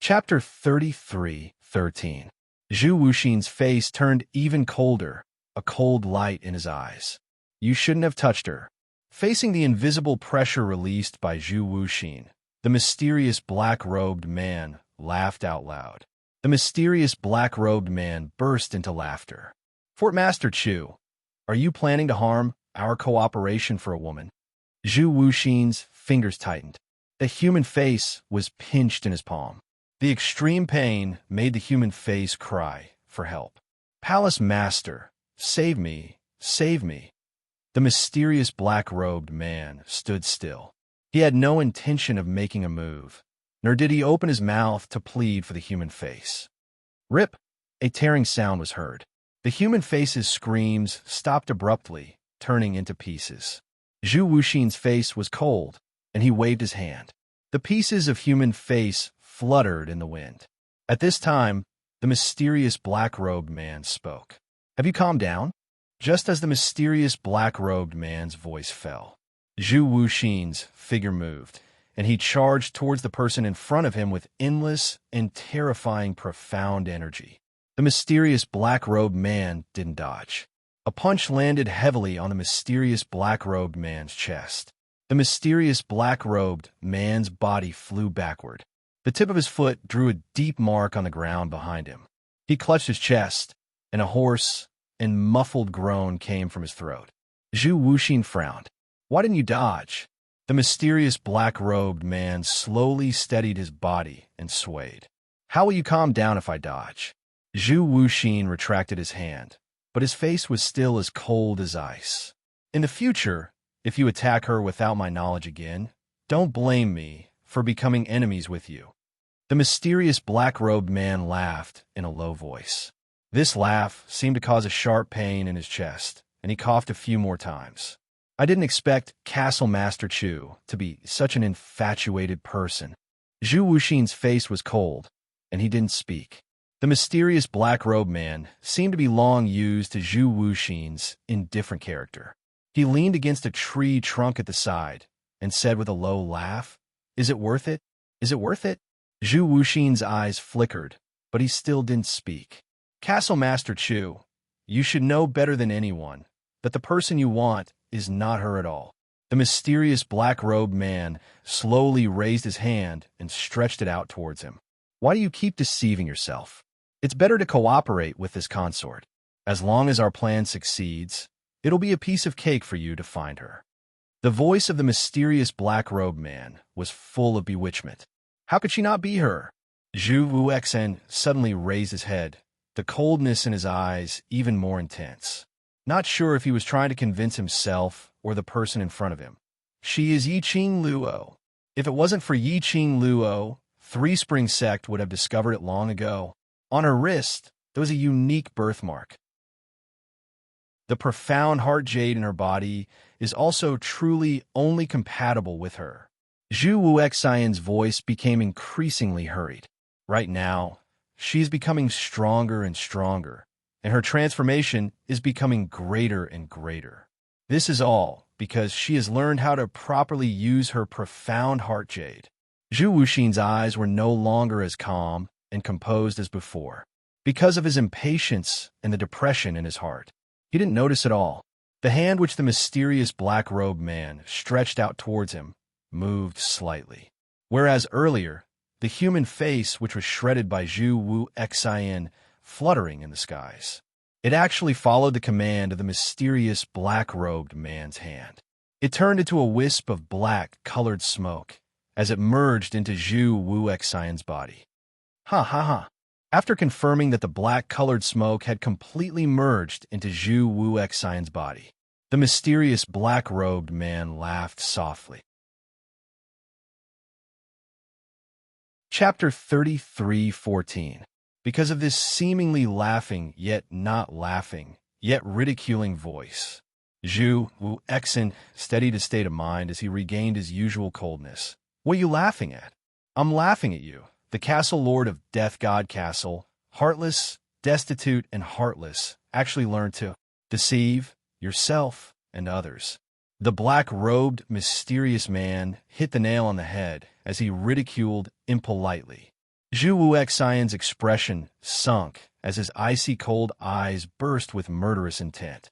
Chapter 33:13. Zhu Wuxin's face turned even colder, a cold light in his eyes. You shouldn't have touched her. Facing the invisible pressure released by Zhu Wuxin, the mysterious black-robed man laughed out loud. The mysterious black-robed man burst into laughter. Fort Master Chu, are you planning to harm our cooperation for a woman? Zhu Wuxin's fingers tightened. The human face was pinched in his palm. The extreme pain made the human face cry for help. Palace Master, save me, save me. The mysterious black-robed man stood still. He had no intention of making a move, nor did he open his mouth to plead for the human face. Rip! A tearing sound was heard. The human face's screams stopped abruptly, turning into pieces. Zhu Wuxin's face was cold, and he waved his hand. The pieces of human face fluttered in the wind. At this time, the mysterious black-robed man spoke. Have you calmed down? Just as the mysterious black-robed man's voice fell, Zhu Wuxin's figure moved, and he charged towards the person in front of him with endless and terrifying profound energy. The mysterious black-robed man didn't dodge. A punch landed heavily on the mysterious black-robed man's chest. The mysterious black-robed man's body flew backward. The tip of his foot drew a deep mark on the ground behind him. He clutched his chest, and a hoarse and muffled groan came from his throat. Zhu Wuxin frowned. Why didn't you dodge? The mysterious black-robed man slowly steadied his body and swayed. How will you calm down if I dodge? Zhu Wuxin retracted his hand, but his face was still as cold as ice. In the future, if you attack her without my knowledge again, don't blame me for becoming enemies with you. The mysterious black-robed man laughed in a low voice. This laugh seemed to cause a sharp pain in his chest, and he coughed a few more times. I didn't expect Castle Master Chu to be such an infatuated person. Zhu Wuxin's face was cold, and he didn't speak. The mysterious black-robed man seemed to be long used to Zhu Wuxin's indifferent character. He leaned against a tree trunk at the side and said with a low laugh, Is it worth it? Is it worth it? Zhu Wuxin's eyes flickered, but he still didn't speak. Castle Master Chu, you should know better than anyone that the person you want is not her at all. The mysterious black-robed man slowly raised his hand and stretched it out towards him. Why do you keep deceiving yourself? It's better to cooperate with this consort. As long as our plan succeeds, it'll be a piece of cake for you to find her. The voice of the mysterious black-robed man was full of bewitchment. How could she not be her? Zhu Wuxin suddenly raised his head, the coldness in his eyes even more intense. Not sure if he was trying to convince himself or the person in front of him. She is Yiqing Luo. If it wasn't for Yiqing Luo, Three Spring Sect would have discovered it long ago. On her wrist, there was a unique birthmark. The profound heart jade in her body is also truly only compatible with her. Zhu Wuxin's voice became increasingly hurried. Right now, she is becoming stronger and stronger, and her transformation is becoming greater and greater. This is all because she has learned how to properly use her profound heart jade. Zhu Wuxin's eyes were no longer as calm and composed as before, because of his impatience and the depression in his heart. He didn't notice at all. The hand which the mysterious black-robed man stretched out towards him moved slightly, whereas earlier, the human face which was shredded by Zhu Wuxin fluttering in the skies. It actually followed the command of the mysterious black-robed man's hand. It turned into a wisp of black-colored smoke as it merged into Zhu Wuxin's body. Ha ha ha. After confirming that the black-colored smoke had completely merged into Zhu Wuxin's body, the mysterious black-robed man laughed softly. Chapter 33:14. Because of this seemingly laughing, yet not laughing, yet ridiculing voice, Zhu Wuxin steadied his state of mind as he regained his usual coldness. What are you laughing at? I'm laughing at you, the Castle Lord of Death God Castle, heartless, destitute, and heartless, actually learned to deceive yourself and others. The black-robed, mysterious man hit the nail on the head as he ridiculed impolitely. Zhu Wuxian's expression sunk as his icy cold eyes burst with murderous intent.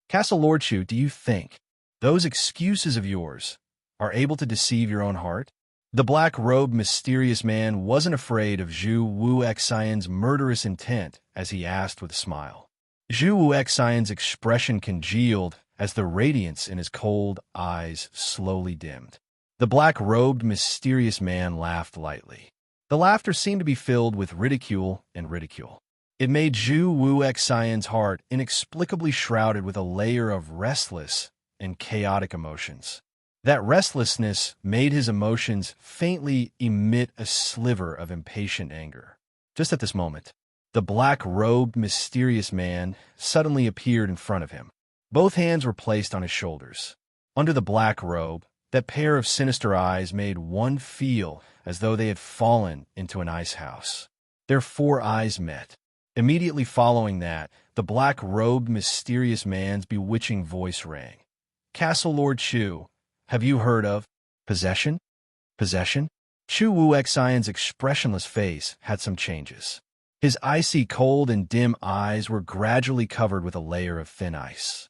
Castle Lord Shu, do you think those excuses of yours are able to deceive your own heart? The black-robed mysterious man wasn't afraid of Zhu Wuxian's murderous intent as he asked with a smile. Zhu Wuxian's expression congealed as the radiance in his cold eyes slowly dimmed. The black-robed mysterious man laughed lightly. The laughter seemed to be filled with ridicule and ridicule. It made Zhu Wuxian's heart inexplicably shrouded with a layer of restless and chaotic emotions. That restlessness made his emotions faintly emit a sliver of impatient anger. Just at this moment, the black-robed mysterious man suddenly appeared in front of him. Both hands were placed on his shoulders. Under the black robe, that pair of sinister eyes made one feel as though they had fallen into an ice house. Their four eyes met. Immediately following that, the black-robed mysterious man's bewitching voice rang. Castle Lord Shu, have you heard of possession? Possession? Zhu Wuxian's expressionless face had some changes. His icy cold and dim eyes were gradually covered with a layer of thin ice.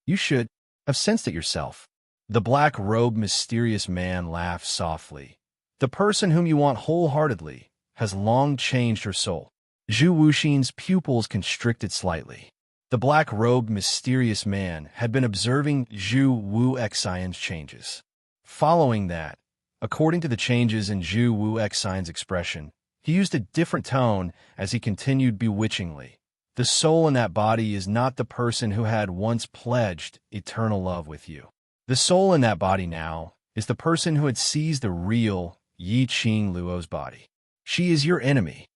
You should have sensed it yourself. The black-robed mysterious man laughed softly. The person whom you want wholeheartedly has long changed her soul. Zhu Wuxian's pupils constricted slightly. The black-robed mysterious man had been observing Zhu Wuxian's changes. Following that, according to the changes in Zhu Wuxian's expression, he used a different tone as he continued bewitchingly. The soul in that body is not the person who had once pledged eternal love with you. The soul in that body now is the person who had seized the real Yi Qing Luo's body. She is your enemy.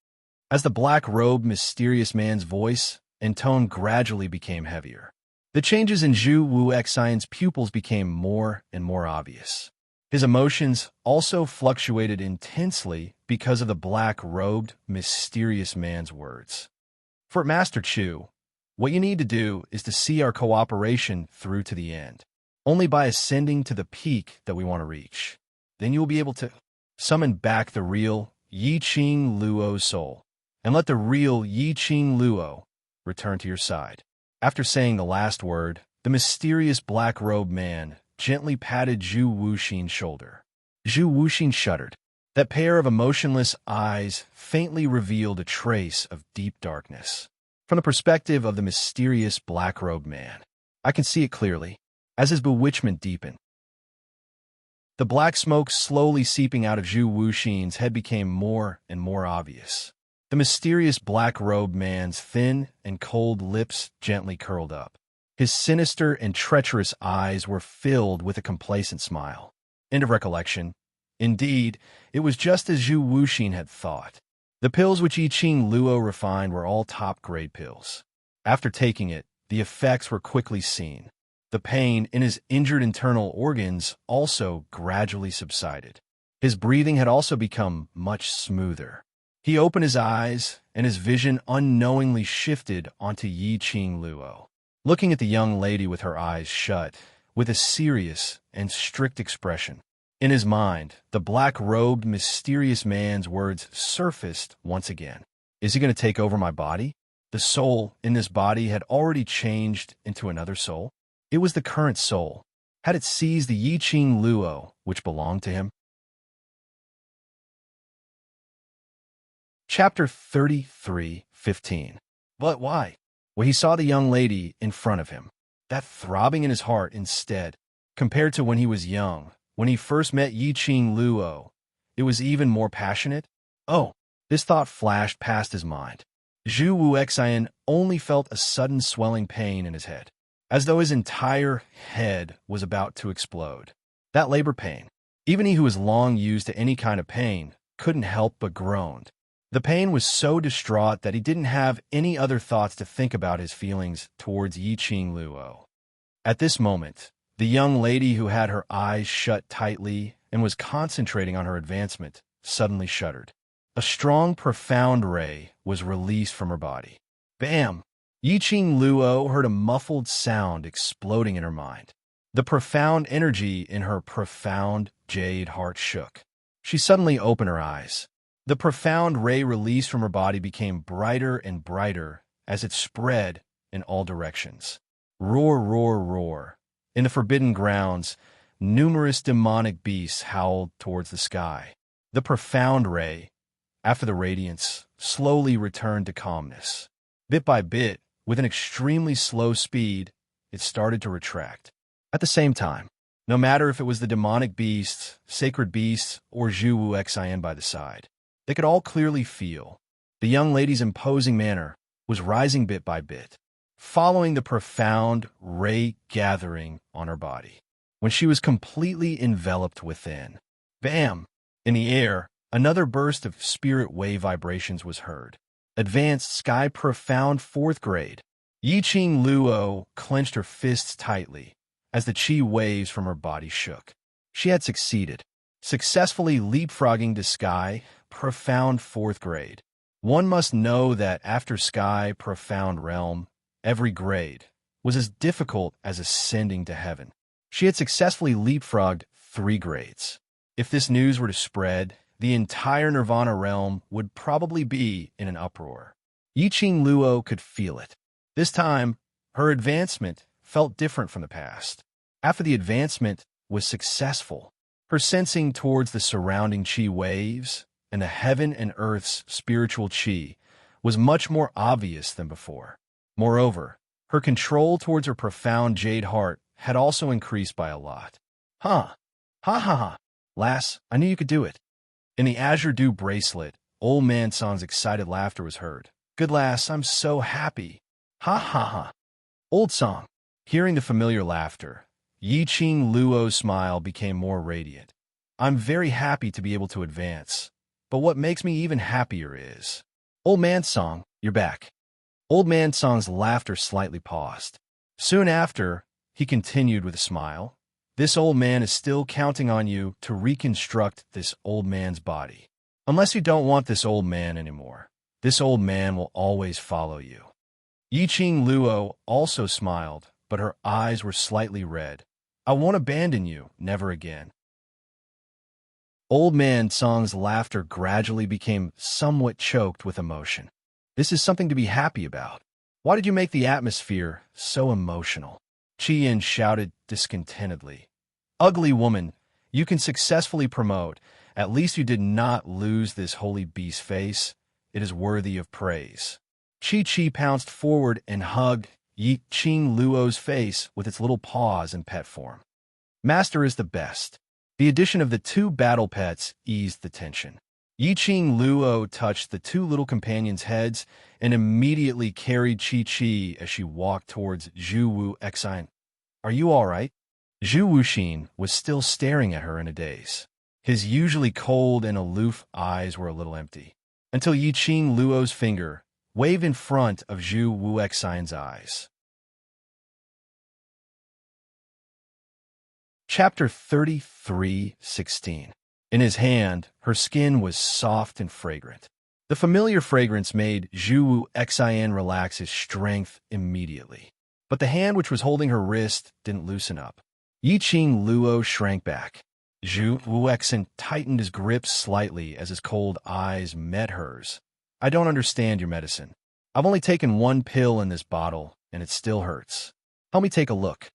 As the black-robed mysterious man's voice and tone gradually became heavier, the changes in Zhu Wuxian's pupils became more and more obvious. His emotions also fluctuated intensely because of the black-robed mysterious man's words. For Master Chu, what you need to do is to see our cooperation through to the end. Only by ascending to the peak that we want to reach, then you will be able to summon back the real Yi Qing Luo's soul, and let the real Yi Qing Luo return to your side. After saying the last word, the mysterious black-robed man gently patted Zhu Wuxian's shoulder. Zhu Wuxian shuddered. That pair of emotionless eyes faintly revealed a trace of deep darkness. From the perspective of the mysterious black-robed man, I can see it clearly. As his bewitchment deepened, the black smoke slowly seeping out of Zhu Wuxian's head became more and more obvious. The mysterious black-robed man's thin and cold lips gently curled up. His sinister and treacherous eyes were filled with a complacent smile. End of recollection. Indeed, it was just as Zhu Wuxian had thought. The pills which Yi Qing Luo refined were all top-grade pills. After taking it, the effects were quickly seen. The pain in his injured internal organs also gradually subsided. His breathing had also become much smoother. He opened his eyes, and his vision unknowingly shifted onto Yi Qing Luo. Looking at the young lady with her eyes shut, with a serious and strict expression. In his mind, the black-robed, mysterious man's words surfaced once again. Is he going to take over my body? The soul in this body had already changed into another soul. It was the current soul. Had it seized the Yi Qing Luo, which belonged to him? Chapter 33:15. But why? Well, he saw the young lady in front of him. That throbbing in his heart instead, compared to when he was young, when he first met Yi Qing Luo, it was even more passionate. Oh, this thought flashed past his mind. Zhu Wuxian only felt a sudden swelling pain in his head, as though his entire head was about to explode. That labor pain, even he who was long used to any kind of pain, couldn't help but groan. The pain was so distraught that he didn't have any other thoughts to think about his feelings towards Yi Qing Luo. At this moment, the young lady who had her eyes shut tightly and was concentrating on her advancement suddenly shuddered. A strong, profound ray was released from her body. Bam! Yi Qing Luo heard a muffled sound exploding in her mind. The profound energy in her profound jade heart shook. She suddenly opened her eyes. The profound ray released from her body became brighter and brighter as it spread in all directions. Roar, roar, roar. In the forbidden grounds, numerous demonic beasts howled towards the sky. The profound ray, after the radiance, slowly returned to calmness. Bit by bit, with an extremely slow speed, it started to retract. At the same time, no matter if it was the demonic beasts, sacred beasts, or Zhu Wu Xian by the side, they could all clearly feel the young lady's imposing manner was rising bit by bit, following the profound ray gathering on her body. When she was completely enveloped within, bam! In the air, another burst of spirit wave vibrations was heard. Advanced Sky Profound 4th grade. Yiqing Luo clenched her fists tightly as the chi waves from her body shook. She had successfully leapfrogging to Sky Profound 4th grade. One must know that after Sky Profound Realm, every grade was as difficult as ascending to heaven. She had successfully leapfrogged 3 grades. If this news were to spread, the entire Nirvana realm would probably be in an uproar. Yiqing Luo could feel it. This time, her advancement felt different from the past. After the advancement was successful, her sensing towards the surrounding chi waves and the heaven and earth's spiritual chi was much more obvious than before. Moreover, her control towards her profound jade heart had also increased by a lot. Ha ha ha. Lass, I knew you could do it. In the Azure Dew bracelet, Old Man Song's excited laughter was heard. Good lass, I'm so happy. Ha ha ha. Old Song. Hearing the familiar laughter, Yiqing Luo's smile became more radiant. I'm very happy to be able to advance, but what makes me even happier is... Old Man Song, you're back. Old Man Song's laughter slightly paused. Soon after, he continued with a smile. This old man is still counting on you to reconstruct this old man's body. Unless you don't want this old man anymore, this old man will always follow you. Yiqing Luo also smiled, but her eyes were slightly red. I won't abandon you, never again. Old Man Song's laughter gradually became somewhat choked with emotion. This is something to be happy about. Why did you make the atmosphere so emotional? Qian shouted discontentedly. Ugly woman, you can successfully promote. At least you did not lose this holy beast face. It is worthy of praise. Chi pounced forward and hugged Yiqing Luo's face with its little paws in pet form. Master is the best. The addition of the 2 battle pets eased the tension. Yiqing Luo touched the 2 little companions' heads and immediately carried Chi as she walked towards Zhu Wu Xian. Are you all right? Zhu Wuxin was still staring at her in a daze. His usually cold and aloof eyes were a little empty, until Yiqing Luo's finger waved in front of Zhu Wu Xian's eyes. Chapter 33:16. In his hand, her skin was soft and fragrant. The familiar fragrance made Zhu Wu Xian relax his strength immediately. But the hand which was holding her wrist didn't loosen up. Yiqing Luo shrank back. Zhu Wu Xian tightened his grip slightly as his cold eyes met hers. I don't understand your medicine. I've only taken 1 pill in this bottle, and it still hurts. Help me take a look.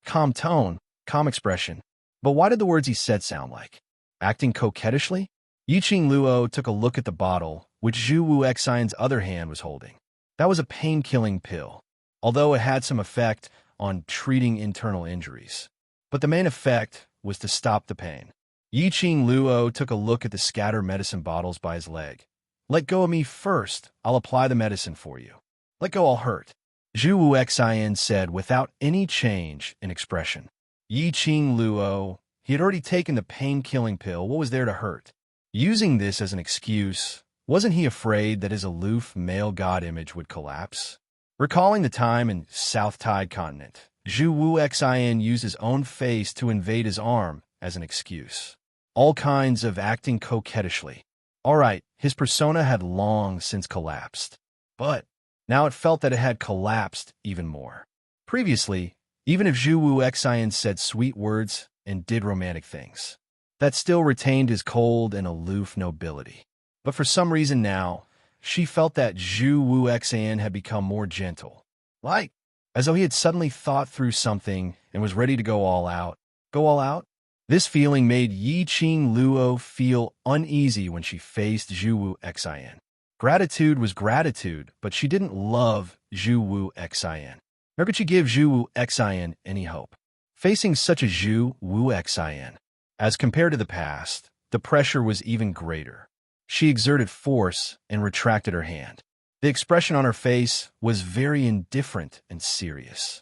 Calm tone, calm expression. But why did the words he said sound like? Acting coquettishly? Yiqing Luo took a look at the bottle, which Zhu Wu Xian's other hand was holding. That was a pain-killing pill, although it had some effect on treating internal injuries. But the main effect was to stop the pain. Yiqing Luo took a look at the scattered medicine bottles by his leg. Let go of me first. I'll apply the medicine for you. Let go, I'll hurt. Zhu Wu Xian said without any change in expression. Yiqing Luo, he had already taken the pain-killing pill. What was there to hurt? Using this as an excuse, wasn't he afraid that his aloof male god image would collapse? Recalling the time in South Tide Continent, Zhu Wu Xian used his own face to invade his arm as an excuse. All kinds of acting coquettishly. All right, his persona had long since collapsed. But now it felt that it had collapsed even more. Previously, even if Zhu Wu Xian said sweet words and did romantic things, that still retained his cold and aloof nobility. But for some reason now, she felt that Zhu Wu Xan had become more gentle. Like, as though he had suddenly thought through something and was ready to go all out. Go all out? This feeling made Yi Qing Luo feel uneasy when she faced Zhu Wu Xian. Gratitude was gratitude, but she didn't love Zhu Wu Xian. Nor could she give Zhu Wu Xian any hope. Facing such a Zhu Wu Xian, as compared to the past, the pressure was even greater. She exerted force and retracted her hand. The expression on her face was very indifferent and serious.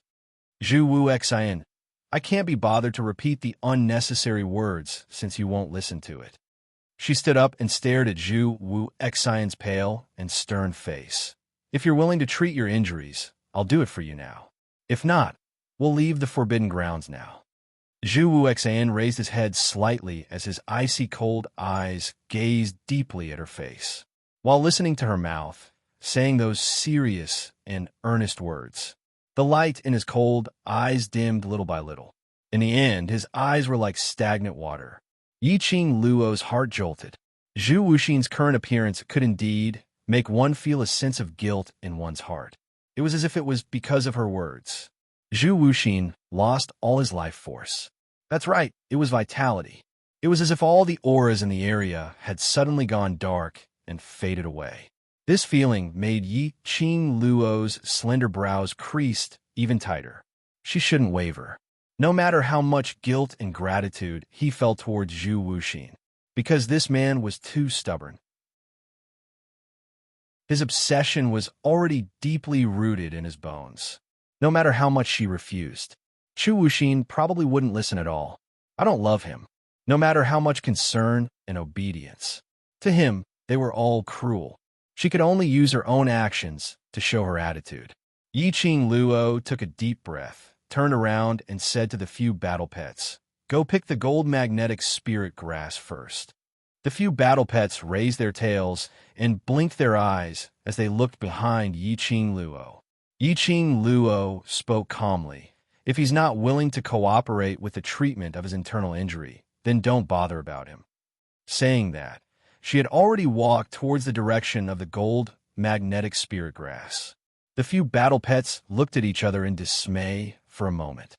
Zhu Wu Xian, I can't be bothered to repeat the unnecessary words since you won't listen to it. She stood up and stared at Zhu Wu Xian's pale and stern face. If you're willing to treat your injuries, I'll do it for you now. If not, we'll leave the forbidden grounds now. Zhu Wu Xian raised his head slightly as his icy cold eyes gazed deeply at her face. While listening to her mouth, saying those serious and earnest words, the light in his cold eyes dimmed little by little. In the end, his eyes were like stagnant water. Yi Qing Luo's heart jolted. Zhu Wuxin's current appearance could indeed make one feel a sense of guilt in one's heart. It was as if it was because of her words. Zhu Wuxin lost all his life force. That's right, it was vitality. It was as if all the auras in the area had suddenly gone dark and faded away. This feeling made Yi Qing Luo's slender brows creased even tighter. She shouldn't waver, no matter how much guilt and gratitude he felt towards Zhu Wuxin, because this man was too stubborn. His obsession was already deeply rooted in his bones. No matter how much she refused, Zhu Wuxin probably wouldn't listen at all. I don't love him, no matter how much concern and obedience. To him, they were all cruel. She could only use her own actions to show her attitude. Yi Qing Luo took a deep breath, turned around, and said to the few battle pets, "Go pick the gold magnetic spirit grass first." The few battle pets raised their tails and blinked their eyes as they looked behind Yi Qing Luo. Yi Qing Luo spoke calmly. If he's not willing to cooperate with the treatment of his internal injury, then don't bother about him. Saying that, she had already walked towards the direction of the gold magnetic spirit grass. The few battle pets looked at each other in dismay for a moment.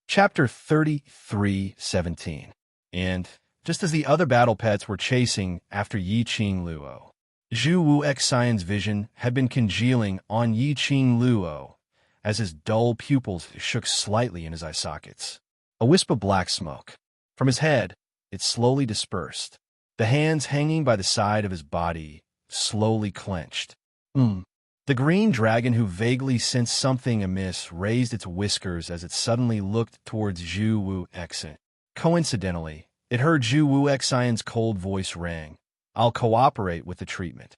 Chapter 33:17. And, just as the other battle pets were chasing after Yi Qing Luo, Zhu Wu Xian's vision had been congealing on Yi Qing Luo as his dull pupils shook slightly in his eye sockets. A wisp of black smoke. From his head, it slowly dispersed. The hands hanging by the side of his body slowly clenched. The green dragon, who vaguely sensed something amiss, raised its whiskers as it suddenly looked towards Zhu Wu Xian. Coincidentally, it heard Zhu Wu Xian's cold voice ring. "I'll cooperate with the treatment."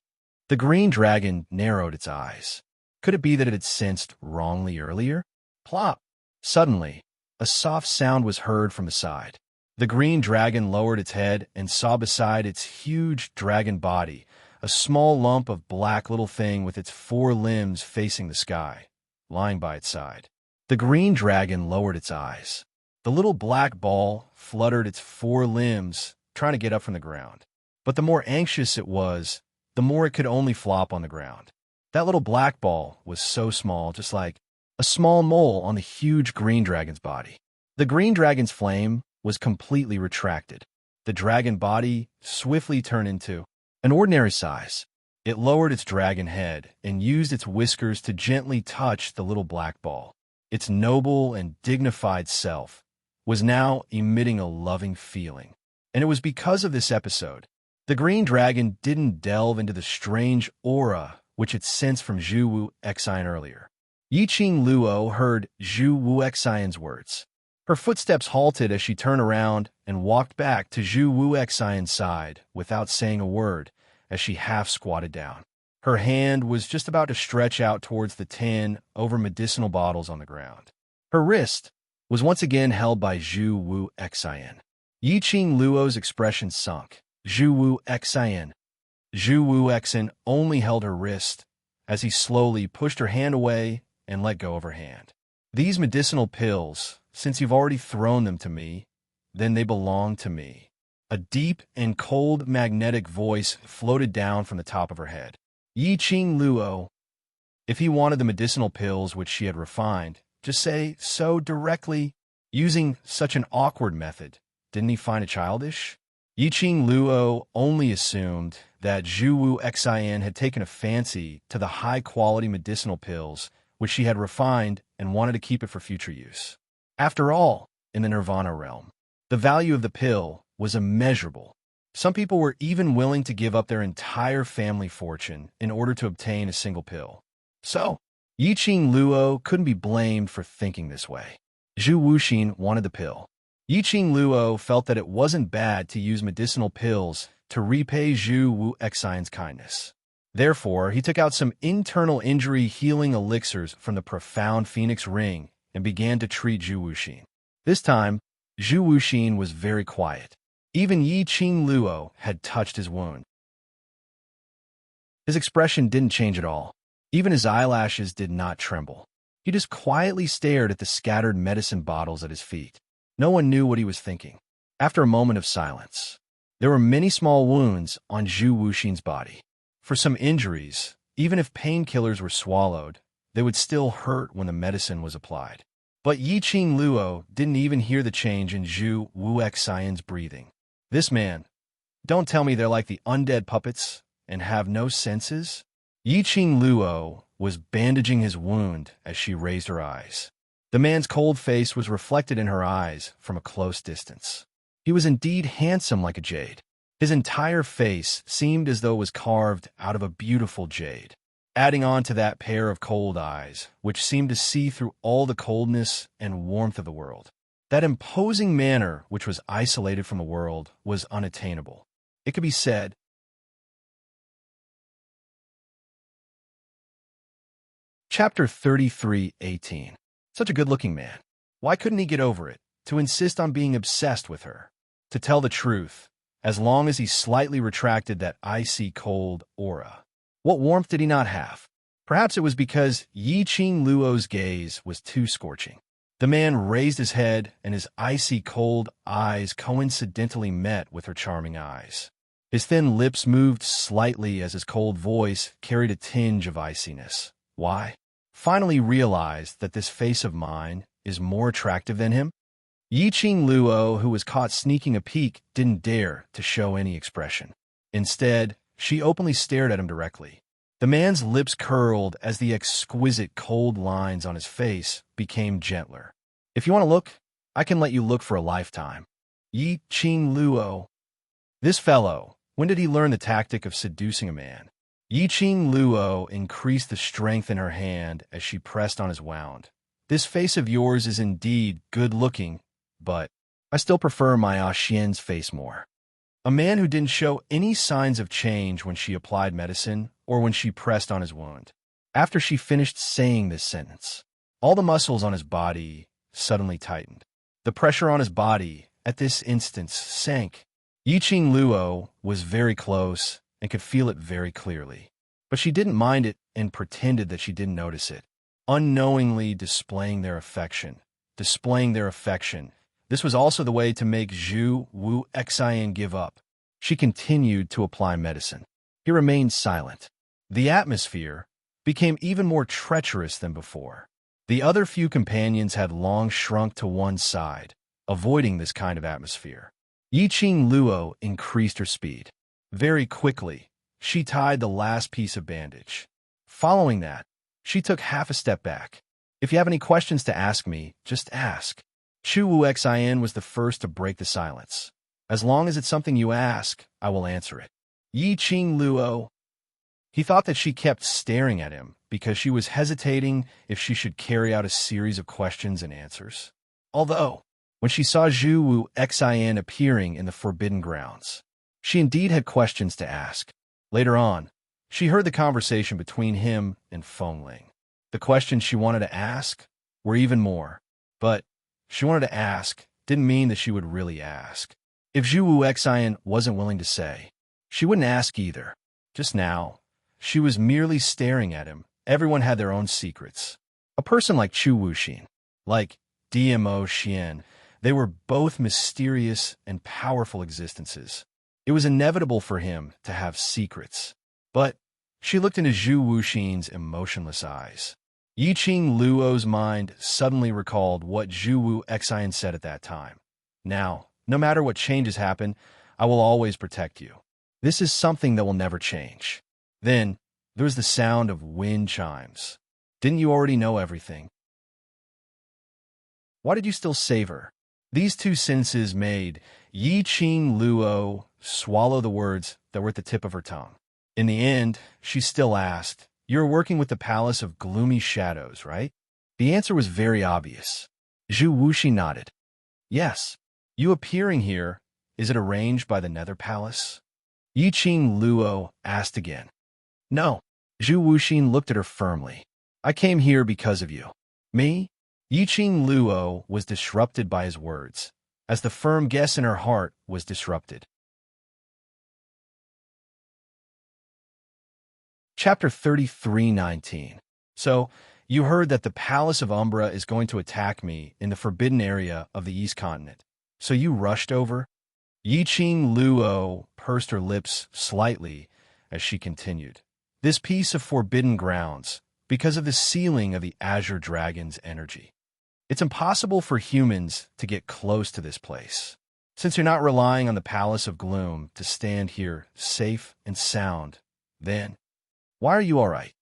The green dragon narrowed its eyes. Could it be that it had sensed wrongly earlier? Plop! Suddenly, a soft sound was heard from the side. The green dragon lowered its head and saw beside its huge dragon body a small lump of black little thing with its four limbs facing the sky, lying by its side. The green dragon lowered its eyes. The little black ball fluttered its four limbs, trying to get up from the ground. But the more anxious it was, the more it could only flop on the ground. That little black ball was so small, just like a small mole on the huge green dragon's body. The green dragon's flame was completely retracted. The dragon body swiftly turned into an ordinary size. It lowered its dragon head and used its whiskers to gently touch the little black ball. Its noble and dignified self was now emitting a loving feeling. And it was because of this episode, the green dragon didn't delve into the strange aura which it sensed from Zhu Wu Xian earlier. Yi Qing Luo heard Zhu Wu Xian's words. Her footsteps halted as she turned around and walked back to Zhu Wu Xian's side without saying a word as she half squatted down. Her hand was just about to stretch out towards the 10 over medicinal bottles on the ground. Her wrist was once again held by Zhu Wu Xian. Yi Qing Luo's expression sunk. Zhu Wu Xian. Zhu Wu Xian only held her wrist as he slowly pushed her hand away and let go of her hand. "These medicinal pills, since you've already thrown them to me, then they belong to me. A deep and cold magnetic voice floated down from the top of her head. Yi Qing Luo. If he wanted the medicinal pills which she had refined, just say so directly. Using such an awkward method, didn't he find it childish? Yi Qing Luo only assumed that Zhu Wu Xian had taken a fancy to the high-quality medicinal pills which she had refined and wanted to keep it for future use. After all, in the Nirvana realm, the value of the pill was immeasurable. Some people were even willing to give up their entire family fortune in order to obtain a single pill. So, Yi Qing Luo couldn't be blamed for thinking this way. Zhu Wuxin wanted the pill. Yi Qing Luo felt that it wasn't bad to use medicinal pills to repay Zhu Wu Xian's kindness. Therefore, he took out some internal injury healing elixirs from the profound Phoenix Ring and began to treat Zhu Wuxin. This time, Zhu Wuxin was very quiet. Even Yi Qing Luo had touched his wound. His expression didn't change at all. Even his eyelashes did not tremble. He just quietly stared at the scattered medicine bottles at his feet. No one knew what he was thinking. After a moment of silence, there were many small wounds on Zhu Wuxin's body. For some injuries, even if painkillers were swallowed, they would still hurt when the medicine was applied. But Yi Qing Luo didn't even hear the change in Zhu Wu Xian's breathing. This man, don't tell me they're like the undead puppets and have no senses? Yi Qing Luo was bandaging his wound as she raised her eyes. The man's cold face was reflected in her eyes from a close distance. He was indeed handsome like a jade. His entire face seemed as though it was carved out of a beautiful jade. Adding on to that pair of cold eyes, which seemed to see through all the coldness and warmth of the world. That imposing manner, which was isolated from the world, was unattainable. It could be said, Chapter 33:18. Such a good-looking man. Why couldn't he get over it, to insist on being obsessed with her? To tell the truth, as long as he slightly retracted that icy cold aura. What warmth did he not have? Perhaps it was because Yi Qing Luo's gaze was too scorching. The man raised his head, and his icy cold eyes coincidentally met with her charming eyes. His thin lips moved slightly as his cold voice carried a tinge of iciness. Why? Finally realized that this face of mine is more attractive than him? Yi Qing Luo, who was caught sneaking a peek, didn't dare to show any expression. Instead, she openly stared at him directly. The man's lips curled as the exquisite cold lines on his face became gentler. If you want to look, I can let you look for a lifetime. Yi Qing Luo. This fellow, when did he learn the tactic of seducing a man? Yi Qing Luo increased the strength in her hand as she pressed on his wound. This face of yours is indeed good-looking, but I still prefer my Xian's face more. A man who didn't show any signs of change when she applied medicine or when she pressed on his wound. After she finished saying this sentence, all the muscles on his body suddenly tightened. The pressure on his body at this instant sank. Yi Qing Luo was very close and could feel it very clearly. But she didn't mind it and pretended that she didn't notice it. Unknowingly displaying their affection. This was also the way to make Zhu Wu Xian give up. She continued to apply medicine. He remained silent. The atmosphere became even more treacherous than before. The other few companions had long shrunk to one side, avoiding this kind of atmosphere. Yi Qing Luo increased her speed. Very quickly, she tied the last piece of bandage. Following that, she took half a step back. If you have any questions to ask me, just ask. Zhu Wu Xian was the first to break the silence. As long as it's something you ask, I will answer it. Yi Qing Luo. He thought that she kept staring at him because she was hesitating if she should carry out a series of questions and answers. Although, when she saw Zhu Wu Xian appearing in the Forbidden Grounds, she indeed had questions to ask. Later on, she heard the conversation between him and Feng Ling. The questions she wanted to ask were even more, but she wanted to ask didn't mean that she would really ask. If Zhu Wu Xian wasn't willing to say, she wouldn't ask either. Just now, she was merely staring at him. Everyone had their own secrets. A person like Chu Wuxin, like DMO Xian, They were both mysterious and powerful existences. It was inevitable for him to have secrets. But she looked into Zhu Wuxin's emotionless eyes. Yiqing Luo's mind suddenly recalled what Zhu Wu Xian said at that time. Now, no matter what changes happen, I will always protect you. This is something that will never change. Then, there was the sound of wind chimes. Didn't you already know everything? Why did you still save her? These two sentences made Yiqing Luo swallow the words that were at the tip of her tongue. In the end, she still asked, "You're working with the Palace of Gloomy Shadows, right?" The answer was very obvious. Zhu Wuxi nodded. "Yes. You appearing here, is it arranged by the Nether Palace?" Yiqing Luo asked again. "No." Zhu Wuxin looked at her firmly. "I came here because of you." "Me?" Yiqing Luo was disrupted by his words, as the firm guess in her heart was disrupted. Chapter 33:19. So, you heard that the Palace of Umbra is going to attack me in the forbidden area of the East Continent. So you rushed over? Yiqing Luo pursed her lips slightly as she continued. This piece of forbidden grounds, because of the sealing of the Azure Dragon's energy. It's impossible for humans to get close to this place. Since you're not relying on the Palace of Gloom to stand here safe and sound, then why are you all right?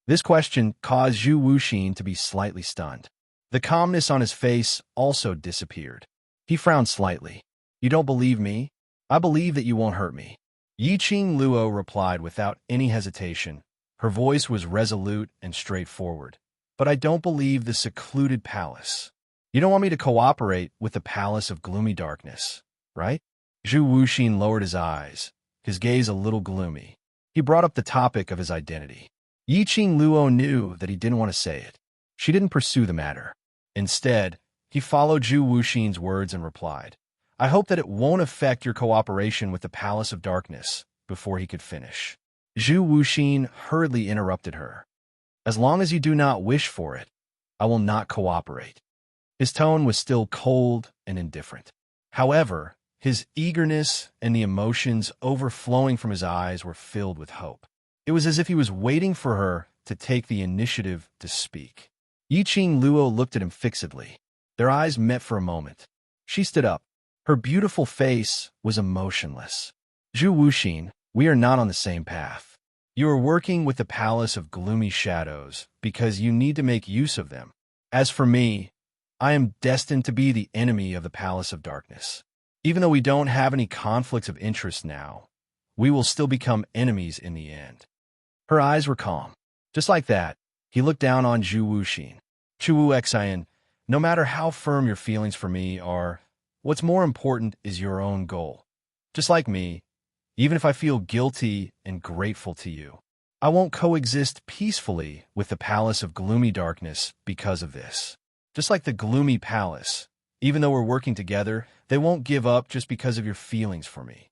This question caused Zhu Wuxin to be slightly stunned. The calmness on his face also disappeared. He frowned slightly. "You don't believe me? I believe that you won't hurt me." Yiqing Luo replied without any hesitation. Her voice was resolute and straightforward. "But I don't believe the secluded palace. You don't want me to cooperate with the Palace of Gloomy Darkness, right?" Zhu Wuxin lowered his eyes, his gaze a little gloomy. He brought up the topic of his identity. Yiqing Luo knew that he didn't want to say it. She didn't pursue the matter. Instead, he followed Zhu Wuxin's words and replied, "I hope that it won't affect your cooperation with the Palace of Darkness," before he could finish. Zhu Wuxin hurriedly interrupted her. "As long as you do not wish for it, I will not cooperate." His tone was still cold and indifferent. However, his eagerness and the emotions overflowing from his eyes were filled with hope. It was as if he was waiting for her to take the initiative to speak. Yiqing Luo looked at him fixedly. Their eyes met for a moment. She stood up. Her beautiful face was emotionless. "Zhu Wuxin, we are not on the same path. You are working with the Palace of Gloomy Shadows because you need to make use of them. As for me, I am destined to be the enemy of the Palace of Darkness. Even though we don't have any conflicts of interest now, we will still become enemies in the end." Her eyes were calm. Just like that, he looked down on Zhu Wuxin. "Zhu Wu Xian, no matter how firm your feelings for me are, what's more important is your own goal. Just like me, even if I feel guilty and grateful to you, I won't coexist peacefully with the Palace of Gloomy Darkness because of this. Just like the Gloomy Palace, even though we're working together, they won't give up just because of your feelings for me."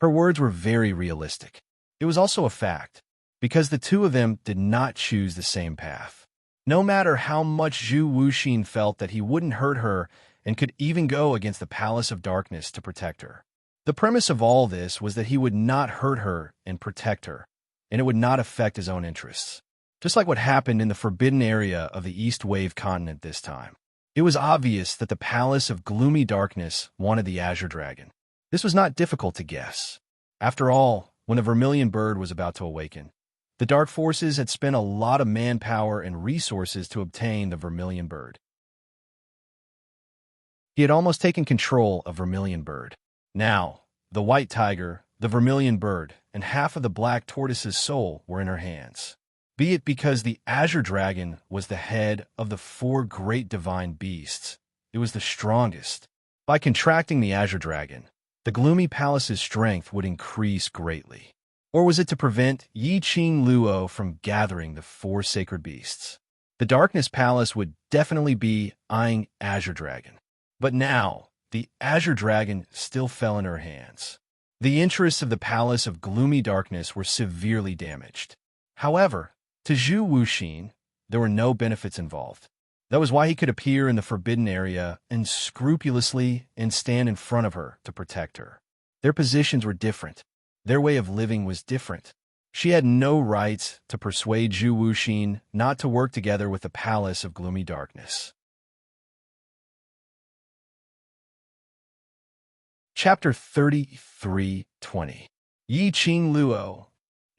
Her words were very realistic. It was also a fact, because the two of them did not choose the same path. No matter how much Zhu Wuxin felt that he wouldn't hurt her and could even go against the Palace of Darkness to protect her. The premise of all this was that he would not hurt her and protect her, and it would not affect his own interests. Just like what happened in the forbidden area of the East Wave continent this time. It was obvious that the Palace of Gloomy Darkness wanted the Azure Dragon. This was not difficult to guess. After all, when the Vermilion Bird was about to awaken, the Dark Forces had spent a lot of manpower and resources to obtain the Vermilion Bird. He had almost taken control of Vermilion Bird. Now, the White Tiger, the Vermilion Bird, and half of the Black Tortoise's soul were in her hands. Be it because the Azure Dragon was the head of the 4 great divine beasts, it was the strongest. By contracting the Azure Dragon, the Gloomy Palace's strength would increase greatly. Or was it to prevent Yiqing Luo from gathering the 4 sacred beasts? The Darkness Palace would definitely be eyeing Azure Dragon. But now, the Azure Dragon still fell in her hands. The interests of the Palace of Gloomy Darkness were severely damaged. However, to Zhu Wuxin, there were no benefits involved. That was why he could appear in the forbidden area unscrupulously and stand in front of her to protect her. Their positions were different. Their way of living was different. She had no rights to persuade Zhu Wuxin not to work together with the Palace of Gloomy Darkness. Chapter 33:20. Yi Qing Luo.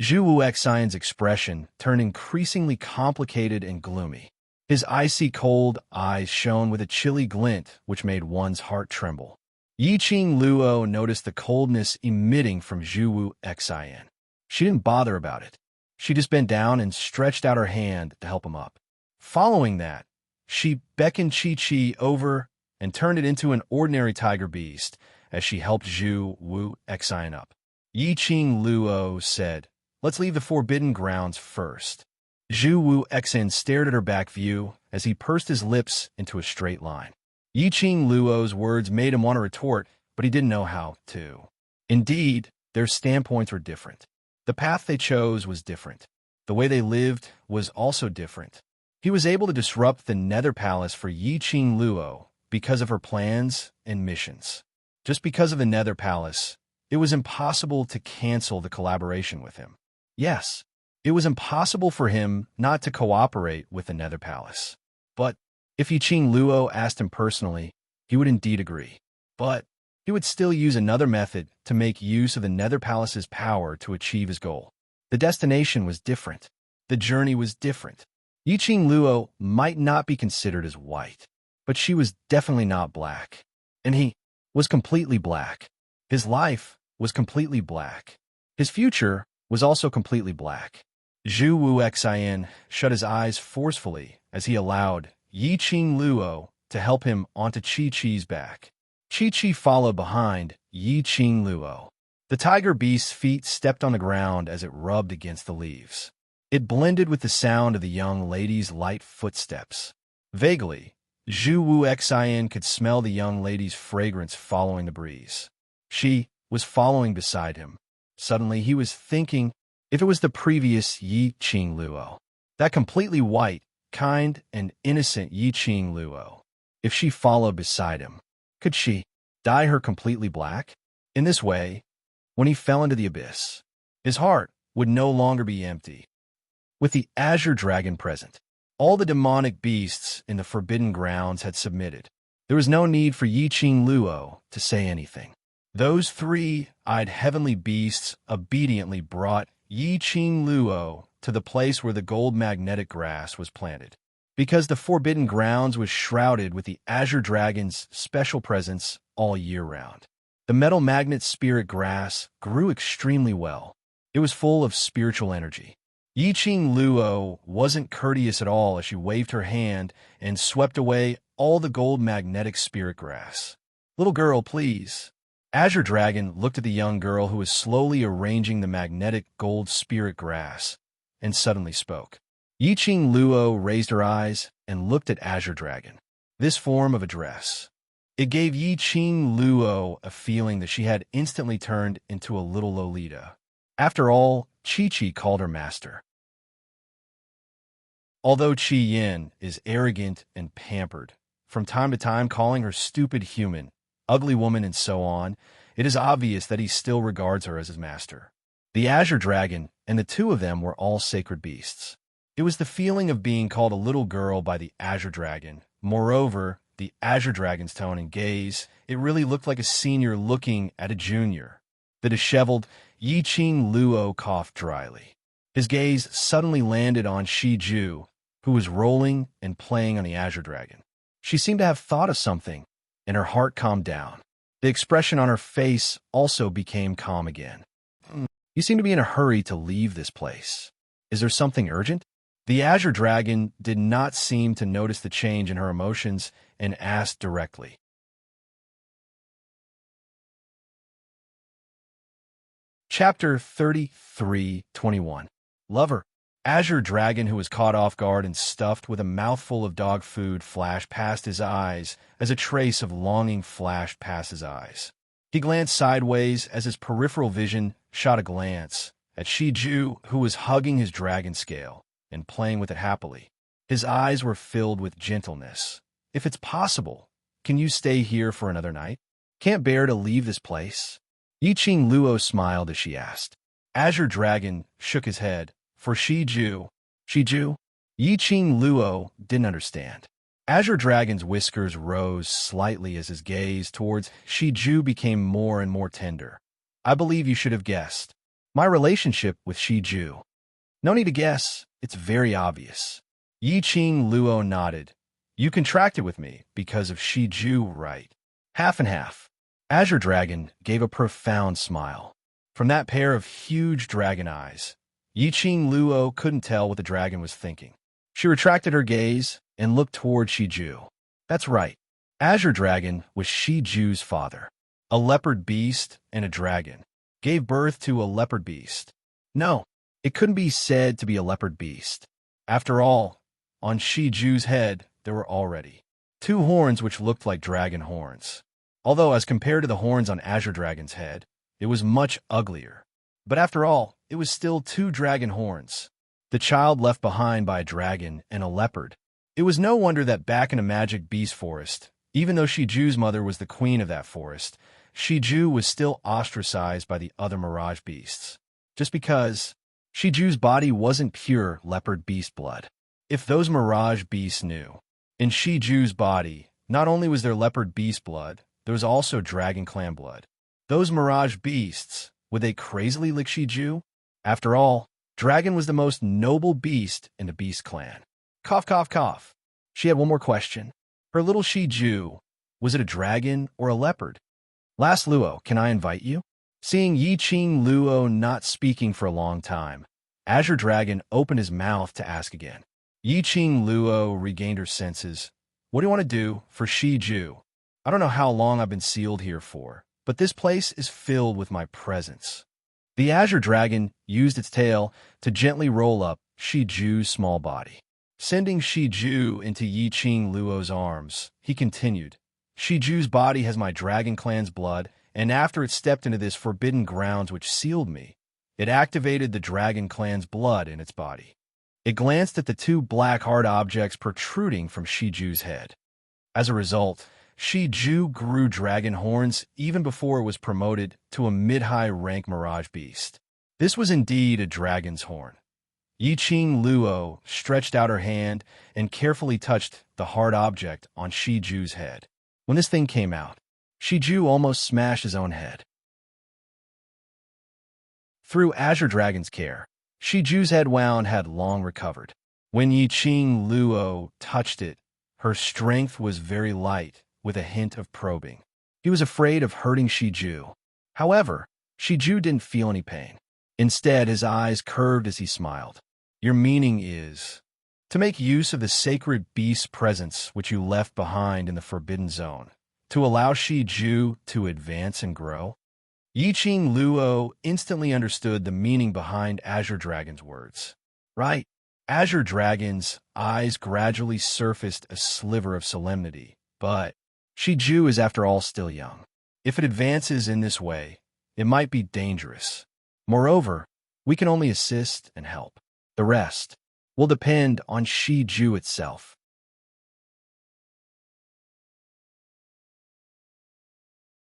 Zhu Wuxian's expression turned increasingly complicated and gloomy. His icy cold eyes shone with a chilly glint which made one's heart tremble. Yi Qing Luo noticed the coldness emitting from Zhu Wuxian. She didn't bother about it. She just bent down and stretched out her hand to help him up. Following that, she beckoned Chi over and turned it into an ordinary tiger beast as she helped Zhu Wuxian up. Yi Qing Luo said, "Let's leave the forbidden grounds first." Zhu Wuxian stared at her back view as he pursed his lips into a straight line. Yi Qing Luo's words made him want to retort, but he didn't know how to. Indeed, their standpoints were different. The path they chose was different. The way they lived was also different. He was able to disrupt the Nether Palace for Yi Qing Luo because of her plans and missions. Just because of the Nether Palace, it was impossible to cancel the collaboration with him. Yes, it was impossible for him not to cooperate with the Nether Palace. But if Yi Qing Luo asked him personally, he would indeed agree. But he would still use another method to make use of the Nether Palace's power to achieve his goal. The destination was different. The journey was different. Yi Qing Luo might not be considered as white, but she was definitely not black. And he was completely black. His life was completely black. His future was also completely black. Zhu Wuxian shut his eyes forcefully as he allowed Yi Qing Luo to help him onto Chi-Chi's back. Chi-Chi followed behind Yi Qing Luo. The tiger beast's feet stepped on the ground as it rubbed against the leaves. It blended with the sound of the young lady's light footsteps. Vaguely, Zhu Wuxian could smell the young lady's fragrance following the breeze. She was following beside him. Suddenly, he was thinking, if it was the previous Yi Qing Luo, that completely white, kind, and innocent Yi Qing Luo, if she followed beside him, could she dye her completely black? In this way, when he fell into the abyss, his heart would no longer be empty. With the azure dragon present, all the demonic beasts in the forbidden grounds had submitted. There was no need for Yi Qing Luo to say anything. Those three-eyed heavenly beasts obediently brought Yi Qing Luo to the place where the gold magnetic grass was planted. Because the forbidden grounds was shrouded with the azure dragon's special presence all year round. The metal magnet spirit grass grew extremely well. It was full of spiritual energy. Yi Qing Luo wasn't courteous at all as she waved her hand and swept away all the gold magnetic spirit grass. "Little girl, please." Azure Dragon looked at the young girl who was slowly arranging the magnetic gold spirit grass and suddenly spoke. Yi Qing Luo raised her eyes and looked at Azure Dragon. This form of address, it gave Yi Qing Luo a feeling that she had instantly turned into a little Lolita. After all, Chi-Chi called her master. Although Chi Yin is arrogant and pampered, from time to time calling her stupid human, ugly woman, and so on, it is obvious that he still regards her as his master. The Azure Dragon and the two of them were all sacred beasts. It was the feeling of being called a little girl by the Azure Dragon. Moreover, the Azure Dragon's tone and gaze, it really looked like a senior looking at a junior. The disheveled Yi Qing Luo coughed dryly. His gaze suddenly landed on Shi Ju, who was rolling and playing on the Azure Dragon. She seemed to have thought of something, and her heart calmed down. The expression on her face also became calm again. "You seem to be in a hurry to leave this place. Is there something urgent?" The Azure Dragon did not seem to notice the change in her emotions and asked directly. Chapter 33:21. Lover. Azure Dragon, who was caught off guard and stuffed with a mouthful of dog food, flashed past his eyes as a trace of longing flashed past his eyes. He glanced sideways as his peripheral vision shot a glance at Shi Ju, who was hugging his dragon scale and playing with it happily. His eyes were filled with gentleness. If it's possible, can you stay here for another night? Can't bear to leave this place? Yiqing Luo smiled as she asked. Azure Dragon shook his head. For Shiju. Shiju? Yiqing Luo didn't understand. Azure Dragon's whiskers rose slightly as his gaze towards Shiju became more and more tender. I believe you should have guessed. My relationship with Shiju. No need to guess. It's very obvious. Yiqing Luo nodded. You contracted with me because of Shiju, right? Half and half. Azure Dragon gave a profound smile. From that pair of huge dragon eyes, Yiqing Luo couldn't tell what the dragon was thinking. She retracted her gaze and looked toward Shiju. That's right. Azure Dragon was Shiju's father. A leopard beast and a dragon gave birth to a leopard beast. No, it couldn't be said to be a leopard beast. After all, on Shiju's head, there were already 2 horns which looked like dragon horns. Although, as compared to the horns on Azure Dragon's head, it was much uglier. But after all, it was still 2 dragon horns. The child left behind by a dragon and a leopard. It was no wonder that back in a magic beast forest, even though Shiju's mother was the queen of that forest, Shiju was still ostracized by the other mirage beasts. Just because Shiju's body wasn't pure leopard beast blood. If those mirage beasts knew, in Shiju's body, not only was there leopard beast blood, there was also dragon clan blood. Those mirage beasts, would they crazily lick Shiju? After all, dragon was the most noble beast in the beast clan. Cough, cough, cough. She had one more question. Her little Shiju, was it a dragon or a leopard? Last Luo, can I invite you? Seeing Yiqing Luo not speaking for a long time, Azure Dragon opened his mouth to ask again. Yiqing Luo regained her senses. What do you want to do for Shiju? I don't know how long I've been sealed here for, but this place is filled with my presence. The Azure Dragon used its tail to gently roll up Shiju's small body. Sending Shiju into Yiqing Luo's arms, he continued, Shiju's body has my dragon clan's blood, and after it stepped into this forbidden grounds which sealed me, it activated the dragon clan's blood in its body. It glanced at the 2 black hard objects protruding from Shiju's head. As a result, Shiju grew dragon horns even before it was promoted to a mid-high rank mirage beast. This was indeed a dragon's horn. Yiqing Luo stretched out her hand and carefully touched the hard object on Shiju's head. When this thing came out, Shiju almost smashed his own head. Through Azure Dragon's care, Shiju's head wound had long recovered. When Yiqing Luo touched it, her strength was very light, with a hint of probing. He was afraid of hurting Shiju. However, Shiju didn't feel any pain. Instead, his eyes curved as he smiled. Your meaning is to make use of the sacred beast's presence which you left behind in the Forbidden Zone, to allow Shiju to advance and grow? Yiqing Luo instantly understood the meaning behind Azure Dragon's words. Right. Azure Dragon's eyes gradually surfaced a sliver of solemnity, but Shiju is after all still young. If it advances in this way, it might be dangerous. Moreover, we can only assist and help. The rest will depend on Shiju itself.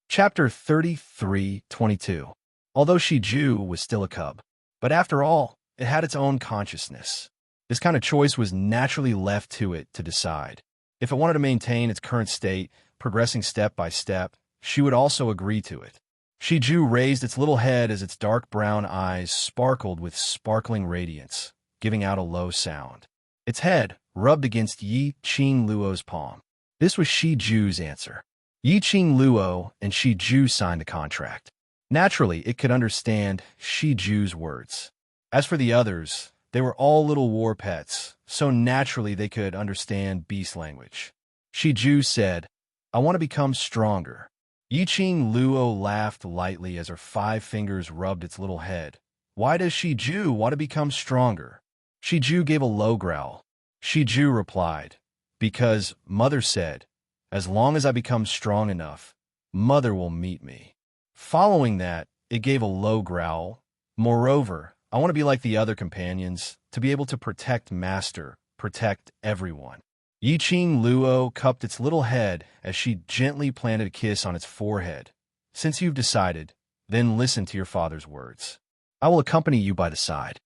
Chapter 33:22. Although Shiju was still a cub, but after all, it had its own consciousness. This kind of choice was naturally left to it to decide. If it wanted to maintain its current state, progressing step by step, she would also agree to it. Shiju raised its little head as its dark brown eyes sparkled with sparkling radiance, giving out a low sound. Its head rubbed against Yiqing Luo's palm. This was Shiju's answer. Yiqing Luo and Shiju signed a contract. Naturally, it could understand Shiju's words. As for the others, they were all little war pets, so naturally they could understand beast language. Shiju said, I want to become stronger. Yiqing Luo laughed lightly as her 5 fingers rubbed its little head. Why does Shiju want to become stronger? Shiju gave a low growl. Shiju replied, because Mother said, as long as I become strong enough, Mother will meet me. Following that, it gave a low growl. Moreover, I want to be like the other companions, to be able to protect Master, protect everyone. Yiqing Luo cupped its little head as she gently planted a kiss on its forehead. Since you've decided, then listen to your father's words. I will accompany you by the side.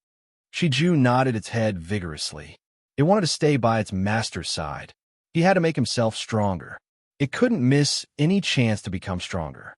Shiju nodded its head vigorously. It wanted to stay by its master's side. He had to make himself stronger. It couldn't miss any chance to become stronger.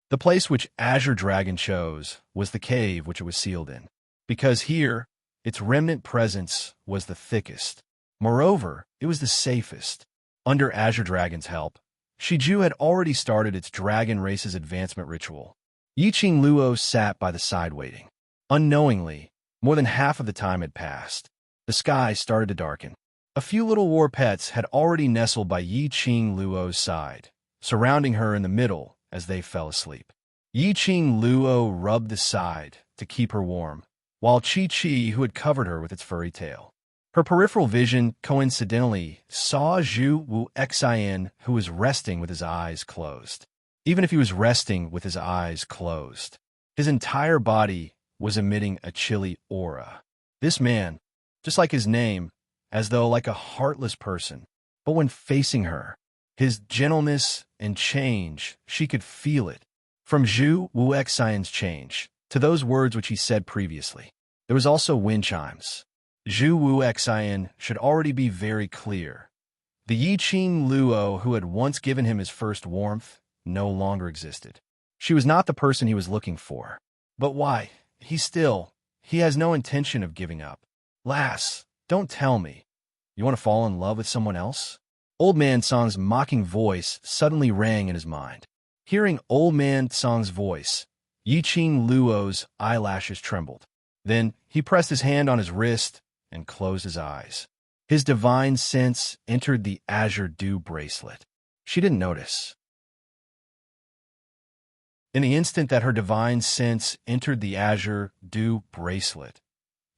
The place which Azure Dragon chose was the cave which it was sealed in, because here, its remnant presence was the thickest. Moreover, it was the safest. Under Azure Dragon's help, Shiju had already started its dragon race's advancement ritual. Yiqing Luo sat by the side waiting. Unknowingly, more than half of the time had passed. The sky started to darken. A few little war pets had already nestled by Yiqing Luo's side, surrounding her in the middle as they fell asleep. Yiqing Luo rubbed the side to keep her warm, while Chi-Chi, who had covered her with its furry tail. Her peripheral vision coincidentally saw Zhu Wu Xian, who was resting with his eyes closed. Even if he was resting with his eyes closed, his entire body was emitting a chilly aura. This man, just like his name, as though like a heartless person, but when facing her, his gentleness and change, she could feel it. From Zhu Wu Xian's change to those words which he said previously, there was also wind chimes. Zhu Wu Xian should already be very clear. The Yiqing Luo who had once given him his first warmth no longer existed. She was not the person he was looking for. But why? He has no intention of giving up. Lass, don't tell me. You want to fall in love with someone else? Old Man Song's mocking voice suddenly rang in his mind. Hearing Old Man Song's voice, Yiqing Luo's eyelashes trembled. Then he pressed his hand on his wrist and closed his eyes. His divine sense entered the azure dew bracelet. She didn't notice. In the instant that her divine sense entered the azure dew bracelet,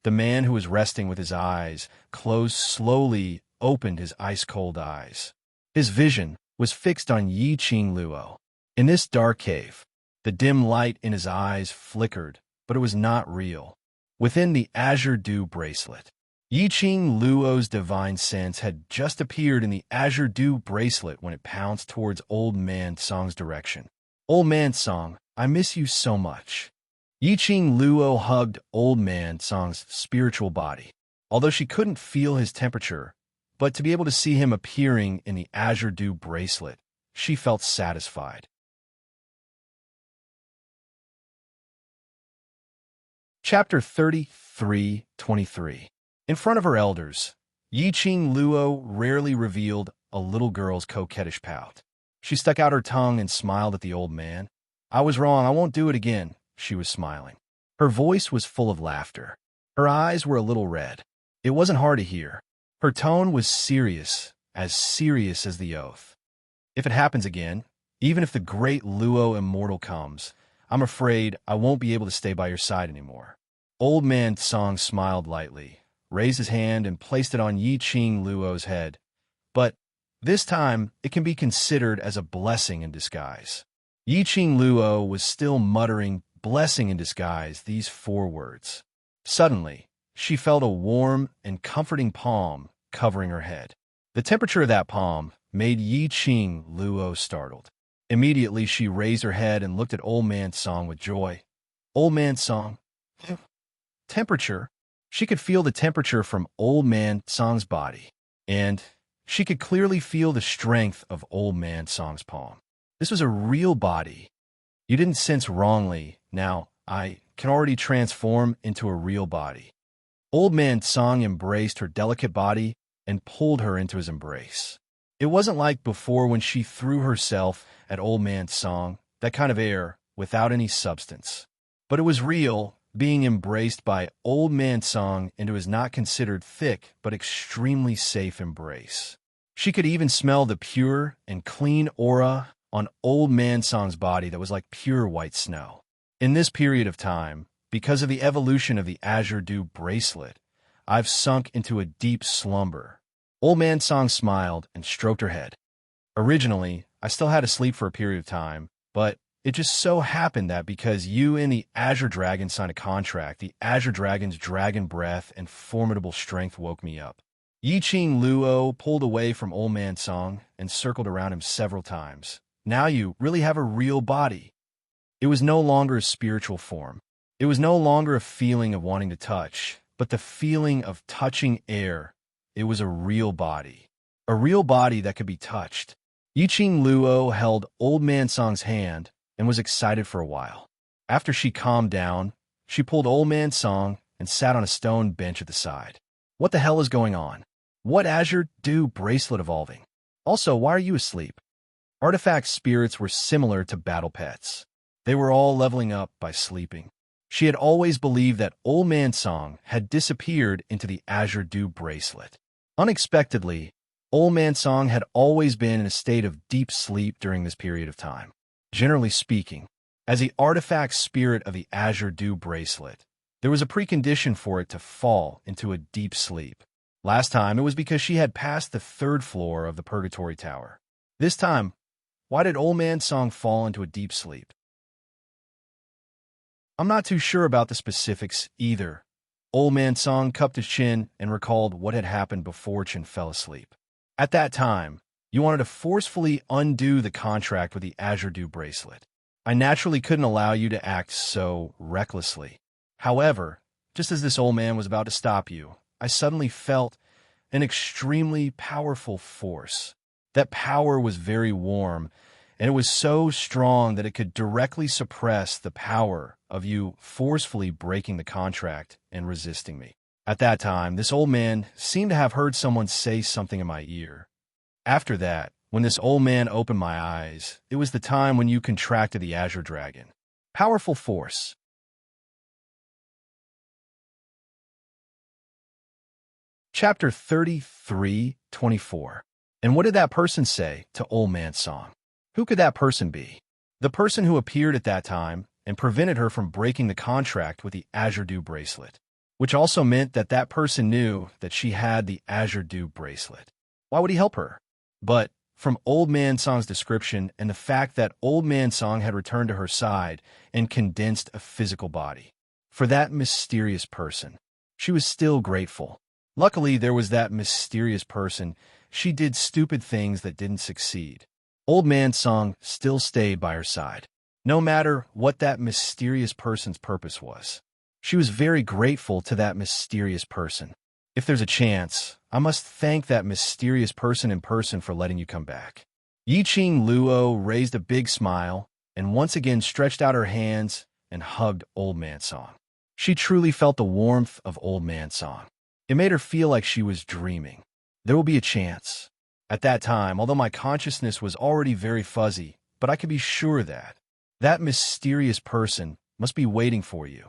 the man who was resting with his eyes closed slowly opened his ice-cold eyes. His vision was fixed on Yiqing Luo. In this dark cave, the dim light in his eyes flickered, but it was not real. Within the azure dew bracelet, Yiqing Luo's divine sense had just appeared in the azure dew bracelet when it pounced towards Old Man Song's direction. Old Man Song, I miss you so much. Yiqing Luo hugged Old Man Song's spiritual body, although she couldn't feel his temperature, but to be able to see him appearing in the azure dew bracelet, she felt satisfied. Chapter 33:23. In front of her elders, Yiqing Luo rarely revealed a little girl's coquettish pout. She stuck out her tongue and smiled at the old man. I was wrong, I won't do it again, she was smiling. Her voice was full of laughter. Her eyes were a little red. It wasn't hard to hear. Her tone was serious as the oath. If it happens again, even if the great Luo immortal comes, I'm afraid I won't be able to stay by your side anymore. Old Man Song smiled lightly, raised his hand and placed it on Yiqing Luo's head. But this time, it can be considered as a blessing in disguise. Yiqing Luo was still muttering blessing in disguise these 4 words. Suddenly, she felt a warm and comforting palm covering her head. The temperature of that palm made Yiqing Luo startled. Immediately, she raised her head and looked at Old Man Song with joy. Old Man Song. Temperature? She could feel the temperature from Old Man Song's body, and she could clearly feel the strength of Old Man Song's palm. This was a real body. You didn't sense wrongly. Now, I can already transform into a real body. Old Man Song embraced her delicate body and pulled her into his embrace. It wasn't like before when she threw herself at Old Man Song, that kind of air, without any substance. But it was real, being embraced by Old Man Song into his not considered thick but extremely safe embrace. She could even smell the pure and clean aura on Old Man Song's body that was like pure white snow. In this period of time, because of the evolution of the Azure Dew bracelet, I've sunk into a deep slumber. Old Man Song smiled and stroked her head. Originally, I still had to sleep for a period of time, but it just so happened that because you and the Azure Dragon signed a contract, the Azure Dragon's dragon breath and formidable strength woke me up. Yi-Ching Luo pulled away from Old Man Song and circled around him several times. Now you really have a real body. It was no longer a spiritual form. It was no longer a feeling of wanting to touch, but the feeling of touching air. It was a real body. A real body that could be touched. Yi-Ching Luo held Old Man Song's hand and was excited for a while. After she calmed down, she pulled Old Man Song and sat on a stone bench at the side. What the hell is going on? What Azure Dew bracelet evolving? Also, why are you asleep? Artifact spirits were similar to battle pets. They were all leveling up by sleeping. She had always believed that Old Man Song had disappeared into the Azure Dew bracelet. Unexpectedly, Old Man Song had always been in a state of deep sleep during this period of time. Generally speaking, as the artifact spirit of the Azure Dew bracelet, there was a precondition for it to fall into a deep sleep. Last time, it was because she had passed the 3rd floor of the Purgatory Tower. This time, why did Old Man Song fall into a deep sleep? I'm not too sure about the specifics either. Old Man Song cupped his chin and recalled what had happened before Chin fell asleep. At that time, you wanted to forcefully undo the contract with the Azure Dew bracelet. I naturally couldn't allow you to act so recklessly. However, just as this old man was about to stop you, I suddenly felt an extremely powerful force. That power was very warm, and it was so strong that it could directly suppress the power of you forcefully breaking the contract and resisting me. At that time, this old man seemed to have heard someone say something in my ear. After that, when this old man opened my eyes, it was the time when you contracted the Azure Dragon. Powerful force. Chapter 33:24. And what did that person say to Old Man Song? Who could that person be? The person who appeared at that time and prevented her from breaking the contract with the Azure Dew bracelet, which also meant that that person knew that she had the Azure Dew bracelet. Why would he help her? But from Old Man Song's description and the fact that Old Man Song had returned to her side and condensed a physical body, for that mysterious person, she was still grateful. Luckily, there was that mysterious person. She did stupid things that didn't succeed. Old Man Song still stayed by her side, no matter what that mysterious person's purpose was. She was very grateful to that mysterious person. If there's a chance, I must thank that mysterious person in person for letting you come back. Yi-Ching Luo raised a big smile and once again stretched out her hands and hugged Old Man Song. She truly felt the warmth of Old Man Song. It made her feel like she was dreaming. There will be a chance. At that time, although my consciousness was already very fuzzy, but I could be sure that that mysterious person must be waiting for you.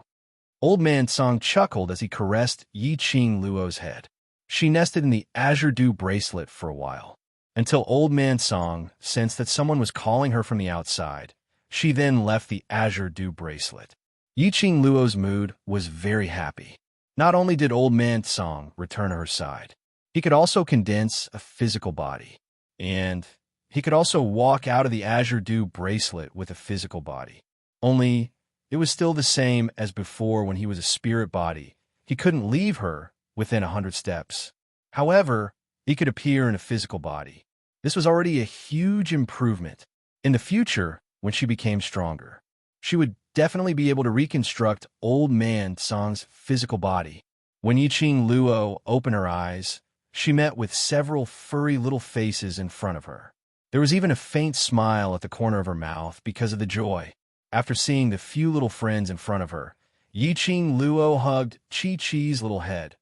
Old Man Song chuckled as he caressed Yi-Ching Luo's head. She nested in the Azure Dew bracelet for a while, until Old Man Song sensed that someone was calling her from the outside. She then left the Azure Dew bracelet. Yi-Ching Luo's mood was very happy. Not only did Old Man Song return to her side, he could also condense a physical body. And he could also walk out of the Azure Dew bracelet with a physical body. Only, it was still the same as before when he was a spirit body. He couldn't leave her within 100 steps. However, he could appear in a physical body. This was already a huge improvement. In the future, when she became stronger, she would definitely be able to reconstruct Old Man Song's physical body. When Yi-Ching Luo opened her eyes, she met with several furry little faces in front of her. There was even a faint smile at the corner of her mouth because of the joy. After seeing the few little friends in front of her, Yi-Ching Luo hugged Chi-Chi's little head.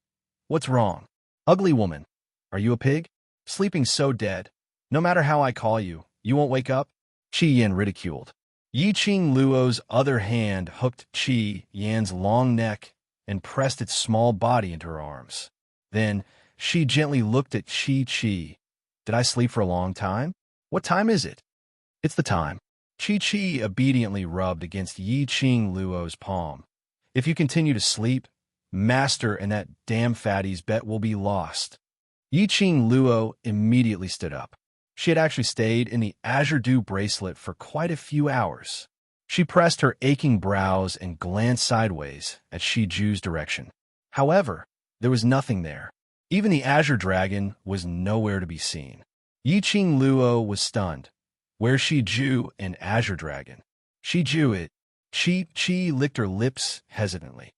What's wrong? Ugly woman. Are you a pig? Sleeping so dead. No matter how I call you, you won't wake up? Chi Yan ridiculed. Yi-Ching Luo's other hand hooked Chi Yan's long neck and pressed its small body into her arms. Then, she gently looked at Chi-Chi. Did I sleep for a long time? What time is it? It's the time. Chi-Chi obediently rubbed against Yi-Ching Luo's palm. If you continue to sleep, Master and that damn fatty's bet will be lost. Yi-Ching Luo immediately stood up. She had actually stayed in the Azure Dew bracelet for quite a few hours. She pressed her aching brows and glanced sideways at Shi Ju's direction. However, there was nothing there. Even the Azure Dragon was nowhere to be seen. Yiqing Luo was stunned. Where's Shiju and Azure Dragon? Shiju it. Chi licked her lips hesitantly.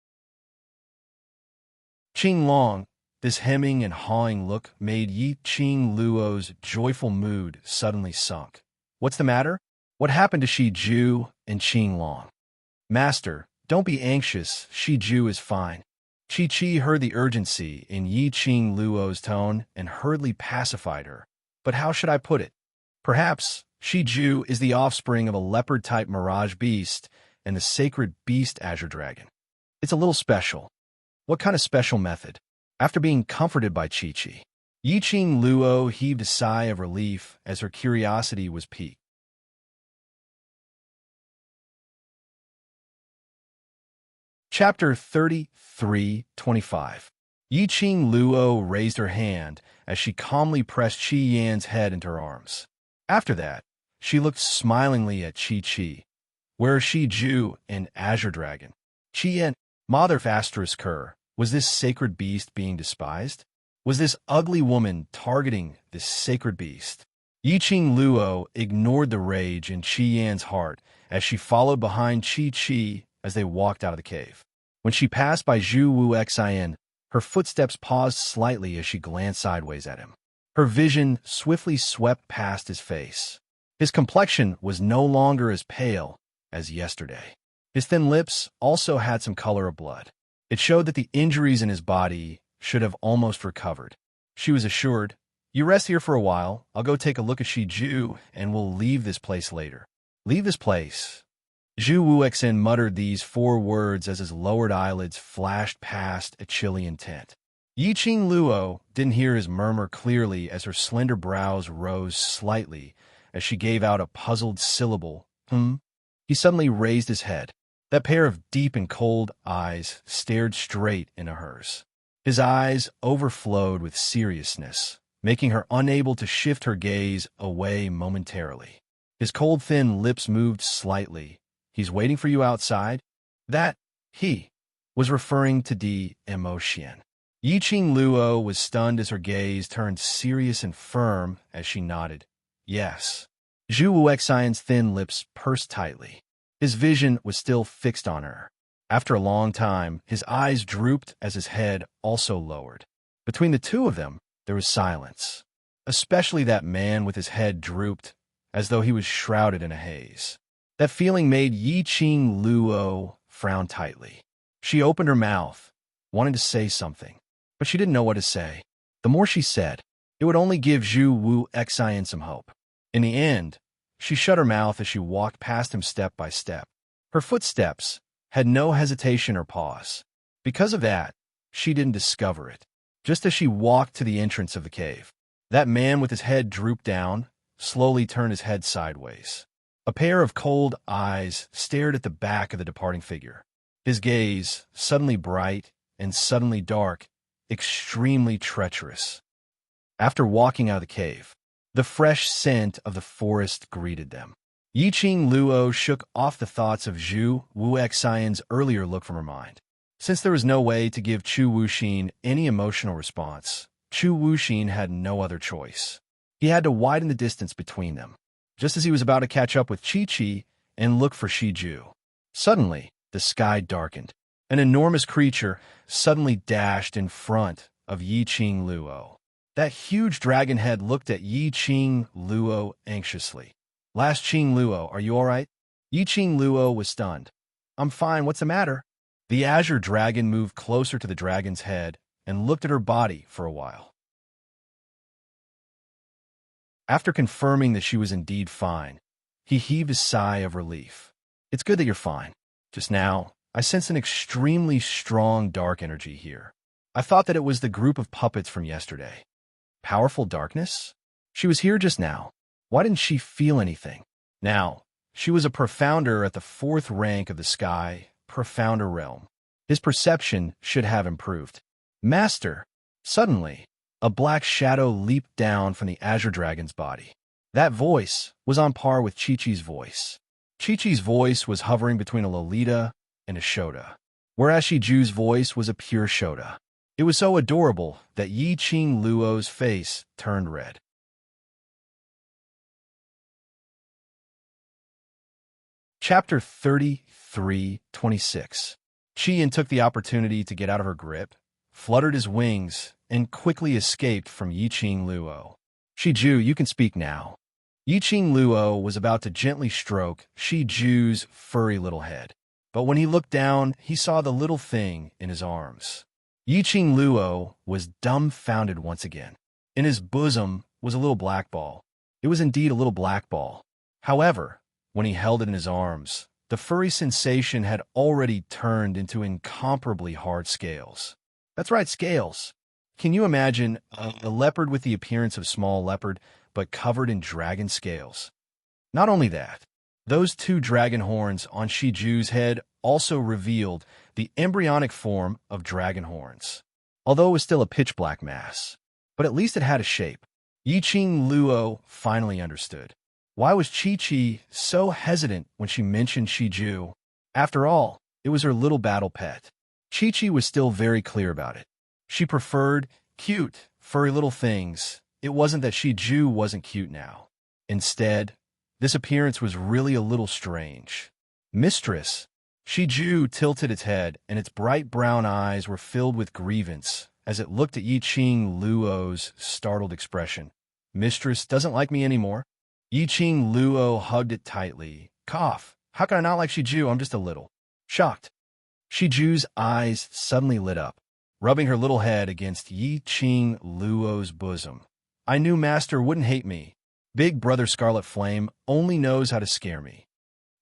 Qing Long, this hemming and hawing look made Yiqing Luo's joyful mood suddenly sunk. What's the matter? What happened to Shiju and Qing Long? Master, don't be anxious, Shiju is fine. Chi heard the urgency in Yiqing Luo's tone and hurriedly pacified her. But how should I put it? Perhaps Shiju is the offspring of a leopard-type mirage beast and the sacred beast Azure Dragon. It's a little special. What kind of special method? After being comforted by Chi, Yiqing Luo heaved a sigh of relief as her curiosity was piqued. Chapter 33:25. Yiqing Luo raised her hand as she calmly pressed Qi Yan's head into her arms. After that, she looked smilingly at Chi. Where are Shiju and Azure Dragon? Qi Yan, Mother Asterisk her, was this sacred beast being despised? Was this ugly woman targeting this sacred beast? Yiqing Luo ignored the rage in Qi Yan's heart as she followed behind Chi as they walked out of the cave. When she passed by Zhu Wuxian, her footsteps paused slightly as she glanced sideways at him. Her vision swiftly swept past his face. His complexion was no longer as pale as yesterday. His thin lips also had some color of blood. It showed that the injuries in his body should have almost recovered. She was assured, "You rest here for a while. I'll go take a look at Shiju, and we'll leave this place later." Leave this place? Zhu Wuxian muttered these 4 words as his lowered eyelids flashed past a chilly intent. Yiqing Luo didn't hear his murmur clearly as her slender brows rose slightly as she gave out a puzzled syllable, He suddenly raised his head. That pair of deep and cold eyes stared straight into hers. His eyes overflowed with seriousness, making her unable to shift her gaze away momentarily. His cold, thin lips moved slightly. "He's waiting for you outside?" That he was referring to the emotion. Yiqing Luo was stunned as her gaze turned serious and firm as she nodded. "Yes." Zhu Wuxian's thin lips pursed tightly. His vision was still fixed on her. After a long time, his eyes drooped as his head also lowered. Between the two of them, there was silence. Especially that man with his head drooped, as though he was shrouded in a haze. That feeling made Yiqing Luo frown tightly. She opened her mouth, wanting to say something, but she didn't know what to say. The more she said, it would only give Zhu Wuxian some hope. In the end, she shut her mouth as she walked past him step by step. Her footsteps had no hesitation or pause. Because of that, she didn't discover it. Just as she walked to the entrance of the cave, that man with his head drooped down slowly turned his head sideways. A pair of cold eyes stared at the back of the departing figure. His gaze, suddenly bright and suddenly dark, extremely treacherous. After walking out of the cave, the fresh scent of the forest greeted them. Yiqing Luo shook off the thoughts of Zhu Wuxian's earlier look from her mind. Since there was no way to give Chu Wuxin any emotional response, Chu Wuxin had no other choice. He had to widen the distance between them, just as he was about to catch up with Chi and look for Shiju. Suddenly, the sky darkened. An enormous creature suddenly dashed in front of Yiqing Luo. That huge dragon head looked at Yiqing Luo anxiously. "Last Qing Luo, are you all right?" Yiqing Luo was stunned. "I'm fine, what's the matter?" The Azure Dragon moved closer to the dragon's head and looked at her body for a while. After confirming that she was indeed fine, he heaved a sigh of relief. "It's good that you're fine. Just now, I sense an extremely strong dark energy here. I thought that it was the group of puppets from yesterday." Powerful darkness? She was here just now. Why didn't she feel anything? Now, she was a profounder at the 4th rank of the sky, profounder realm. His perception should have improved. "Master!" Suddenly, a black shadow leaped down from the Azure Dragon's body. That voice was on par with Chi-Chi's voice. Chi-Chi's voice was hovering between a Lolita and a Shota, whereas Shiju's voice was a pure Shota. It was so adorable that Yi Qing Luo's face turned red. Chapter 33:26. Qian took the opportunity to get out of her grip, fluttered his wings, and quickly escaped from Yi Qing Luo. Shiju, you can speak now. Yi Qing Luo was about to gently stroke Shiju's furry little head. But when he looked down, he saw the little thing in his arms. Yi Qing Luo was dumbfounded once again. In his bosom was a little black ball. It was indeed a little black ball. However, when he held it in his arms, the furry sensation had already turned into incomparably hard scales. That's right, scales. Can you imagine a leopard with the appearance of small leopard, but covered in dragon scales? Not only that, those two dragon horns on Shiju's head also revealed the embryonic form of dragon horns, although it was still a pitch-black mass. But at least it had a shape. Yi Qing Luo finally understood. Why was Chi-Chi so hesitant when she mentioned Shiju? After all, it was her little battle pet. Chi-Chi was still very clear about it. She preferred cute, furry little things. It wasn't that Shiju wasn't cute now. Instead, this appearance was really a little strange. Mistress, Shiju tilted its head, and its bright brown eyes were filled with grievance as it looked at Yi Qing Luo's startled expression. Mistress doesn't like me anymore? Yi Qing Luo hugged it tightly. Cough. How can I not like Shiju? I'm just a little shocked. Shiju's eyes suddenly lit up, rubbing her little head against Yi Qing Luo's bosom. I knew Master wouldn't hate me. Big Brother Scarlet Flame only knows how to scare me.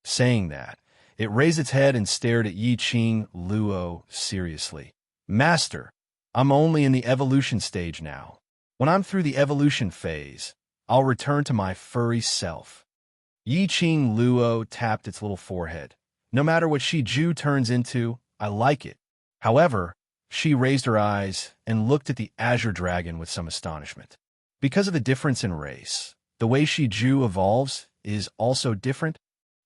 Saying that, it raised its head and stared at Yi Qing Luo seriously. Master, I'm only in the evolution stage now. When I'm through the evolution phase, I'll return to my furry self. Yi Qing Luo tapped its little forehead. No matter what Shiju turns into, I like it. However, she raised her eyes and looked at the azure dragon with some astonishment. Because of the difference in race, the way Shiju evolves is also different.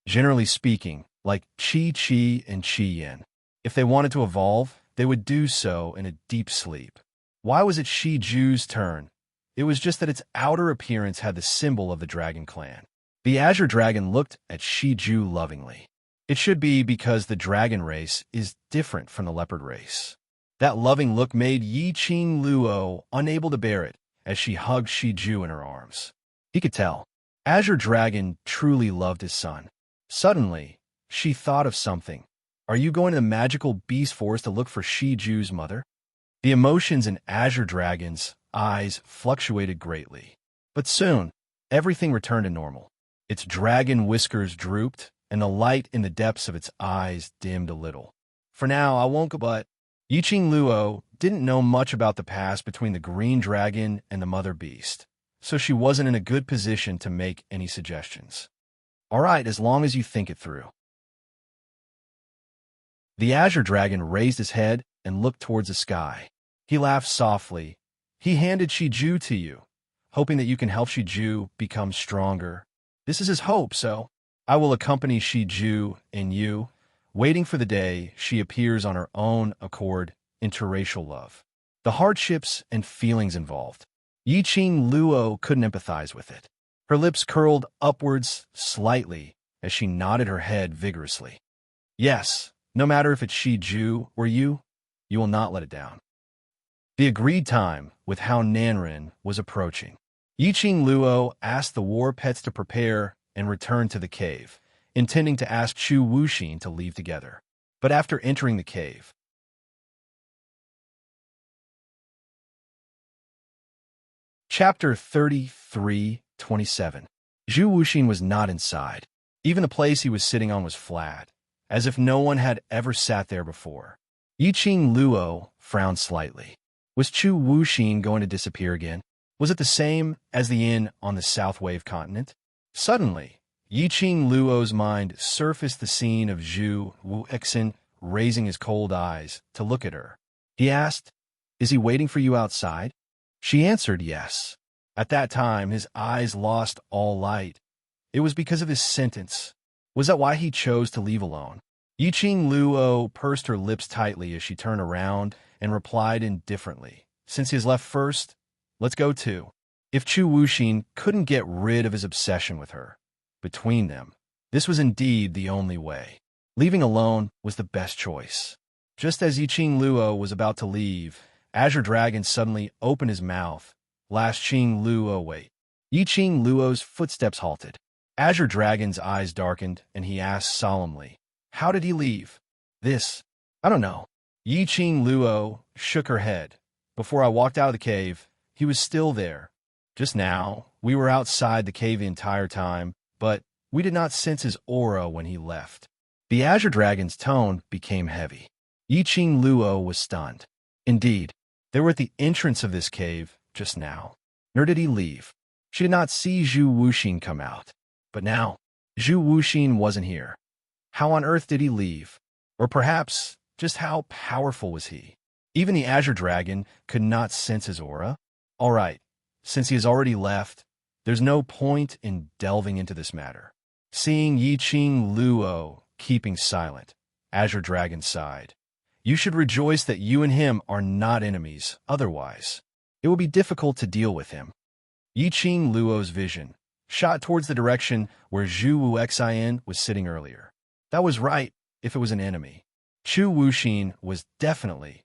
Generally speaking, like Chi-Chi and Chi-Yin, if they wanted to evolve, they would do so in a deep sleep. Why was it Shiju's turn? It was just that its outer appearance had the symbol of the dragon clan. The azure dragon looked at Shiju lovingly. It should be because the dragon race is different from the leopard race. That loving look made Yi Qing Luo unable to bear it as she hugged Shiju in her arms. He could tell. Azure Dragon truly loved his son. Suddenly, she thought of something. Are you going to the magical beast forest to look for Shiju's mother? The emotions in Azure Dragon's eyes fluctuated greatly. But soon, everything returned to normal. Its dragon whiskers drooped, and the light in the depths of its eyes dimmed a little. For now, I won't go, but Yi Qing Luo didn't know much about the past between the green dragon and the mother beast, so she wasn't in a good position to make any suggestions. All right, as long as you think it through. The azure dragon raised his head and looked towards the sky. He laughed softly. He handed Shiju to you, hoping that you can help Shiju become stronger. This is his hope, so I will accompany Shiju and you, waiting for the day she appears on her own accord interracial love. The hardships and feelings involved. Yi Qing Luo couldn't empathize with it. Her lips curled upwards slightly as she nodded her head vigorously. Yes, no matter if it's Shiju or you will not let it down. The agreed time with Hao Nanren was approaching. Yi Qing Luo asked the war pets to prepare and return to the cave, intending to ask Chu Wuxin to leave together. But after entering the cave, Chapter 33:27. Zhu Wuxin was not inside. Even the place he was sitting on was flat, as if no one had ever sat there before. Yi Qing Luo frowned slightly. Was Chu Wuxin going to disappear again? Was it the same as the inn on the South Wave continent? Suddenly, Yi Qing Luo's mind surfaced the scene of Zhu Wuxin raising his cold eyes to look at her. He asked, "Is he waiting for you outside?" She answered yes. At that time, his eyes lost all light. It was because of his sentence. Was that why he chose to leave alone? Yiqing Luo pursed her lips tightly as she turned around and replied indifferently. Since he has left first, let's go too. If Chu Wuxin couldn't get rid of his obsession with her, between them, this was indeed the only way. Leaving alone was the best choice. Just as Yiqing Luo was about to leave, Azure Dragon suddenly opened his mouth. Last Qing Luo wait. Yiqing Luo's footsteps halted. Azure Dragon's eyes darkened, and he asked solemnly, "How did he leave?" I don't know." Yiqing Luo shook her head. "Before I walked out of the cave, he was still there. Just now, we were outside the cave the entire time, but we did not sense his aura when he left." The Azure Dragon's tone became heavy. Yiqing Luo was stunned. Indeed, they were at the entrance of this cave just now. Nor did he leave. She did not see Zhu Wuxin come out. But now, Zhu Wuxin wasn't here. How on earth did he leave? Or perhaps, just how powerful was he? Even the Azure Dragon could not sense his aura. All right, since he has already left, there's no point in delving into this matter. Seeing Yiqing Luo keeping silent, Azure Dragon sighed. "You should rejoice that you and him are not enemies, otherwise it will be difficult to deal with him." Yiqing Luo's vision shot towards the direction where Zhu Wuxin was sitting earlier. That was right if it was an enemy. Chu Wuxin was definitely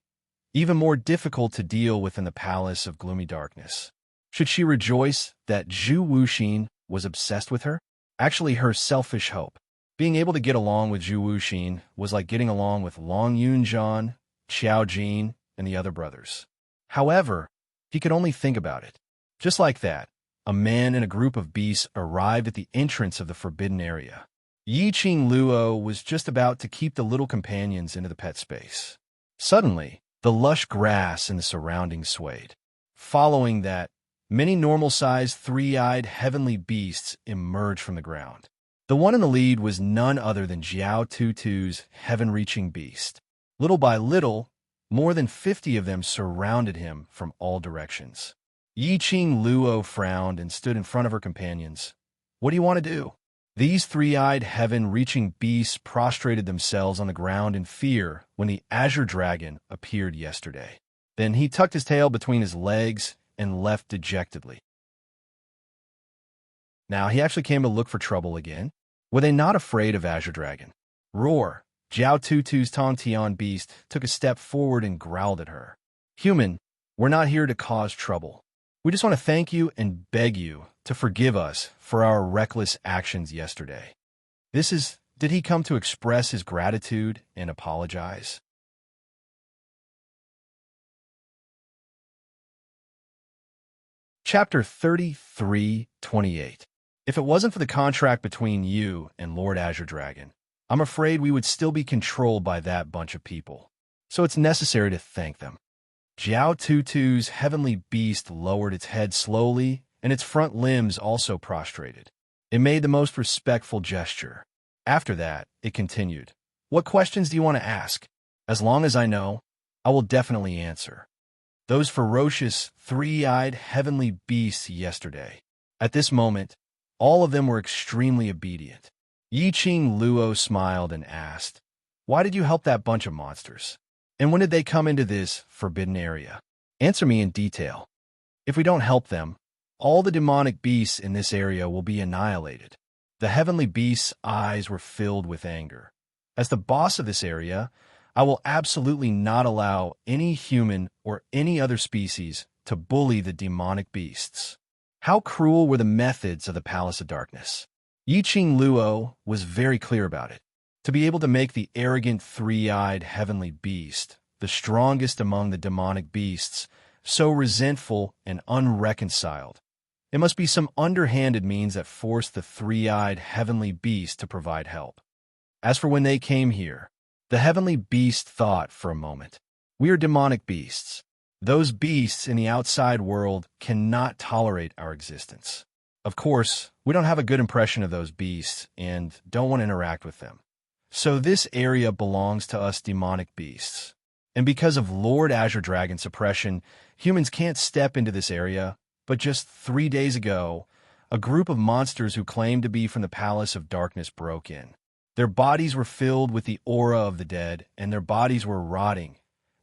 even more difficult to deal with in the Palace of Gloomy Darkness. Should she rejoice that Zhu Wuxin was obsessed with her? Actually, her selfish hope. Being able to get along with Zhu Wuxin was like getting along with Long Yunzhan, Qiao Jin, and the other brothers. However, he could only think about it. Just like that, a man and a group of beasts arrived at the entrance of the forbidden area. Yiqing Luo was just about to keep the little companions into the pet space. Suddenly, the lush grass in the surroundings swayed. Following that, many normal-sized, three-eyed heavenly beasts emerged from the ground. The one in the lead was none other than Jiao Tutu's heaven-reaching beast. Little by little, more than 50 of them surrounded him from all directions. Yiqing Luo frowned and stood in front of her companions. "What do you want to do?" These three-eyed heaven-reaching beasts prostrated themselves on the ground in fear when the Azure Dragon appeared yesterday. Then he tucked his tail between his legs and left dejectedly. Now he actually came to look for trouble again. Were they not afraid of Azure Dragon? Roar! Jiao Tutu's Tongtian beast took a step forward and growled at her. "Human, we're not here to cause trouble. We just want to thank you and beg you to forgive us for our reckless actions yesterday." Did he come to express his gratitude and apologize? Chapter 33:28. If it wasn't for the contract between you and Lord Azure Dragon, I'm afraid we would still be controlled by that bunch of people. So it's necessary to thank them. Jiao Tutu's heavenly beast lowered its head slowly, and its front limbs also prostrated. It made the most respectful gesture. After that, it continued. "What questions do you want to ask? As long as I know, I will definitely answer." Those ferocious, three-eyed heavenly beasts yesterday. At this moment, all of them were extremely obedient. Yiqing Luo smiled and asked, "Why did you help that bunch of monsters? And when did they come into this forbidden area? Answer me in detail. If we don't help them, all the demonic beasts in this area will be annihilated." The heavenly beast's eyes were filled with anger. "As the boss of this area, I will absolutely not allow any human or any other species to bully the demonic beasts." How cruel were the methods of the Palace of Darkness. Yiqing Luo was very clear about it. To be able to make the arrogant three-eyed heavenly beast, the strongest among the demonic beasts, so resentful and unreconciled, it must be some underhanded means that forced the three-eyed heavenly beast to provide help. As for when they came here, the heavenly beast thought for a moment. We are demonic beasts. Those beasts in the outside world cannot tolerate our existence. Of course, we don't have a good impression of those beasts and don't want to interact with them. So this area belongs to us demonic beasts. And because of Lord Azure Dragon suppression, humans can't step into this area, but just 3 days ago, a group of monsters who claimed to be from the Palace of Darkness broke in. Their bodies were filled with the aura of the dead, and their bodies were rotting.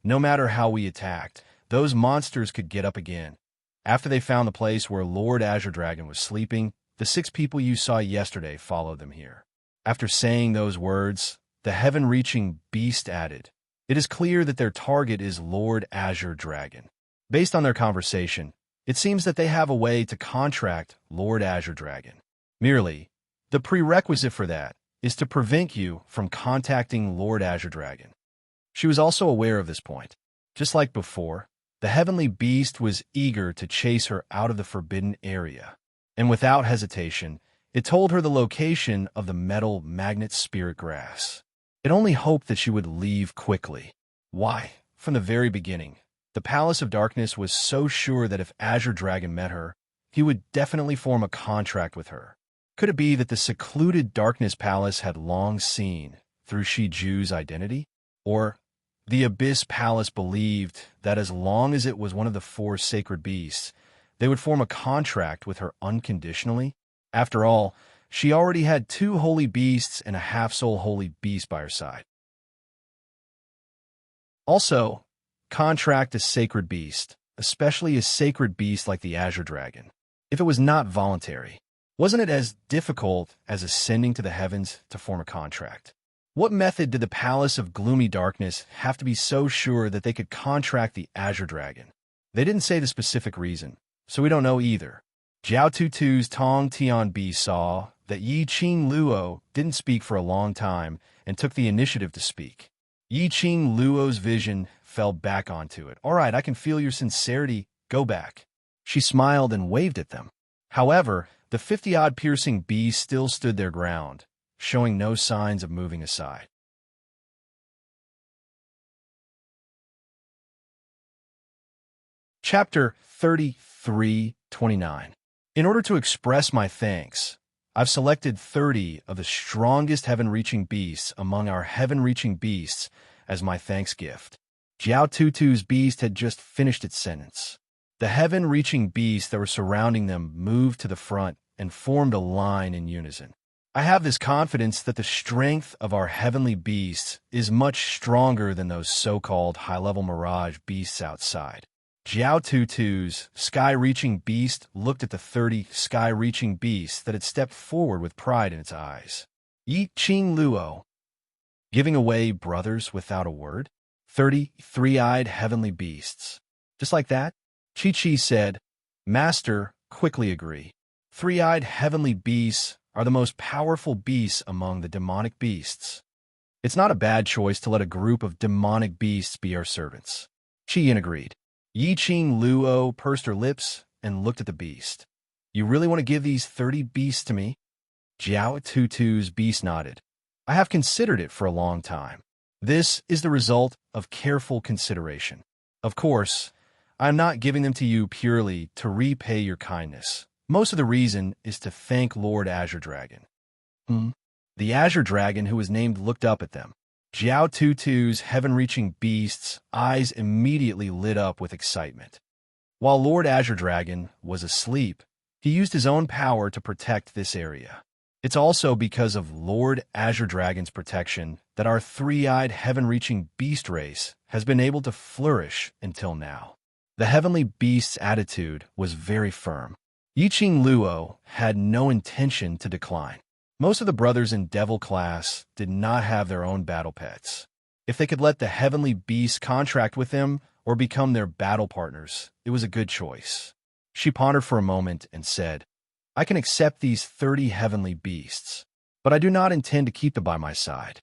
No matter how we attacked, those monsters could get up again. After they found the place where Lord Azure Dragon was sleeping, the 6 people you saw yesterday followed them here. After saying those words, the heaven-reaching beast added, "It is clear that their target is Lord Azure Dragon." Based on their conversation, it seems that they have a way to contract Lord Azure Dragon. Merely, the prerequisite for that is to prevent you from contacting Lord Azure Dragon. She was also aware of this point. Just like before, the heavenly beast was eager to chase her out of the forbidden area, and without hesitation, it told her the location of the metal magnet spirit grass. It only hoped that she would leave quickly. Why? From the very beginning, the Palace of Darkness was so sure that if Azure Dragon met her, he would definitely form a contract with her. Could it be that the secluded Darkness Palace had long seen through Shiju's identity? Or the Abyss Palace believed that as long as it was one of the 4 sacred beasts, they would form a contract with her unconditionally? After all, she already had 2 holy beasts and a half-soul holy beast by her side. Also, contract a sacred beast, especially a sacred beast like the Azure Dragon. If it was not voluntary, wasn't it as difficult as ascending to the heavens to form a contract? What method did the Palace of Gloomy Darkness have to be so sure that they could contract the Azure Dragon? They didn't say the specific reason, so we don't know either. Jiao Tutu's Tong Tianbi saw that Yi Qing Luo didn't speak for a long time and took the initiative to speak. Yi Qing Luo's vision fell back onto it. "All right, I can feel your sincerity. Go back." She smiled and waved at them. However, the 50-odd piercing bees still stood their ground, showing no signs of moving aside. Chapter 33:29. In order to express my thanks, I've selected 30 of the strongest heaven-reaching beasts among our heaven-reaching beasts as my thanks gift. Jiao Tutu's beast had just finished its sentence. The heaven-reaching beasts that were surrounding them moved to the front and formed a line in unison. I have this confidence that the strength of our heavenly beasts is much stronger than those so-called high-level mirage beasts outside. Jiao Tutu's sky-reaching beast looked at the 30 sky-reaching beasts that had stepped forward with pride in its eyes. Yi Qing Luo, giving away brothers without a word? 30 three-eyed heavenly beasts. Just like that? Chi-Chi said, "Master, quickly agree. Three-eyed heavenly beasts are the most powerful beasts among the demonic beasts. It's not a bad choice to let a group of demonic beasts be our servants." Chi-Yin agreed. Yi Qing Luo pursed her lips and looked at the beast. "You really want to give these 30 beasts to me?" Jiao Tutu's beast nodded. "I have considered it for a long time. This is the result of careful consideration. Of course, I am not giving them to you purely to repay your kindness. Most of the reason is to thank Lord Azure Dragon." The Azure Dragon who was named looked up at them. Jiao Tutu's heaven-reaching beast's eyes immediately lit up with excitement. While Lord Azure Dragon was asleep, he used his own power to protect this area. It's also because of Lord Azure Dragon's protection that our three-eyed heaven-reaching beast race has been able to flourish until now. The heavenly beast's attitude was very firm. Yi Qing Luo had no intention to decline. Most of the brothers in Devil class did not have their own battle pets. If they could let the heavenly beast contract with them or become their battle partners, it was a good choice. She pondered for a moment and said, "I can accept these 30 heavenly beasts, but I do not intend to keep them by my side."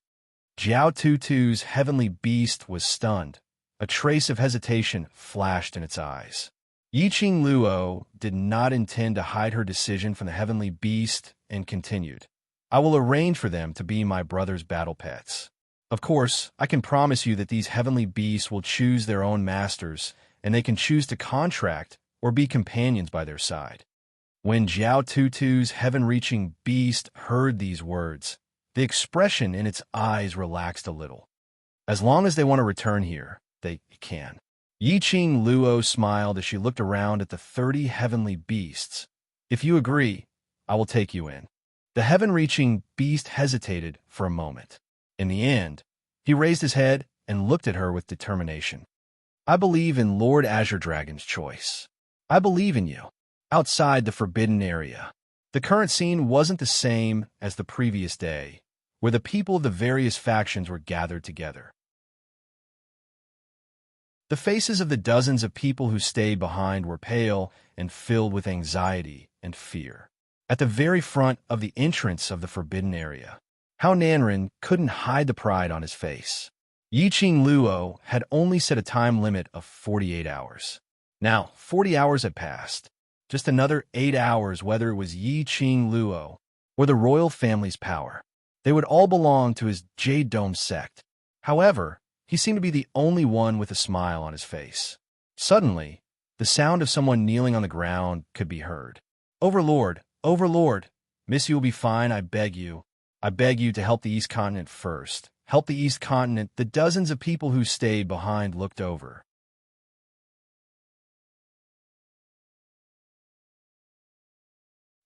Jiao Tutu's heavenly beast was stunned. A trace of hesitation flashed in its eyes. Yi Qing Luo did not intend to hide her decision from the heavenly beast and continued, "I will arrange for them to be my brother's battle pets. Of course, I can promise you that these heavenly beasts will choose their own masters, and they can choose to contract or be companions by their side." When Jiao Tutu's heaven-reaching beast heard these words, the expression in its eyes relaxed a little. As long as they want to return here, they can. Yi Qing Luo smiled as she looked around at the 30 heavenly beasts. "If you agree, I will take you in." The heaven-reaching beast hesitated for a moment. In the end, he raised his head and looked at her with determination. I believe in Lord Azure Dragon's choice. I believe in you. Outside the forbidden area, the current scene wasn't the same as the previous day, where the people of the various factions were gathered together. The faces of the dozens of people who stayed behind were pale and filled with anxiety and fear. At the very front of the entrance of the forbidden area, Hao Nanren couldn't hide the pride on his face. Yiqing Luo had only set a time limit of 48 hours. Now, 40 hours had passed. Just another 8 hours, whether it was Yiqing Luo or the royal family's power. They would all belong to his Jade Dome sect. However, he seemed to be the only one with a smile on his face. Suddenly, the sound of someone kneeling on the ground could be heard. Overlord, Overlord, Miss, you will be fine, I beg you. I beg you to help the East Continent first. Help the East Continent. The dozens of people who stayed behind looked over.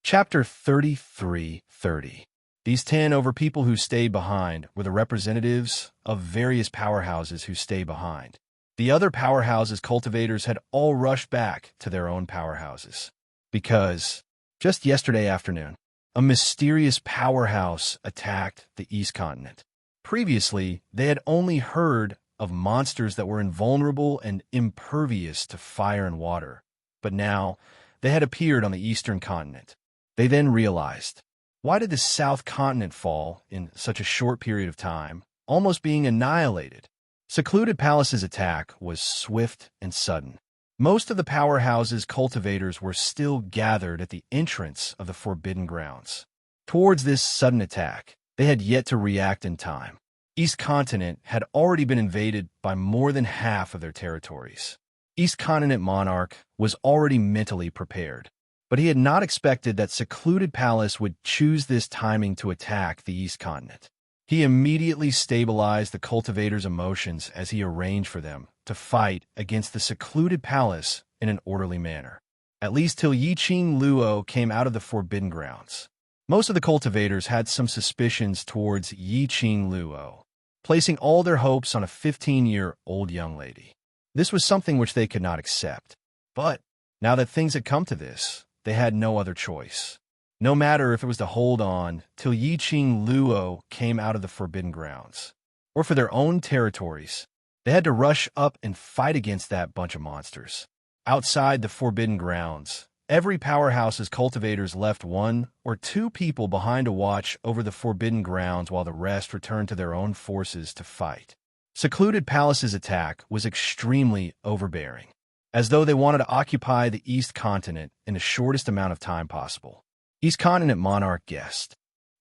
Chapter 33:30. These 10 over people who stayed behind were the representatives of various powerhouses who stayed behind. The other powerhouses' cultivators had all rushed back to their own powerhouses. Because, just yesterday afternoon, a mysterious powerhouse attacked the East Continent. Previously, they had only heard of monsters that were invulnerable and impervious to fire and water, but now they had appeared on the Eastern Continent. They then realized, why did the South Continent fall in such a short period of time, almost being annihilated? Secluded Palace's attack was swift and sudden. Most of the powerhouse's cultivators were still gathered at the entrance of the Forbidden Grounds. Towards this sudden attack, they had yet to react in time. East Continent had already been invaded by more than half of their territories. East Continent Monarch was already mentally prepared, but he had not expected that Secluded Palace would choose this timing to attack the East Continent. He immediately stabilized the cultivators' emotions as he arranged for them to fight against the Secluded Palace in an orderly manner, at least till Yiqing Luo came out of the Forbidden Grounds. Most of the cultivators had some suspicions towards Yiqing Luo, placing all their hopes on a 15-year-old young lady. This was something which they could not accept. But now that things had come to this, they had no other choice. No matter if it was to hold on till Yiqing Luo came out of the Forbidden Grounds, or for their own territories, they had to rush up and fight against that bunch of monsters. Outside the Forbidden Grounds, every powerhouse's cultivators left 1 or 2 people behind to watch over the Forbidden Grounds while the rest returned to their own forces to fight. Secluded Palace's attack was extremely overbearing, as though they wanted to occupy the East Continent in the shortest amount of time possible. East Continent Monarch guessed.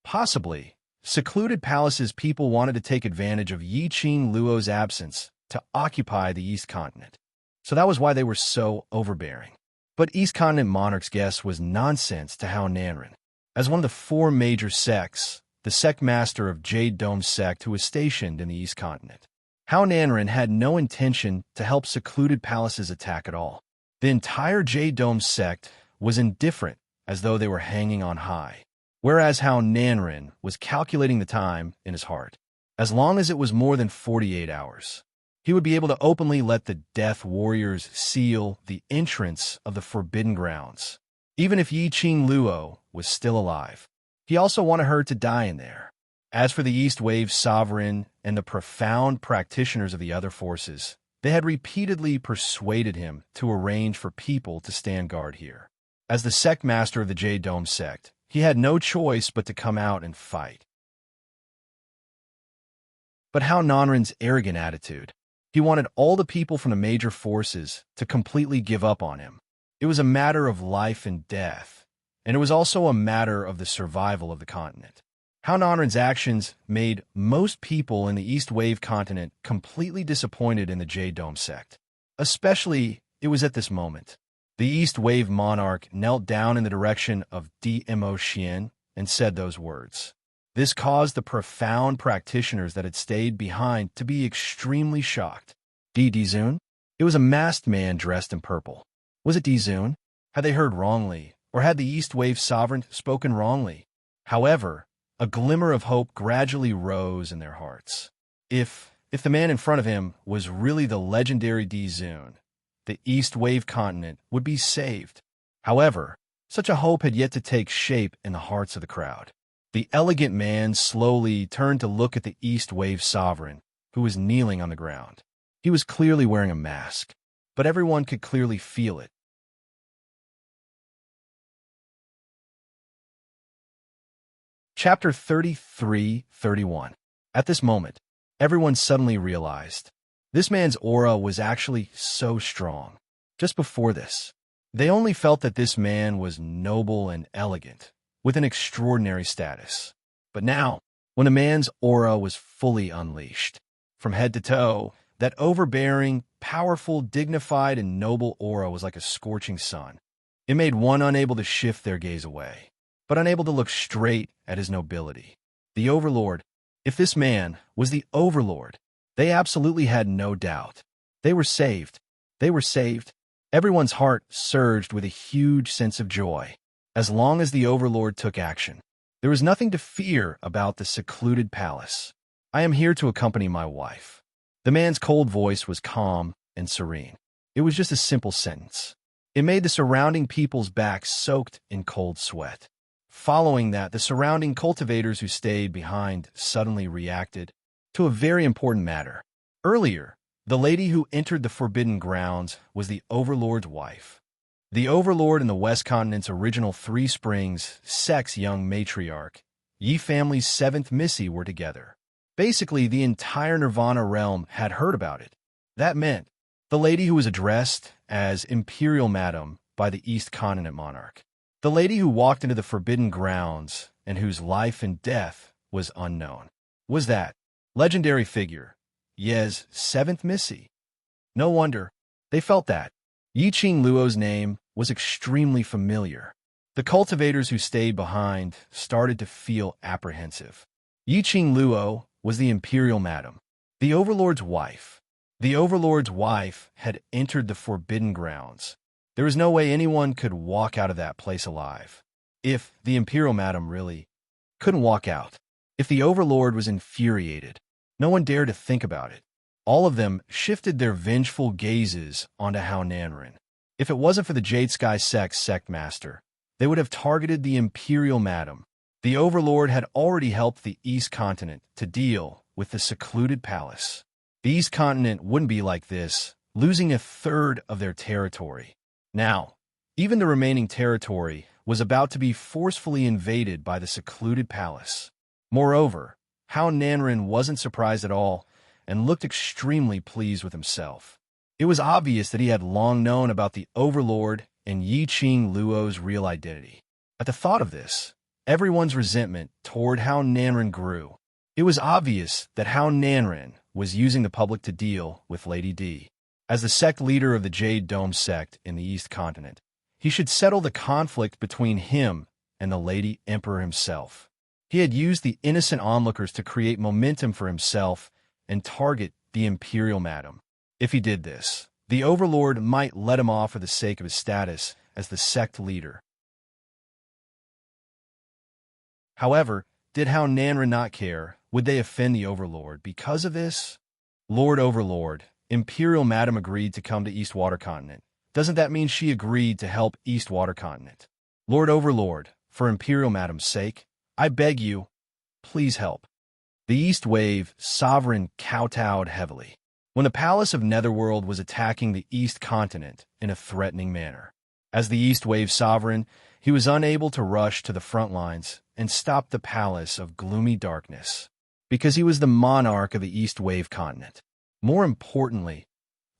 Possibly, Secluded Palace's people wanted to take advantage of Yiqing Luo's absence to occupy the East Continent. So that was why they were so overbearing. But East Continent Monarch's guess was nonsense to Hao Nanren. As one of the 4 major sects, the sect master of Jade Dome sect who was stationed in the East Continent, Hao Nanren had no intention to help Secluded Palace's attack at all. The entire Jade Dome sect was indifferent, as though they were hanging on high, whereas Hao Nanren was calculating the time in his heart. As long as it was more than 48 hours, he would be able to openly let the Death Warriors seal the entrance of the Forbidden Grounds, even if Yiqing Luo was still alive. He also wanted her to die in there. As for the East Wave Sovereign and the profound practitioners of the other forces, they had repeatedly persuaded him to arrange for people to stand guard here. As the sect master of the Jade Dome sect, he had no choice but to come out and fight. But Hao Nanren's arrogant attitude. He wanted all the people from the major forces to completely give up on him. It was a matter of life and death, and it was also a matter of the survival of the continent. Hao Nanren's actions made most people in the East Wave continent completely disappointed in the Jade Dome sect. Especially, it was at this moment. The East Wave monarch knelt down in the direction of Dmo Xian and said those words. This caused the profound practitioners that had stayed behind to be extremely shocked. Dizun? It was a masked man dressed in purple. Was it Dizun? Had they heard wrongly, or had the East Wave sovereign spoken wrongly? However, a glimmer of hope gradually rose in their hearts. If the man in front of him was really the legendary D-Zune, the East Wave continent would be saved. However, such a hope had yet to take shape in the hearts of the crowd. The elegant man slowly turned to look at the East Wave sovereign, who was kneeling on the ground. He was clearly wearing a mask, but everyone could clearly feel it. Chapter 33-31. At this moment, everyone suddenly realized this man's aura was actually so strong. Just before this, they only felt that this man was noble and elegant, with an extraordinary status. But now, when a man's aura was fully unleashed, from head to toe, that overbearing, powerful, dignified, and noble aura was like a scorching sun. It made one unable to shift their gaze away, but unable to look straight at his nobility. The Overlord, if this man was the Overlord, they absolutely had no doubt. They were saved. They were saved. Everyone's heart surged with a huge sense of joy. As long as the Overlord took action, there was nothing to fear about the secluded palace. I am here to accompany my wife. The man's cold voice was calm and serene. It was just a simple sentence. It made the surrounding people's backs soaked in cold sweat. Following that, the surrounding cultivators who stayed behind suddenly reacted to a very important matter. Earlier, the lady who entered the Forbidden Grounds was the Overlord's wife. The Overlord and the West Continent's original Three Springs sex young matriarch, Yi family's seventh Missy, were together. Basically, the entire Nirvana realm had heard about it. That meant the lady who was addressed as Imperial Madam by the East Continent monarch, the lady who walked into the Forbidden Grounds and whose life and death was unknown, was that legendary figure, Ye's seventh Missy. No wonder they felt that. Yiqing Luo's name was extremely familiar. The cultivators who stayed behind started to feel apprehensive. Yiqing Luo was the Imperial Madam, the Overlord's wife. The Overlord's wife had entered the Forbidden Grounds. There was no way anyone could walk out of that place alive. If the Imperial Madam really couldn't walk out, if the Overlord was infuriated, no one dared to think about it. All of them shifted their vengeful gazes onto Hao Nanren. If it wasn't for the Jade Sky sect master, they would have targeted the Imperial Madam. The Overlord had already helped the East Continent to deal with the secluded palace. The East Continent wouldn't be like this, losing a third of their territory. Now, even the remaining territory was about to be forcefully invaded by the secluded palace. Moreover, Hao Nanren wasn't surprised at all and looked extremely pleased with himself. It was obvious that he had long known about the Overlord and Yiqing Luo's real identity. At the thought of this, everyone's resentment toward Hao Nanren grew. It was obvious that Hao Nanren was using the public to deal with Lady D. As the sect leader of the Jade Dome sect in the East Continent, he should settle the conflict between him and the Lady Emperor himself. He had used the innocent onlookers to create momentum for himself and target the Imperial Madam. If he did this, the Overlord might let him off for the sake of his status as the sect leader. However, did Hao Nanren not care? Would they offend the Overlord because of this? Lord Overlord, Imperial Madam agreed to come to East Water Continent. Doesn't that mean she agreed to help East Water Continent? Lord Overlord, for Imperial Madam's sake, I beg you, please help. The East Wave sovereign kowtowed heavily when the Palace of Netherworld was attacking the East Continent in a threatening manner. As the East Wave sovereign, he was unable to rush to the front lines and stop the Palace of Gloomy Darkness, because he was the monarch of the East Wave continent. More importantly,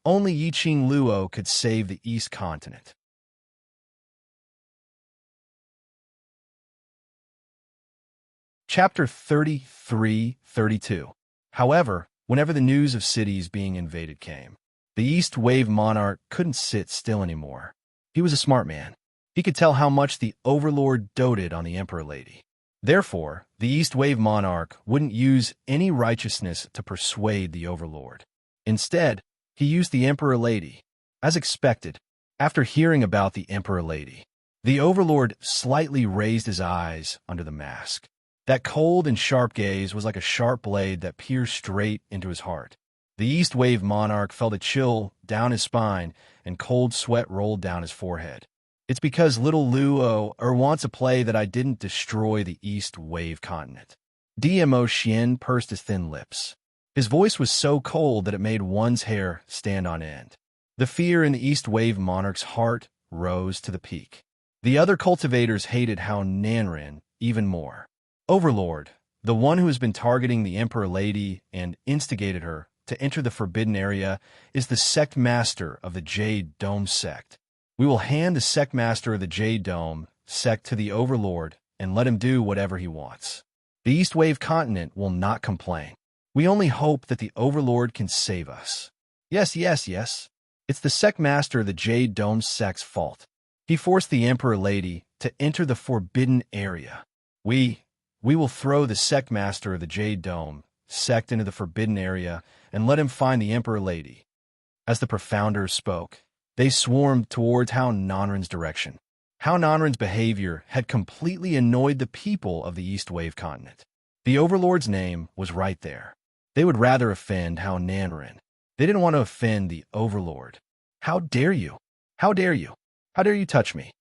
only Yiqing Luo could save the East Continent. Chapter 33-32. However, whenever the news of cities being invaded came, the East Wave monarch couldn't sit still anymore. He was a smart man. He could tell how much the Overlord doted on the Emperor Lady. Therefore, the East Wave monarch wouldn't use any righteousness to persuade the Overlord. Instead, he used the Emperor Lady. As expected, after hearing about the Emperor Lady, The overlord slightly raised his eyes under the mask. That cold and sharp gaze was like a sharp blade that pierced straight into his heart. The East Wave monarch felt a chill down his spine, and cold sweat rolled down his forehead. It's because little Luo wants a play that I didn't destroy the East Wave continent. DMO Xian pursed his thin lips. His voice was so cold that it made one's hair stand on end. The fear in the East Wave monarch's heart rose to the peak. The other cultivators hated Hao Nanren even more. Overlord, the one who has been targeting the Emperor Lady and instigated her to enter the Forbidden Area, is the sect master of the Jade Dome sect. We will hand the sect master of the Jade Dome sect to the Overlord and let him do whatever he wants. The East Wave continent will not complain. We only hope that the Overlord can save us. Yes. It's the sect master of the Jade Dome sect's fault. He forced the Emperor Lady to enter the Forbidden Area. We will throw the sect master of the Jade Dome sect into the Forbidden Area and let him find the Emperor Lady. As the Profounders spoke, they swarmed towards Hao Nanren's direction. Hao Nanren's behavior had completely annoyed the people of the East Wave continent. The Overlord's name was right there. They would rather offend Hao Nanren. They didn't want to offend the Overlord. How dare you? How dare you? How dare you touch me?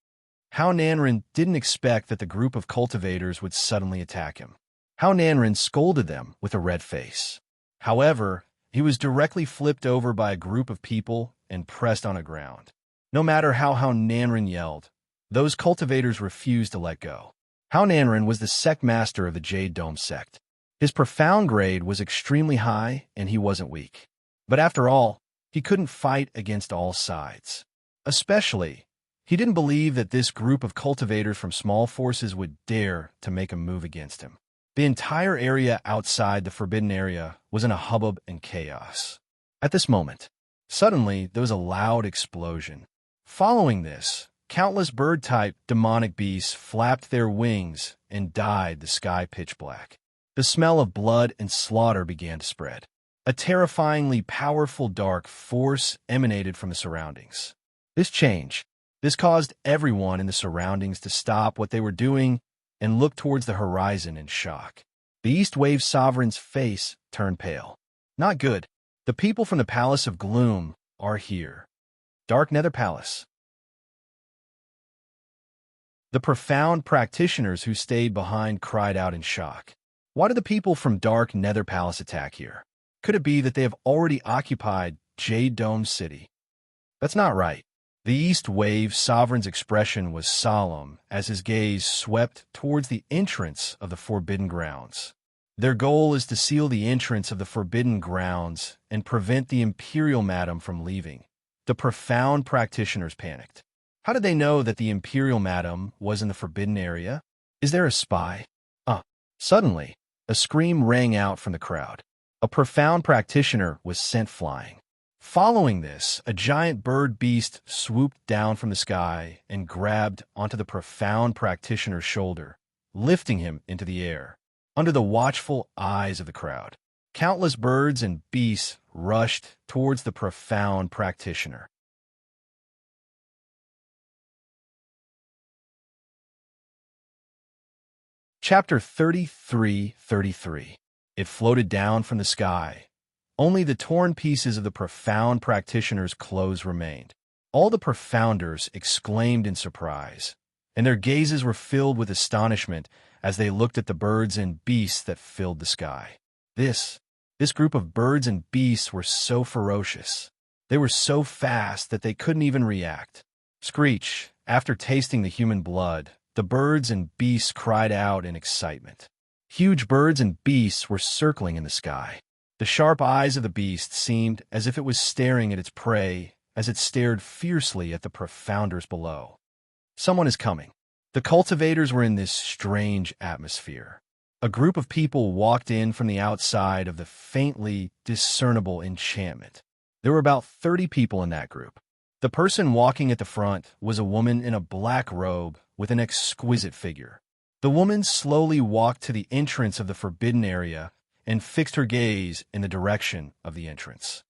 Hao Nanren didn't expect that the group of cultivators would suddenly attack him. Hao Nanren scolded them with a red face. However, he was directly flipped over by a group of people and pressed on the ground. No matter how Hao Nanren yelled, those cultivators refused to let go. Hao Nanren was the sect master of the Jade Dome sect. His profound grade was extremely high, and he wasn't weak. But after all, he couldn't fight against all sides. Especially, he didn't believe that this group of cultivators from small forces would dare to make a move against him. The entire area outside the Forbidden Area was in a hubbub and chaos. At this moment, suddenly there was a loud explosion. Following this, countless bird-type demonic beasts flapped their wings and dyed the sky pitch black. The smell of blood and slaughter began to spread. A terrifyingly powerful dark force emanated from the surroundings. This caused everyone in the surroundings to stop what they were doing and look towards the horizon in shock. The East Wave Sovereign's face turned pale. Not good. The people from the Palace of Gloom are here. Dark Nether Palace. The profound practitioners who stayed behind cried out in shock. Why did the people from Dark Nether Palace attack here? Could it be that they have already occupied Jade Dome City? That's not right. The East Wave Sovereign's expression was solemn as his gaze swept towards the entrance of the Forbidden Grounds. Their goal is to seal the entrance of the Forbidden Grounds and prevent the Imperial Madam from leaving. The profound practitioners panicked. How did they know that the Imperial Madam was in the Forbidden Area? Is there a spy? Suddenly, a scream rang out from the crowd. A profound practitioner was sent flying. Following this, a giant bird beast swooped down from the sky and grabbed onto the profound practitioner's shoulder, lifting him into the air. Under the watchful eyes of the crowd, countless birds and beasts rushed towards the profound practitioner. Chapter 33:33. It floated down from the sky. Only the torn pieces of the profound practitioner's clothes remained. All the profounders exclaimed in surprise, and their gazes were filled with astonishment as they looked at the birds and beasts that filled the sky. This group of birds and beasts were so ferocious. They were so fast that they couldn't even react. Screech, after tasting the human blood, the birds and beasts cried out in excitement. Huge birds and beasts were circling in the sky. The sharp eyes of the beast seemed as if it was staring at its prey as it stared fiercely at the profounders below. Someone is coming. The cultivators were in this strange atmosphere. A group of people walked in from the outside of the faintly discernible enchantment. There were about 30 people in that group. The person walking at the front was a woman in a black robe with an exquisite figure. The woman slowly walked to the entrance of the Forbidden Area and fixed her gaze in the direction of the entrance.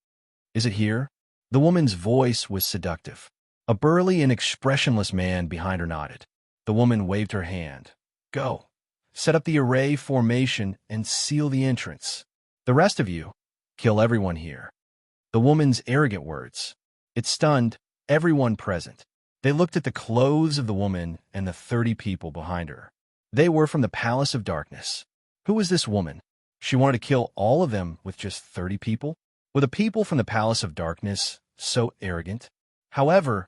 Is it here? The woman's voice was seductive. A burly and expressionless man behind her nodded. The woman waved her hand. Go. Set up the array formation and seal the entrance. The rest of you, kill everyone here. The woman's arrogant words. It stunned everyone present. They looked at the clothes of the woman and the 30 people behind her. They were from the Palace of Darkness. Who was this woman? She wanted to kill all of them with just 30 people? Were the people from the Palace of Darkness so arrogant? However,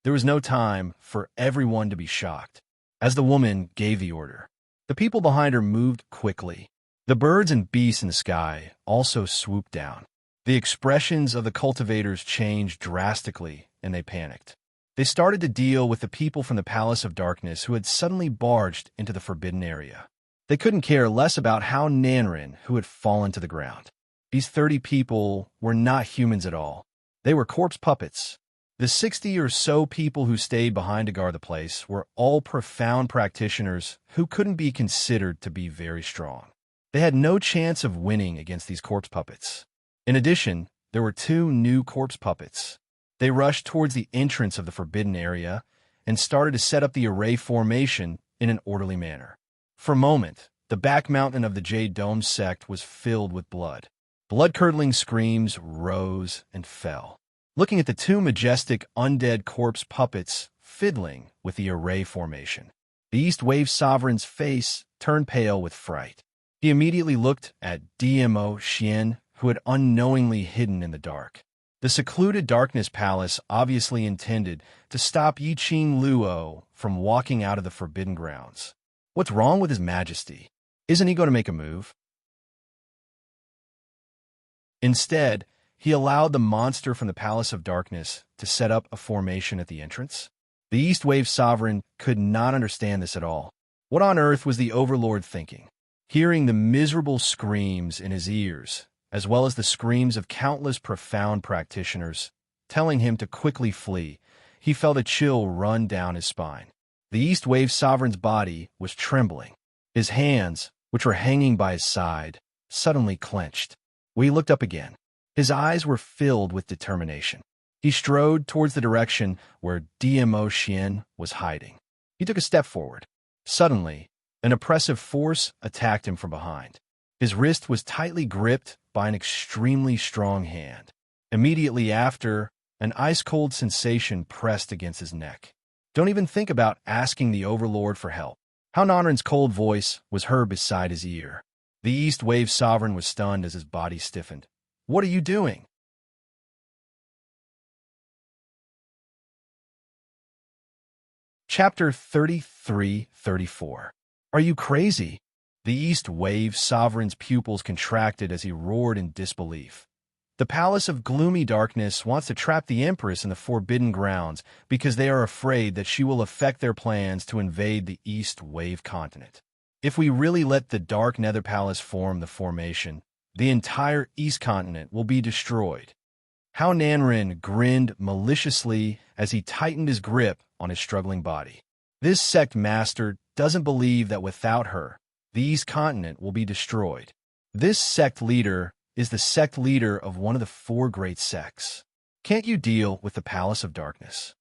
there was no time for everyone to be shocked. As the woman gave the order, the people behind her moved quickly. The birds and beasts in the sky also swooped down. The expressions of the cultivators changed drastically, and they panicked. They started to deal with the people from the Palace of Darkness who had suddenly barged into the forbidden area. They couldn't care less about how Nanrin, who had fallen to the ground. These 30 people were not humans at all. They were corpse puppets. The 60 or so people who stayed behind to guard the place were all profound practitioners who couldn't be considered to be very strong. They had no chance of winning against these corpse puppets. In addition, there were 2 new corpse puppets. They rushed towards the entrance of the forbidden area and started to set up the array formation in an orderly manner. For a moment, the back mountain of the Jade Dome sect was filled with blood. Blood-curdling screams rose and fell. Looking at the 2 majestic undead corpse puppets fiddling with the array formation, the East Wave Sovereign's face turned pale with fright. He immediately looked at Dmo Xian, who had unknowingly hidden in the dark. The secluded Darkness Palace obviously intended to stop Yiqing Luo from walking out of the Forbidden Grounds. What's wrong with His Majesty? Isn't he going to make a move? Instead, he allowed the monster from the Palace of Darkness to set up a formation at the entrance. The East Wave Sovereign could not understand this at all. What on earth was the Overlord thinking? Hearing the miserable screams in his ears, as well as the screams of countless profound practitioners, telling him to quickly flee, he felt a chill run down his spine. The East Wave Sovereign's body was trembling. His hands, which were hanging by his side, suddenly clenched. When he looked up again, his eyes were filled with determination. He strode towards the direction where Dmo Xian was hiding. He took a step forward. Suddenly, an oppressive force attacked him from behind. His wrist was tightly gripped by an extremely strong hand. Immediately after, an ice-cold sensation pressed against his neck. Don't even think about asking the Overlord for help. How Nanrin's cold voice was heard beside his ear. The East Wave Sovereign was stunned as his body stiffened. What are you doing? Chapter 33-34. Are you crazy? The East Wave Sovereign's pupils contracted as he roared in disbelief. The Palace of Gloomy Darkness wants to trap the Empress in the Forbidden Grounds because they are afraid that she will affect their plans to invade the East Wave continent. If we really let the Dark Nether Palace form the formation, the entire East continent will be destroyed. How Nanrin grinned maliciously as he tightened his grip on his struggling body. This sect master doesn't believe that without her, the East continent will be destroyed. This sect leader is the sect leader of one of the 4 great sects. Can't you deal with the Palace of Darkness?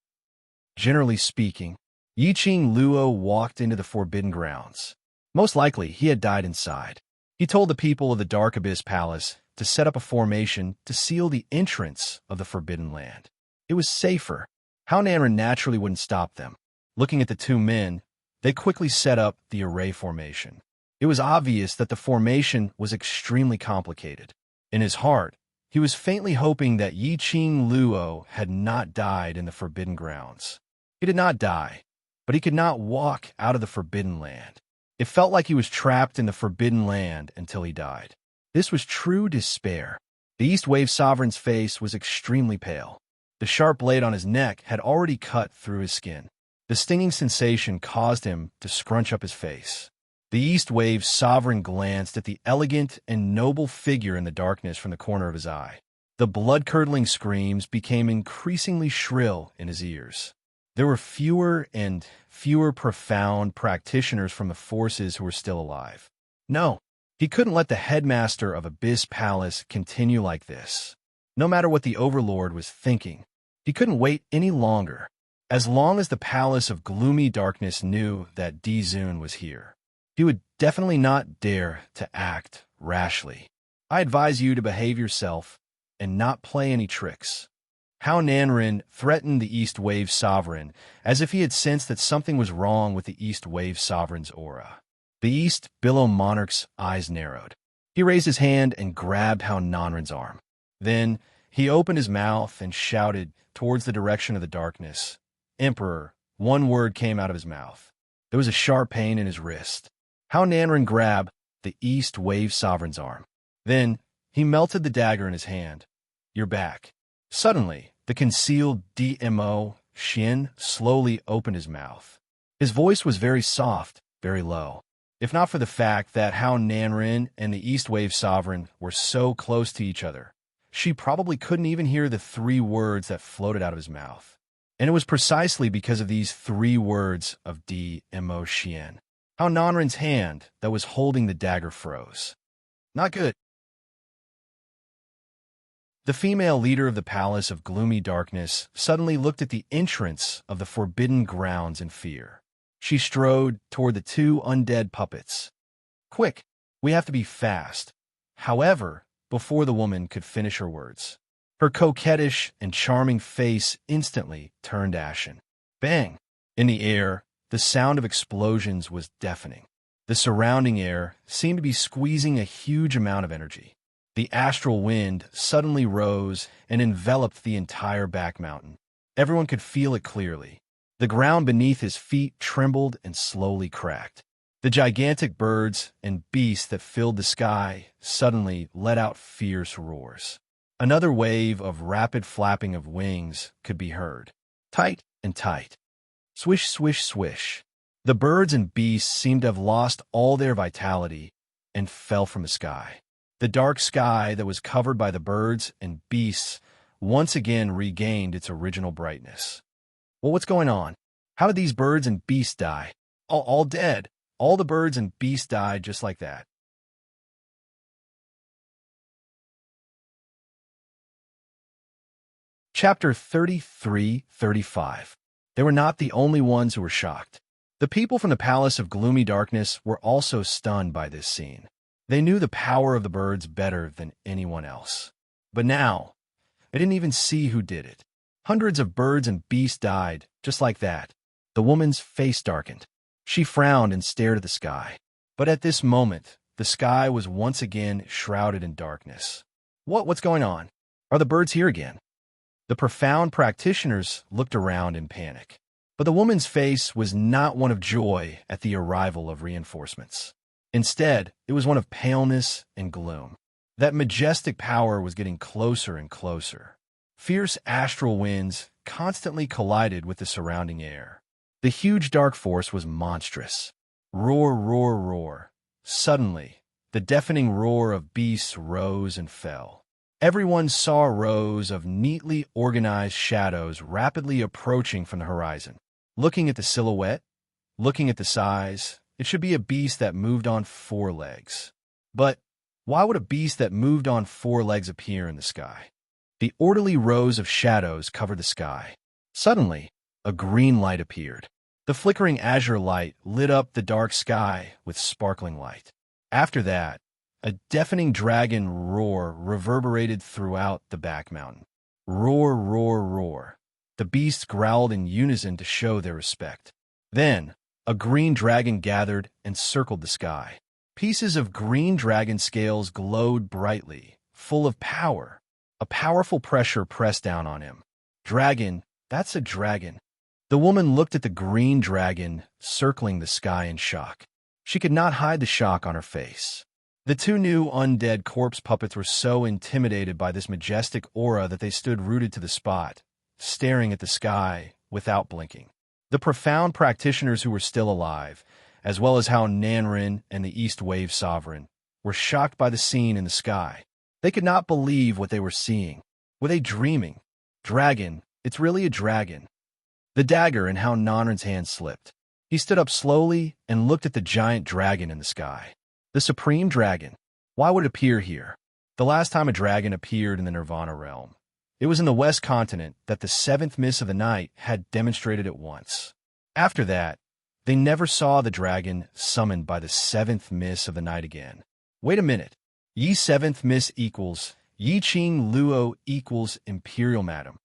Generally speaking, Yiqing Luo walked into the Forbidden Grounds. Most likely, he had died inside. He told the people of the Dark Abyss Palace to set up a formation to seal the entrance of the Forbidden Land. It was safer. How Nanrin naturally wouldn't stop them. Looking at the 2 men, they quickly set up the array formation. It was obvious that the formation was extremely complicated. In his heart, he was faintly hoping that Yiqing Luo had not died in the Forbidden Grounds. He did not die, but he could not walk out of the Forbidden Land. It felt like he was trapped in the Forbidden Land until he died. This was true despair. The East Wave Sovereign's face was extremely pale. The sharp blade on his neck had already cut through his skin. The stinging sensation caused him to scrunch up his face. The East Wave Sovereign glanced at the elegant and noble figure in the darkness from the corner of his eye. The blood-curdling screams became increasingly shrill in his ears. There were fewer and fewer profound practitioners from the forces who were still alive. No, he couldn't let the headmaster of Abyss Palace continue like this. No matter what the Overlord was thinking, he couldn't wait any longer. As long as the Palace of Gloomy Darkness knew that Dizun was here, he would definitely not dare to act rashly. I advise you to behave yourself and not play any tricks. How Nanrin threatened the East Wave Sovereign as if he had sensed that something was wrong with the East Wave Sovereign's aura. The East Billow Monarch's eyes narrowed. He raised his hand and grabbed How Nanrin's arm. Then he opened his mouth and shouted towards the direction of the darkness. Emperor, one word came out of his mouth. There was a sharp pain in his wrist. How Nanrin grabbed the East Wave Sovereign's arm. Then he melted the dagger in his hand. You're back. Suddenly, the concealed DMO, Shin, slowly opened his mouth. His voice was very soft, very low. If not for the fact that How Nanrin and the East Wave Sovereign were so close to each other, she probably couldn't even hear the 3 words that floated out of his mouth. And it was precisely because of these 3 words of DMO Shin. How Nanrin's hand that was holding the dagger froze. Not good. The female leader of the Palace of Gloomy Darkness suddenly looked at the entrance of the Forbidden Grounds in fear. She strode toward the 2 undead puppets. Quick, we have to be fast. However, before the woman could finish her words, her coquettish and charming face instantly turned ashen. Bang! In the air, the sound of explosions was deafening. The surrounding air seemed to be squeezing a huge amount of energy. The astral wind suddenly rose and enveloped the entire back mountain. Everyone could feel it clearly. The ground beneath his feet trembled and slowly cracked. The gigantic birds and beasts that filled the sky suddenly let out fierce roars. Another wave of rapid flapping of wings could be heard. Tight and tight. Swish, swish, swish. The birds and beasts seemed to have lost all their vitality and fell from the sky. The dark sky that was covered by the birds and beasts once again regained its original brightness. Well, what's going on? How did these birds and beasts die? All dead. All the birds and beasts died just like that. Chapter 33-35. They were not the only ones who were shocked. The people from the Palace of Gloomy Darkness were also stunned by this scene. They knew the power of the birds better than anyone else. But now, they didn't even see who did it. Hundreds of birds and beasts died, just like that. The woman's face darkened. She frowned and stared at the sky. But at this moment, the sky was once again shrouded in darkness. What's going on? Are the birds here again? The profound practitioners looked around in panic. But the woman's face was not one of joy at the arrival of reinforcements. Instead, it was one of paleness and gloom. That majestic power was getting closer and closer. Fierce astral winds constantly collided with the surrounding air. The huge dark force was monstrous. Roar, roar, roar. Suddenly, the deafening roar of beasts rose and fell. Everyone saw rows of neatly organized shadows rapidly approaching from the horizon. Looking at the silhouette, looking at the size, it should be a beast that moved on 4 legs. But why would a beast that moved on 4 legs appear in the sky? The orderly rows of shadows covered the sky. Suddenly, a green light appeared. The flickering azure light lit up the dark sky with sparkling light. After that, a deafening dragon roar reverberated throughout the back mountain. Roar, roar, roar. The beasts growled in unison to show their respect. Then, a green dragon gathered and circled the sky. Pieces of green dragon scales glowed brightly, full of power. A powerful pressure pressed down on him. Dragon, that's a dragon. The woman looked at the green dragon circling the sky in shock. She could not hide the shock on her face. The 2 new undead corpse puppets were so intimidated by this majestic aura that they stood rooted to the spot, staring at the sky without blinking. The profound practitioners who were still alive, as well as How Nanrin and the East Wave Sovereign, were shocked by the scene in the sky. They could not believe what they were seeing. Were they dreaming? Dragon, it's really a dragon. The dagger in How Nanrin's hand slipped. He stood up slowly and looked at the giant dragon in the sky. The supreme dragon. Why would it appear here? The last time a dragon appeared in the Nirvana realm, It was in the West Continent that the seventh miss of the night had demonstrated it once. After that, they never saw the dragon summoned by the seventh miss of the night again. Wait a minute. Yi seventh miss equals Yi Qing Luo equals Imperial Madam.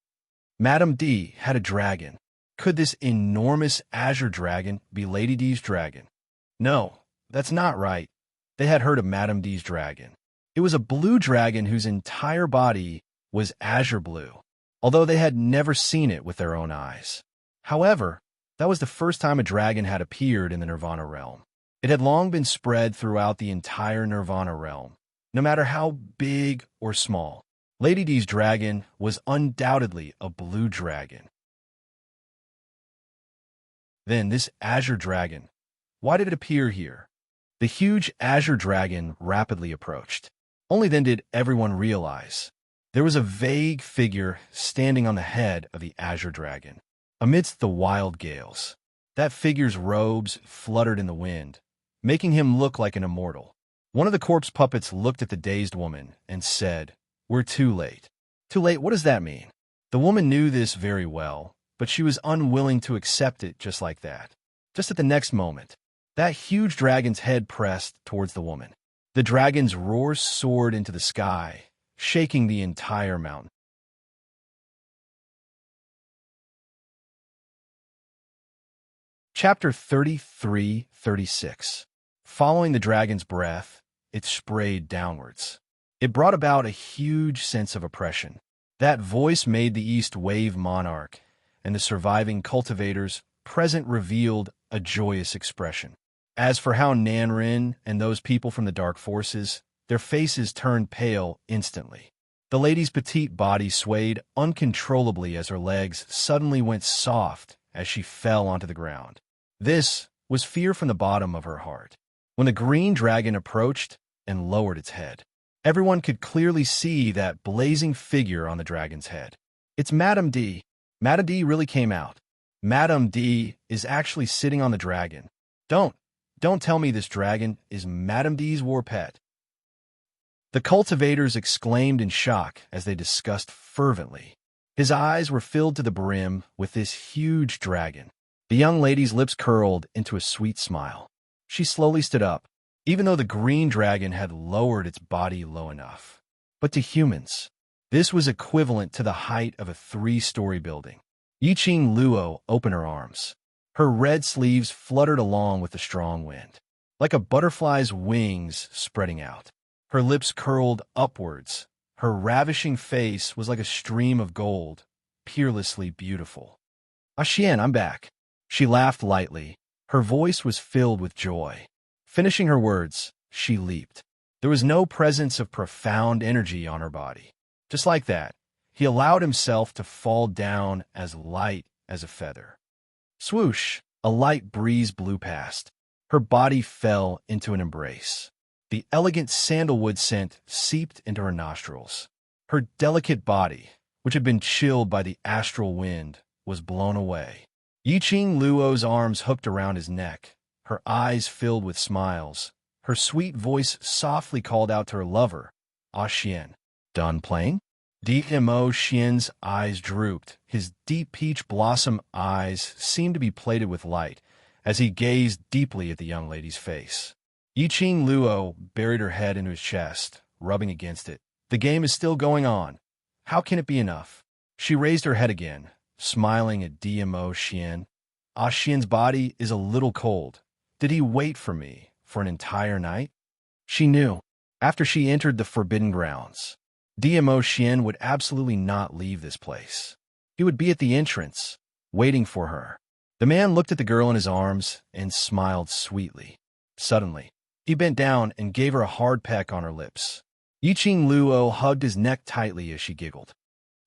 Madam D had a dragon. Could this enormous azure dragon be Lady D's dragon? No, that's not right. They had heard of Madam D's dragon. It was a blue dragon whose entire body was azure blue, although they had never seen it with their own eyes. However, that was the first time a dragon had appeared in the Nirvana realm. It had long been spread throughout the entire Nirvana realm, no matter how big or small. Lady D's dragon was undoubtedly a blue dragon. Then this azure dragon, why did it appear here? The huge azure dragon rapidly approached. Only then did everyone realize there was a vague figure standing on the head of the azure dragon. Amidst the wild gales, that figure's robes fluttered in the wind, making him look like an immortal. One of the corpse puppets looked at the dazed woman and said, "We're too late." Too late, what does that mean? The woman knew this very well, but she was unwilling to accept it just like that. Just at the next moment, that huge dragon's head pressed towards the woman. The dragon's roar soared into the sky, shaking the entire mountain. Chapter 33-36. Following the dragon's breath, it sprayed downwards. It brought about a huge sense of oppression. That voice made the East wave monarch, and the surviving cultivators present revealed a joyous expression. As for how Nanrin and those people from the dark forces, their faces turned pale instantly. The lady's petite body swayed uncontrollably as her legs suddenly went soft as she fell onto the ground. This was fear from the bottom of her heart. When the green dragon approached and lowered its head, everyone could clearly see that blazing figure on the dragon's head. It's Madam D. Madam D really came out. Madam D is actually sitting on the dragon. Don't tell me this dragon is Madam D's war pet. The cultivators exclaimed in shock as they discussed fervently. His eyes were filled to the brim with this huge dragon. The young lady's lips curled into a sweet smile. She slowly stood up, even though the green dragon had lowered its body low enough. But to humans, this was equivalent to the height of a 3-story building. Yiqing Luo opened her arms. Her red sleeves fluttered along with the strong wind, like a butterfly's wings spreading out. Her lips curled upwards. Her ravishing face was like a stream of gold, peerlessly beautiful. "Xian, I'm back." She laughed lightly. Her voice was filled with joy. Finishing her words, she leaped. There was no presence of profound energy on her body. Just like that, he allowed himself to fall down as light as a feather. Swoosh! A light breeze blew past. Her body fell into an embrace. The elegant sandalwood scent seeped into her nostrils. Her delicate body, which had been chilled by the astral wind, was blown away. Yiqing Luo's arms hooked around his neck, her eyes filled with smiles. Her sweet voice softly called out to her lover, "Xian, done playing?" DMO Xian's eyes drooped. His deep peach blossom eyes seemed to be plated with light as he gazed deeply at the young lady's face. Yiqing Luo buried her head into his chest, rubbing against it. The game is still going on. How can it be enough? She raised her head again, smiling at DMO Xian. Xian's body is a little cold. Did he wait for me for an entire night? She knew. After she entered the Forbidden Grounds, DMO Xian would absolutely not leave this place. He would be at the entrance, waiting for her. The man looked at the girl in his arms and smiled sweetly. Suddenly, he bent down and gave her a hard peck on her lips. Yiqing Luo hugged his neck tightly as she giggled.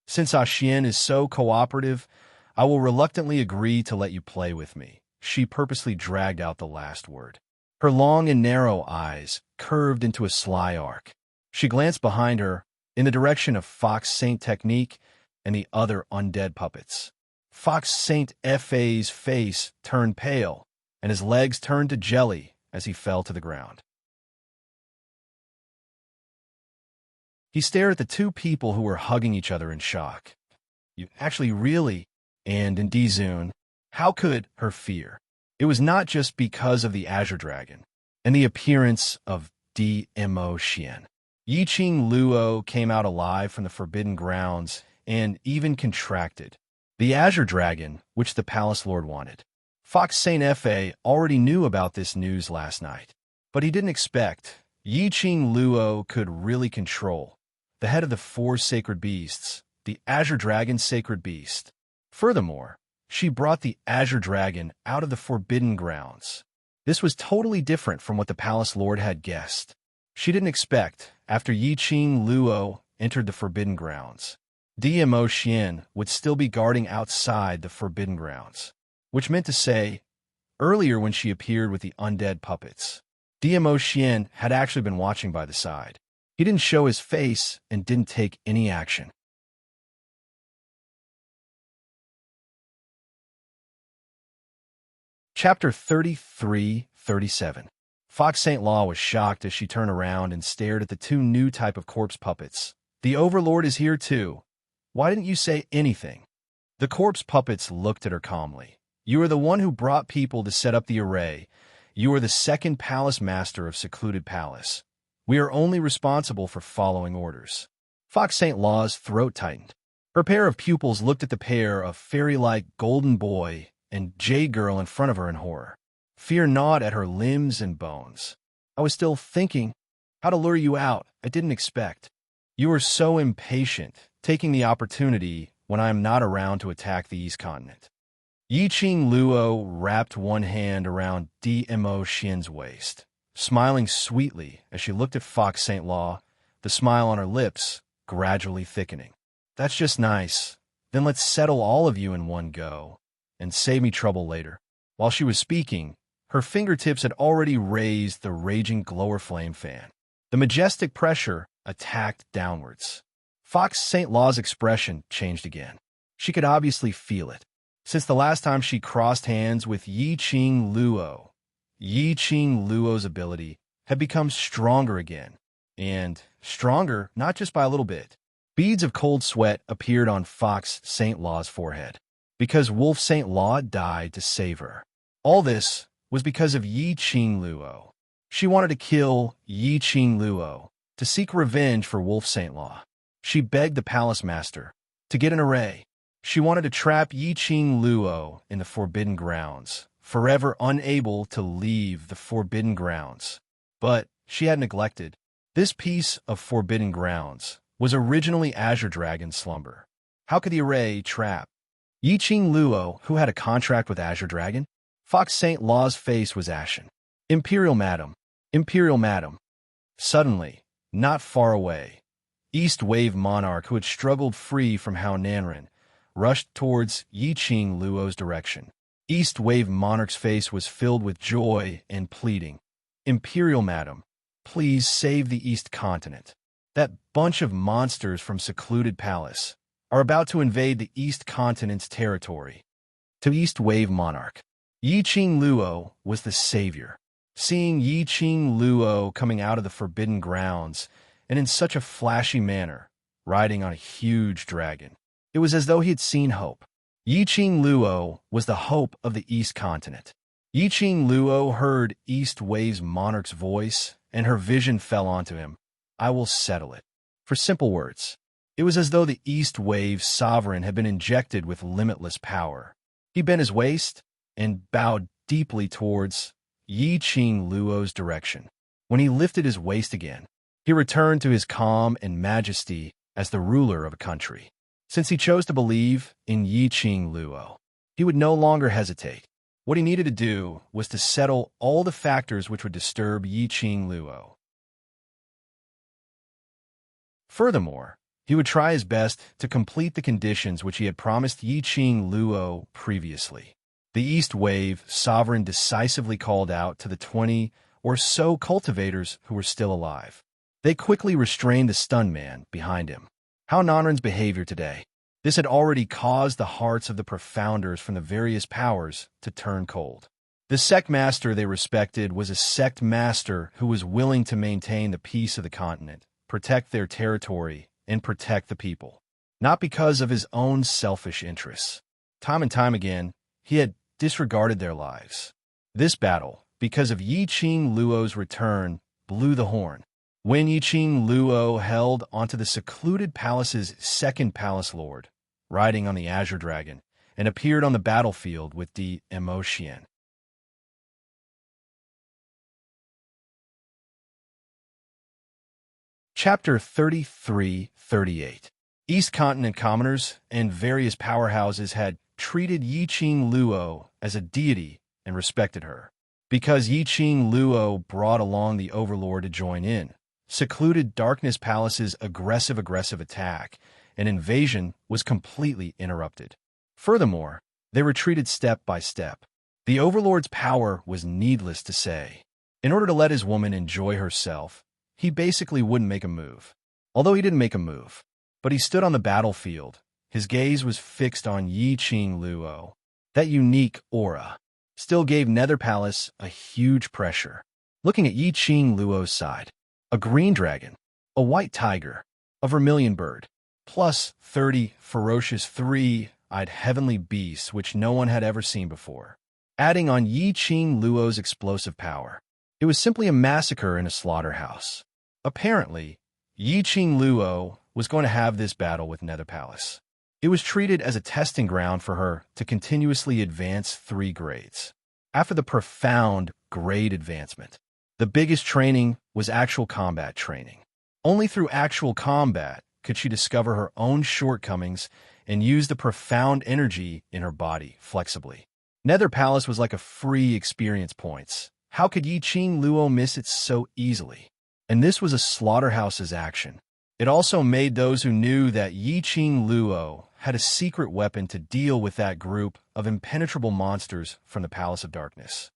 "Since Xian is so cooperative, I will reluctantly agree to let you play with me." She purposely dragged out the last word. Her long and narrow eyes curved into a sly arc. She glanced behind her, in the direction of Fox Saint Technique and the other undead puppets. Fox Saint Fa's face turned pale, and his legs turned to jelly as he fell to the ground. He stared at the two people who were hugging each other in shock. You actually really, and in Dizun, how could her fear? It was not just because of the Azure Dragon and the appearance of Immerse. Yiqing Luo came out alive from the Forbidden Grounds and even contracted. The Azure Dragon, which the Palace Lord wanted. Fox Saint Fa already knew about this news last night, but he didn't expect Yiqing Luo could really control the head of the four sacred beasts, the Azure Dragon's sacred beast. Furthermore, she brought the Azure Dragon out of the Forbidden Grounds. This was totally different from what the Palace Lord had guessed. She didn't expect, after Yiqing Luo entered the Forbidden Grounds, Immerse would still be guarding outside the Forbidden Grounds, which meant to say, earlier when she appeared with the undead puppets, Immerse had actually been watching by the side. He didn't show his face and didn't take any action. Chapter 33-37. Fox St. Law was shocked as she turned around and stared at the two new type of corpse puppets. The Overlord is here too. Why didn't you say anything? The corpse puppets looked at her calmly. You are the one who brought people to set up the array. You are the second palace master of Secluded Palace. We are only responsible for following orders. Fox St. Law's throat tightened. Her pair of pupils looked at the pair of fairy-like golden boy and jade girl in front of her in horror. Fear gnawed at her limbs and bones. I was still thinking how to lure you out. I didn't expect. You were so impatient, taking the opportunity when I am not around to attack the East Continent. Yiqing Luo wrapped one hand around Immerse's waist, smiling sweetly as she looked at Fox St. Law, the smile on her lips gradually thickening. That's just nice. Then let's settle all of you in one go, and save me trouble later. While she was speaking, her fingertips had already raised the raging glower flame fan. The majestic pressure attacked downwards. Fox St. Law's expression changed again. She could obviously feel it. Since the last time she crossed hands with Yiqing Luo, Yiqing Luo's ability had become stronger again. And stronger not just by a little bit. Beads of cold sweat appeared on Fox St. Law's forehead, because Wolf St. Law died to save her. All this was because of Yiqing Luo. She wanted to kill Yiqing Luo, to seek revenge for Wolf St. Law. She begged the palace master to get an array. She wanted to trap Yiqing Luo in the Forbidden Grounds, forever unable to leave the Forbidden Grounds. But she had neglected. This piece of Forbidden Grounds was originally Azure Dragon's slumber. How could the array trap Yiqing Luo, who had a contract with Azure Dragon? Fox St. Law's face was ashen. Imperial Madam, Imperial Madam. Suddenly, not far away, East Wave Monarch, who had struggled free from Hao Nanren, rushed towards Yiqing Luo's direction. East Wave Monarch's face was filled with joy and pleading. Imperial Madam, please save the East Continent. That bunch of monsters from Secluded Palace are about to invade the East Continent's territory. To East Wave Monarch, Yiqing Luo was the savior. Seeing Yiqing Luo coming out of the Forbidden Grounds, and in such a flashy manner, riding on a huge dragon, it was as though he had seen hope. Yiqing Luo was the hope of the East Continent. Yiqing Luo heard East Wave's monarch's voice, and her vision fell onto him. I will settle it. For simple words, it was as though the East Wave's sovereign had been injected with limitless power. He bent his waist and bowed deeply towards Yiqing Luo's direction. When he lifted his waist again, he returned to his calm and majesty as the ruler of a country. Since he chose to believe in Yiqing Luo, he would no longer hesitate. What he needed to do was to settle all the factors which would disturb Yiqing Luo. Furthermore, he would try his best to complete the conditions which he had promised Yiqing Luo previously. The East Wave sovereign decisively called out to the 20 or so cultivators who were still alive. They quickly restrained the stunned man behind him. Hao Nanren's behavior today. This had already caused the hearts of the profounders from the various powers to turn cold. The sect master they respected was a sect master who was willing to maintain the peace of the continent, protect their territory, and protect the people. Not because of his own selfish interests. Time and time again, he had disregarded their lives. This battle, because of Yiqing Luo's return, blew the horn. When Yiqing Luo held onto the secluded palace's second palace lord, riding on the Azure Dragon, and appeared on the battlefield with the emotion. Chapter 33-38. East Continent commoners and various powerhouses had treated Yiqing Luo as a deity and respected her. Because Yiqing Luo brought along the Overlord to join in, secluded Darkness Palace's aggressive attack, and invasion was completely interrupted. Furthermore, they retreated step by step. The Overlord's power was needless to say. In order to let his woman enjoy herself, he basically wouldn't make a move. Although he didn't make a move, but he stood on the battlefield. His gaze was fixed on Yiqing Luo. That unique aura still gave Nether Palace a huge pressure. Looking at Yiqing Luo's side, a green dragon, a white tiger, a vermilion bird, plus 30 ferocious three-eyed heavenly beasts which no one had ever seen before. Adding on Yiqing Luo's explosive power, it was simply a massacre in a slaughterhouse. Apparently, Yiqing Luo was going to have this battle with Nether Palace. It was treated as a testing ground for her to continuously advance 3 grades. After the profound grade advancement, the biggest training was actual combat training. Only through actual combat could she discover her own shortcomings and use the profound energy in her body flexibly. Nether Palace was like a free experience points. How could Yiqing Luo miss it so easily? And this was a slaughterhouse's action. It also made those who knew that Yiqing Luo had a secret weapon to deal with that group of impenetrable monsters from the Palace of Darkness.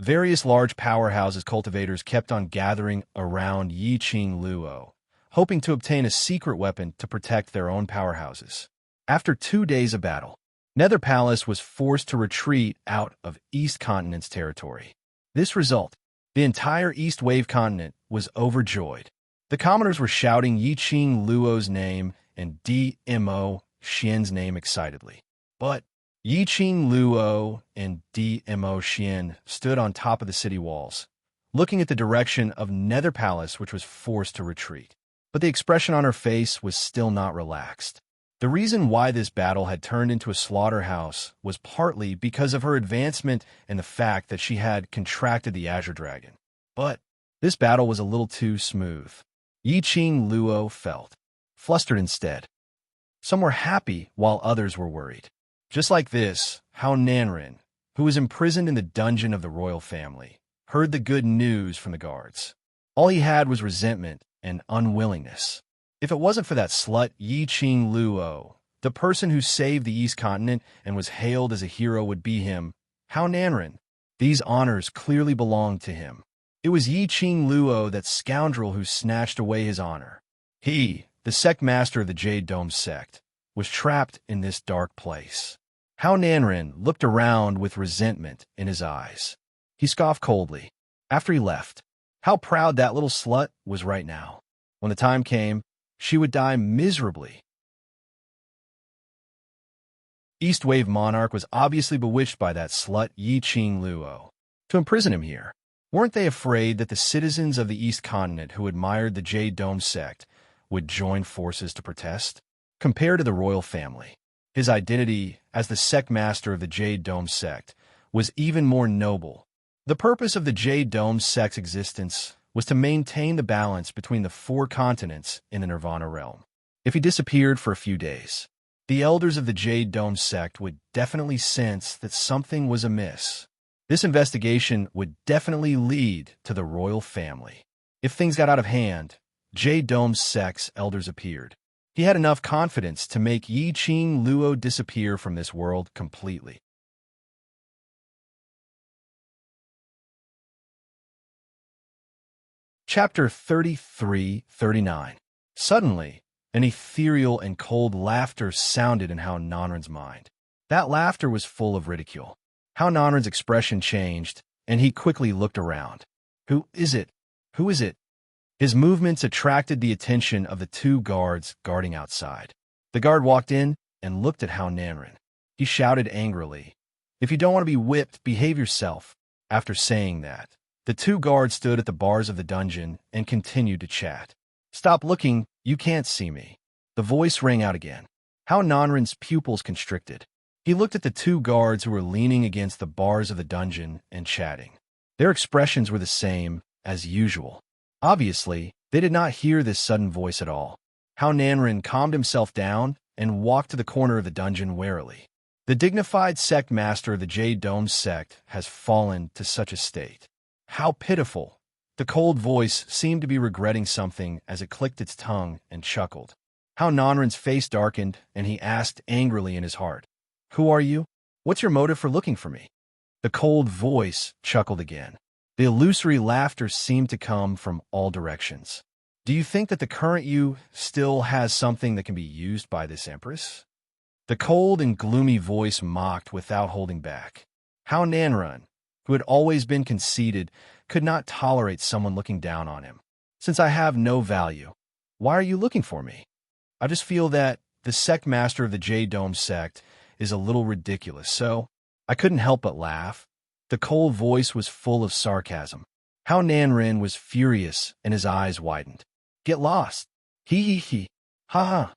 Various large powerhouses cultivators kept on gathering around Yiqing Luo, hoping to obtain a secret weapon to protect their own powerhouses. After 2 days of battle, Nether Palace was forced to retreat out of East Continent's territory. This result, the entire East Wave continent was overjoyed. The commoners were shouting Yiqing Luo's name and DMO Xian's name excitedly. But Yiqing Luo and DMO Xian stood on top of the city walls, looking at the direction of Nether Palace, which was forced to retreat. But the expression on her face was still not relaxed. The reason why this battle had turned into a slaughterhouse was partly because of her advancement and the fact that she had contracted the Azure Dragon. But this battle was a little too smooth. Yiqing Luo felt flustered instead. Some were happy while others were worried. Just like this, how Nanren, who was imprisoned in the dungeon of the royal family, heard the good news from the guards. All he had was resentment and unwillingness. If it wasn't for that slut Yiqing Luo, the person who saved the East Continent and was hailed as a hero would be him, How Nanren. These honors clearly belonged to him. It was Yiqing Luo, that scoundrel who snatched away his honor. He, the sect master of the Jade Dome sect, was trapped in this dark place. How Nanren looked around with resentment in his eyes. He scoffed coldly. After he left, how proud that little slut was right now. When the time came, she would die miserably. East Wave Monarch was obviously bewitched by that slut Yiqing Luo. To imprison him here, weren't they afraid that the citizens of the East Continent who admired the Jade Dome sect would join forces to protest? Compared to the royal family, his identity as the sect master of the Jade Dome sect was even more noble. The purpose of the Jade Dome sect's existence was to maintain the balance between the 4 continents in the Nirvana realm. If he disappeared for a few days, the elders of the Jade Dome sect would definitely sense that something was amiss. This investigation would definitely lead to the royal family. If things got out of hand, Jade Dome sect's elders appeared. He had enough confidence to make Yiqing Luo disappear from this world completely. Chapter 33-39. Suddenly, an ethereal and cold laughter sounded in How Nanren's mind. That laughter was full of ridicule. How Nanren's expression changed, and he quickly looked around. Who is it? Who is it? His movements attracted the attention of the two guards guarding outside. The guard walked in and looked at Hao Nanren. He shouted angrily, "If you don't want to be whipped, behave yourself." After saying that, the two guards stood at the bars of the dungeon and continued to chat. "Stop looking, you can't see me." The voice rang out again. Hao Nanren's pupils constricted. He looked at the two guards who were leaning against the bars of the dungeon and chatting. Their expressions were the same as usual. Obviously, they did not hear this sudden voice at all. Hao Nanren calmed himself down and walked to the corner of the dungeon warily. The dignified sect master of the Jade Dome sect has fallen to such a state. How pitiful! The cold voice seemed to be regretting something as it clicked its tongue and chuckled. Hao Nanren's face darkened, and he asked angrily in his heart, "Who are you? What's your motive for looking for me?" The cold voice chuckled again. The illusory laughter seemed to come from all directions. "Do you think that the current you still has something that can be used by this empress?" The cold and gloomy voice mocked without holding back. Hao Nanren, who had always been conceited, could not tolerate someone looking down on him. "Since I have no value, why are you looking for me? I just feel that the sect master of the Jade Dome sect is a little ridiculous, so I couldn't help but laugh." The cold voice was full of sarcasm. Hao Nanren was furious and his eyes widened. "Get lost! He! Ha ha!"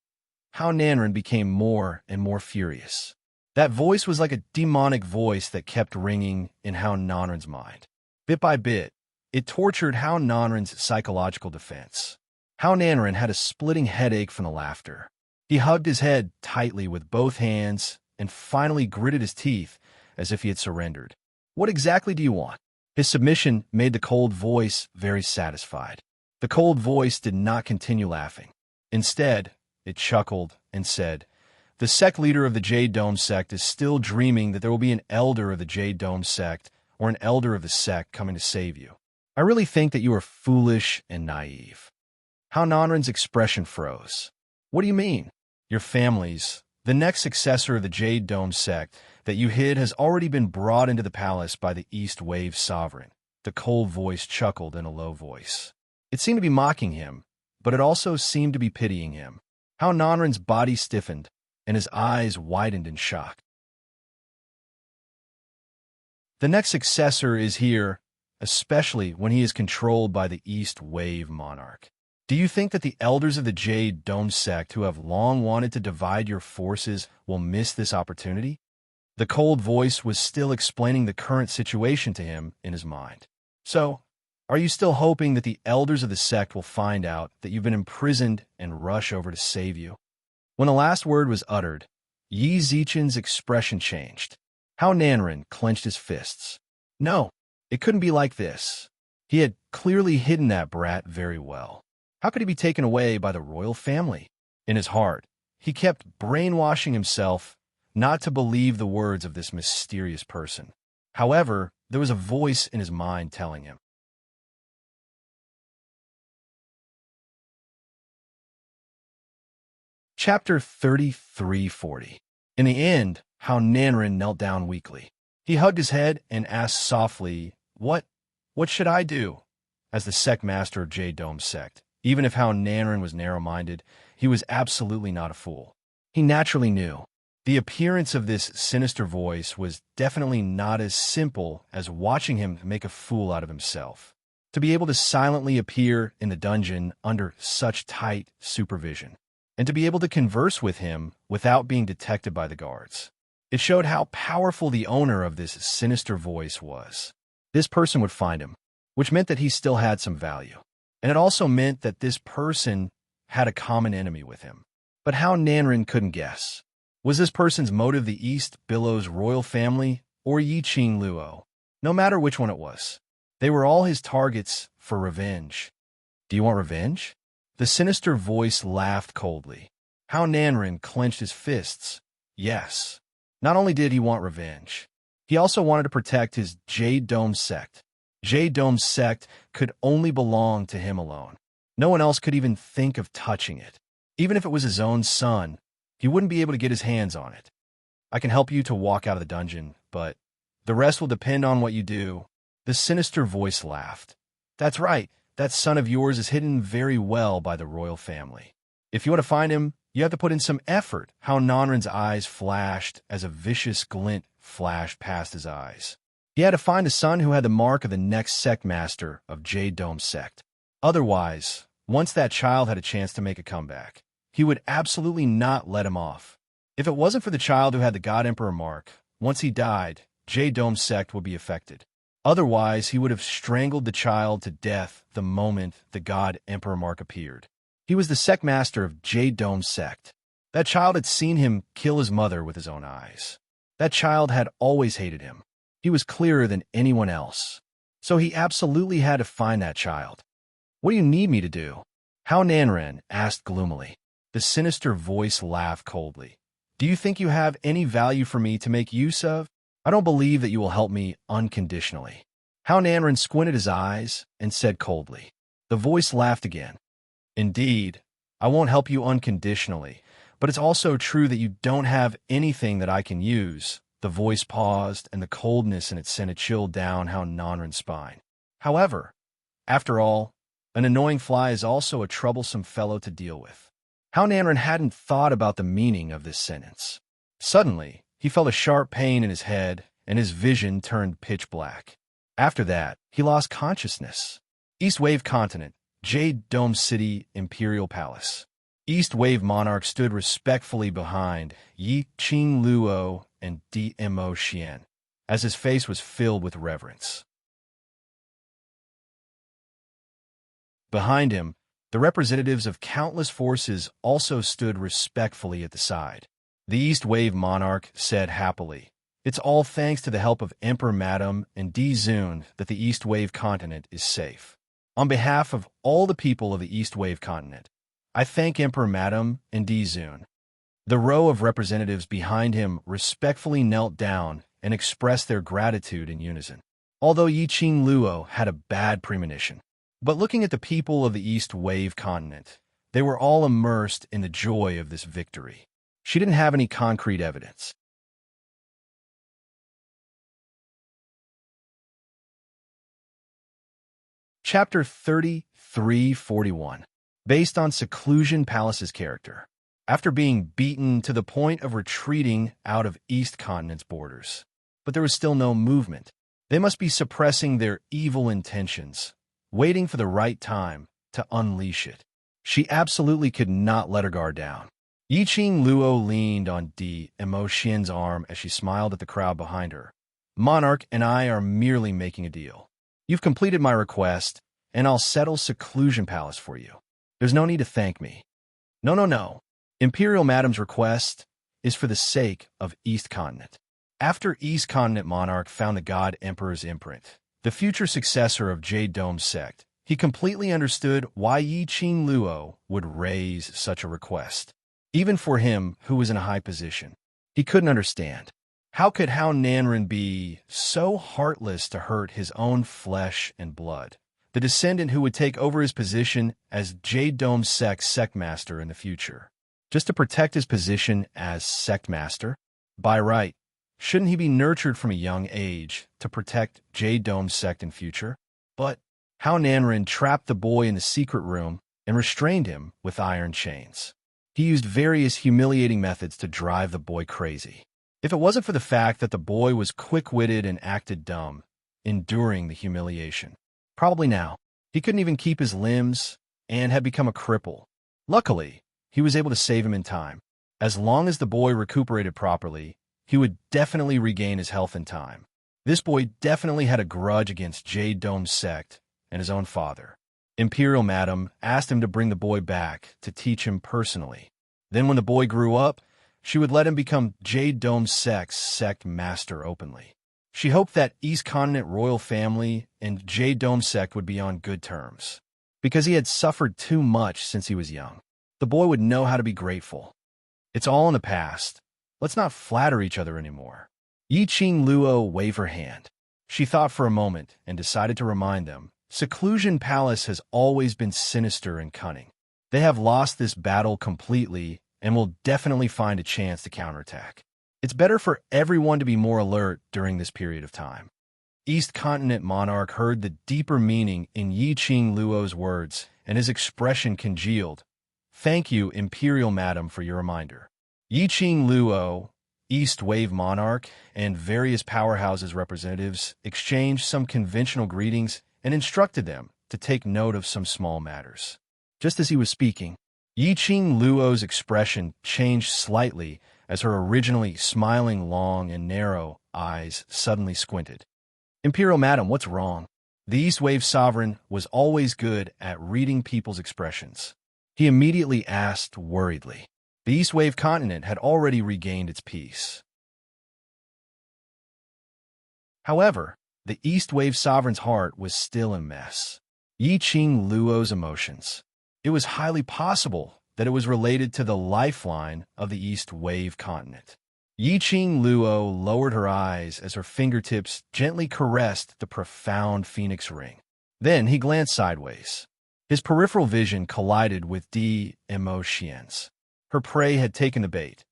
Hao Nanren became more and more furious. That voice was like a demonic voice that kept ringing in Hao Nanren's mind. Bit by bit, it tortured Hao Nanren's psychological defense. Hao Nanren had a splitting headache from the laughter. He hugged his head tightly with both hands and finally gritted his teeth as if he had surrendered. "What exactly do you want?" His submission made the cold voice very satisfied. The cold voice did not continue laughing. Instead, it chuckled and said, "The sect leader of the Jade Dome sect is still dreaming that there will be an elder of the Jade Dome sect or an elder of the sect coming to save you. I really think that you are foolish and naive." Hao Nanren's expression froze. "What do you mean?" "Your families, the next successor of the Jade Dome sect that you hid has already been brought into the palace by the East Wave Sovereign." The cold voice chuckled in a low voice. It seemed to be mocking him, but it also seemed to be pitying him. Hao Nanren's body stiffened, and his eyes widened in shock. "The next successor is here, especially when he is controlled by the East Wave Monarch. Do you think that the elders of the Jade Dome sect who have long wanted to divide your forces will miss this opportunity?" The cold voice was still explaining the current situation to him in his mind. "So, are you still hoping that the elders of the sect will find out that you've been imprisoned and rush over to save you?" When the last word was uttered, Yi Zichen's expression changed. Hao Nanren clenched his fists. No, it couldn't be like this. He had clearly hidden that brat very well. How could he be taken away by the royal family? In his heart, he kept brainwashing himself not to believe the words of this mysterious person. However, there was a voice in his mind telling him. Chapter 3340. In the end, Hao Nanren knelt down weakly. He hugged his head and asked softly, What should I do?" As the sect master of Jade Dome sect, even if Hao Nanren was narrow-minded, he was absolutely not a fool. He naturally knew. The appearance of this sinister voice was definitely not as simple as watching him make a fool out of himself. To be able to silently appear in the dungeon under such tight supervision, and to be able to converse with him without being detected by the guards. It showed how powerful the owner of this sinister voice was. This person would find him, which meant that he still had some value. And it also meant that this person had a common enemy with him. But Hao Nanren couldn't guess. Was this person's motive the East Billows royal family or Yi Qing Luo? No matter which one it was, they were all his targets for revenge. Do you want revenge? The sinister voice laughed coldly. Hao Nanren clenched his fists. Yes. Not only did he want revenge, he also wanted to protect his Jade Dome sect. Jade Dome sect could only belong to him alone. No one else could even think of touching it. Even if it was his own son, he wouldn't be able to get his hands on it. I can help you to walk out of the dungeon, but the rest will depend on what you do. The sinister voice laughed. That's right. that son of yours is hidden very well by the royal family. If you want to find him, you have to put in some effort." How Nanren's eyes flashed as a vicious glint flashed past his eyes. He had to find a son who had the mark of the next sect master of Jade Dome sect. Otherwise, once that child had a chance to make a comeback, he would absolutely not let him off. If it wasn't for the child who had the God Emperor mark, once he died, Jade Dome sect would be affected. Otherwise, he would have strangled the child to death the moment the God Emperor mark appeared. He was the sect master of Jade Dome sect. That child had seen him kill his mother with his own eyes. That child had always hated him. He was clearer than anyone else. So he absolutely had to find that child. "What do you need me to do?" How Nanren asked gloomily. The sinister voice laughed coldly. "Do you think you have any value for me to make use of? I don't believe that you will help me unconditionally." How Nanren squinted his eyes and said coldly. The voice laughed again. "Indeed, I won't help you unconditionally, but it's also true that you don't have anything that I can use." The voice paused, and the coldness in it sent a chill down How Nanren's spine. However, after all, an annoying fly is also a troublesome fellow to deal with. How Nanren hadn't thought about the meaning of this sentence. Suddenly, he felt a sharp pain in his head, and his vision turned pitch black. After that, he lost consciousness. East Wave Continent, Jade Dome City, Imperial Palace. East Wave Monarch stood respectfully behind Yi Qing Luo and Dmo Xian, as his face was filled with reverence. Behind him, the representatives of countless forces also stood respectfully at the side. The East Wave Monarch said happily, "It's all thanks to the help of Emperor Madam and Di Zun that the East Wave Continent is safe. On behalf of all the people of the East Wave Continent, I thank Emperor Madam and Di Zun." The row of representatives behind him respectfully knelt down and expressed their gratitude in unison. Although Yi Qing Luo had a bad premonition. But looking at the people of the East Wave Continent, they were all immersed in the joy of this victory. She didn't have any concrete evidence. Chapter 3341. Based on Seclusion Palace's character. After being beaten to the point of retreating out of East Continent's borders. But there was still no movement. They must be suppressing their evil intentions, waiting for the right time to unleash it. She absolutely could not let her guard down. Yi Qing Luo leaned on Dmo Xian's arm as she smiled at the crowd behind her. "Monarch and I are merely making a deal. You've completed my request, and I'll settle Seclusion Palace for you. There's no need to thank me." No. Imperial Madam's request is for the sake of East Continent. After East Continent Monarch found the God Emperor's imprint, the future successor of Jade Dome sect, he completely understood why Yi Qing Luo would raise such a request. Even for him, who was in a high position, he couldn't understand. How could How Nanren be so heartless to hurt his own flesh and blood, the descendant who would take over his position as Jade Dome sect master in the future, just to protect his position as sect master? By right, shouldn't he be nurtured from a young age to protect Jade Dome sect in future? But How Nanren trapped the boy in the secret room and restrained him with iron chains. He used various humiliating methods to drive the boy crazy. If it wasn't for the fact that the boy was quick-witted and acted dumb, enduring the humiliation, probably now, he couldn't even keep his limbs and had become a cripple. Luckily, he was able to save him in time. As long as the boy recuperated properly, he would definitely regain his health in time. This boy definitely had a grudge against Jade Dome sect and his own father. Imperial Madam asked him to bring the boy back to teach him personally. Then when the boy grew up, she would let him become Jade Dome sect master openly. She hoped that East Continent royal family and Jade Dome sect would be on good terms. Because he had suffered too much since he was young, the boy would know how to be grateful. It's all in the past. Let's not flatter each other anymore. Yi Qing Luo waved her hand. She thought for a moment and decided to remind them, Seclusion Palace has always been sinister and cunning. They have lost this battle completely and will definitely find a chance to counterattack. It's better for everyone to be more alert during this period of time. East Continent monarch heard the deeper meaning in Yi Qing Luo's words, and his expression congealed. Thank you, Imperial Madam, for your reminder. Yi Qing Luo, East Wave monarch, and various powerhouses' representatives exchanged some conventional greetings and instructed them to take note of some small matters. Just as he was speaking, Yi Qing Luo's expression changed slightly as her originally smiling long and narrow eyes suddenly squinted. Imperial Madam, what's wrong? The East Wave sovereign was always good at reading people's expressions. He immediately asked worriedly. The East Wave continent had already regained its peace. However, the East Wave sovereign's heart was still a mess. Yi Qing Luo's emotions. It was highly possible that it was related to the lifeline of the East Wave continent. Yi Qing Luo lowered her eyes as her fingertips gently caressed the profound phoenix ring. Then he glanced sideways. His peripheral vision collided with Di Xian's. Her prey had taken the bait.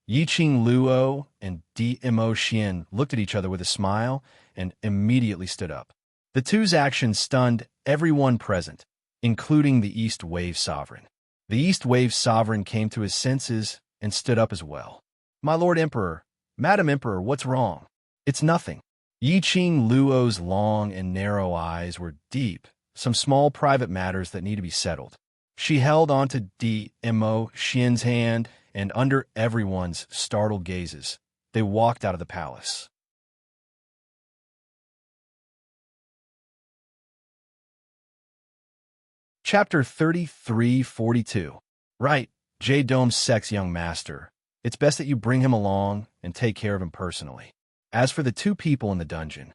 Yi Qing Luo and Di Xian looked at each other with a smile and immediately stood up. The two's actions stunned everyone present, including the East Wave sovereign. The East Wave sovereign came to his senses and stood up as well. My Lord Emperor, Madam Emperor, what's wrong? It's nothing. Yi Qing Luo's long and narrow eyes were deep, some small private matters that need to be settled. She held onto Di Xian's hand, and under everyone's startled gazes, they walked out of the palace. Chapter 3342. Right, J-Dome's sex young master. It's best that you bring him along and take care of him personally. As for the two people in the dungeon,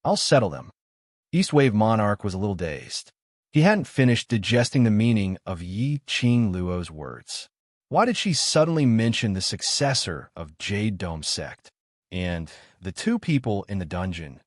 I'll settle them. East Wave Monarch was a little dazed. He hadn't finished digesting the meaning of Yi Qing Luo's words. Why did she suddenly mention the successor of Jade Dome sect? And the two people in the dungeon?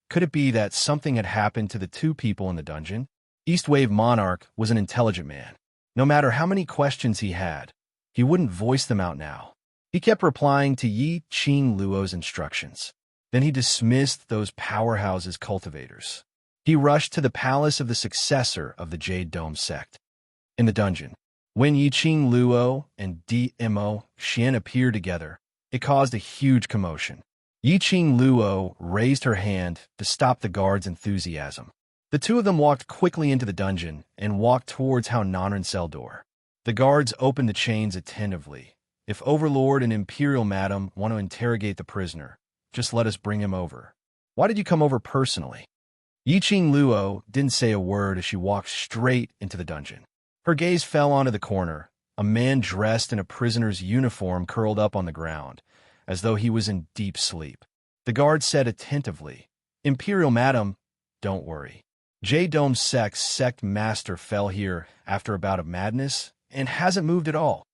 Could it be that something had happened to the two people in the dungeon? East Wave Monarch was an intelligent man. No matter how many questions he had, he wouldn't voice them out now. He kept replying to Yi Qing Luo's instructions. Then he dismissed those powerhouses' cultivators. He rushed to the palace of the successor of the Jade Dome sect. In the dungeon, when Yi Qing Luo and Di Xian appeared together, it caused a huge commotion. Yi Qing Luo raised her hand to stop the guards' enthusiasm. The two of them walked quickly into the dungeon and walked towards Hao Nanren's cell door. The guards opened the chains attentively. If Overlord and Imperial Madam want to interrogate the prisoner, just let us bring him over. Why did you come over personally? Yi Qing Luo didn't say a word as she walked straight into the dungeon. Her gaze fell onto the corner. A man dressed in a prisoner's uniform curled up on the ground, as though he was in deep sleep. The guard said attentively, Imperial Madam, don't worry. J-Dome's sect master fell here after a bout of madness and hasn't moved at all.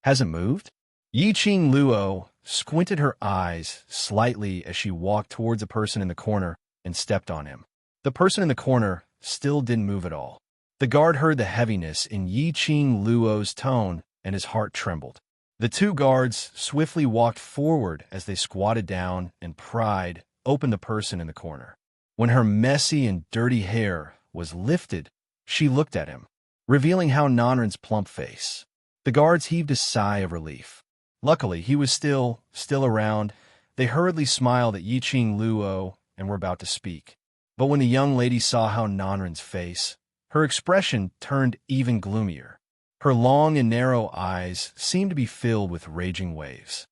Hasn't moved? Yi Qing Luo squinted her eyes slightly as she walked towards a person in the corner and stepped on him. The person in the corner still didn't move at all. The guard heard the heaviness in Yi Qing Luo's tone, and his heart trembled. The two guards swiftly walked forward as they squatted down and pried open the person in the corner. When her messy and dirty hair was lifted, she looked at him, revealing Hao Nanren's plump face. The guards heaved a sigh of relief. Luckily, he was still around. They hurriedly smiled at Yi Qing Luo and were about to speak. But when the young lady saw Hao Nanren's face, her expression turned even gloomier. Her long and narrow eyes seemed to be filled with raging waves.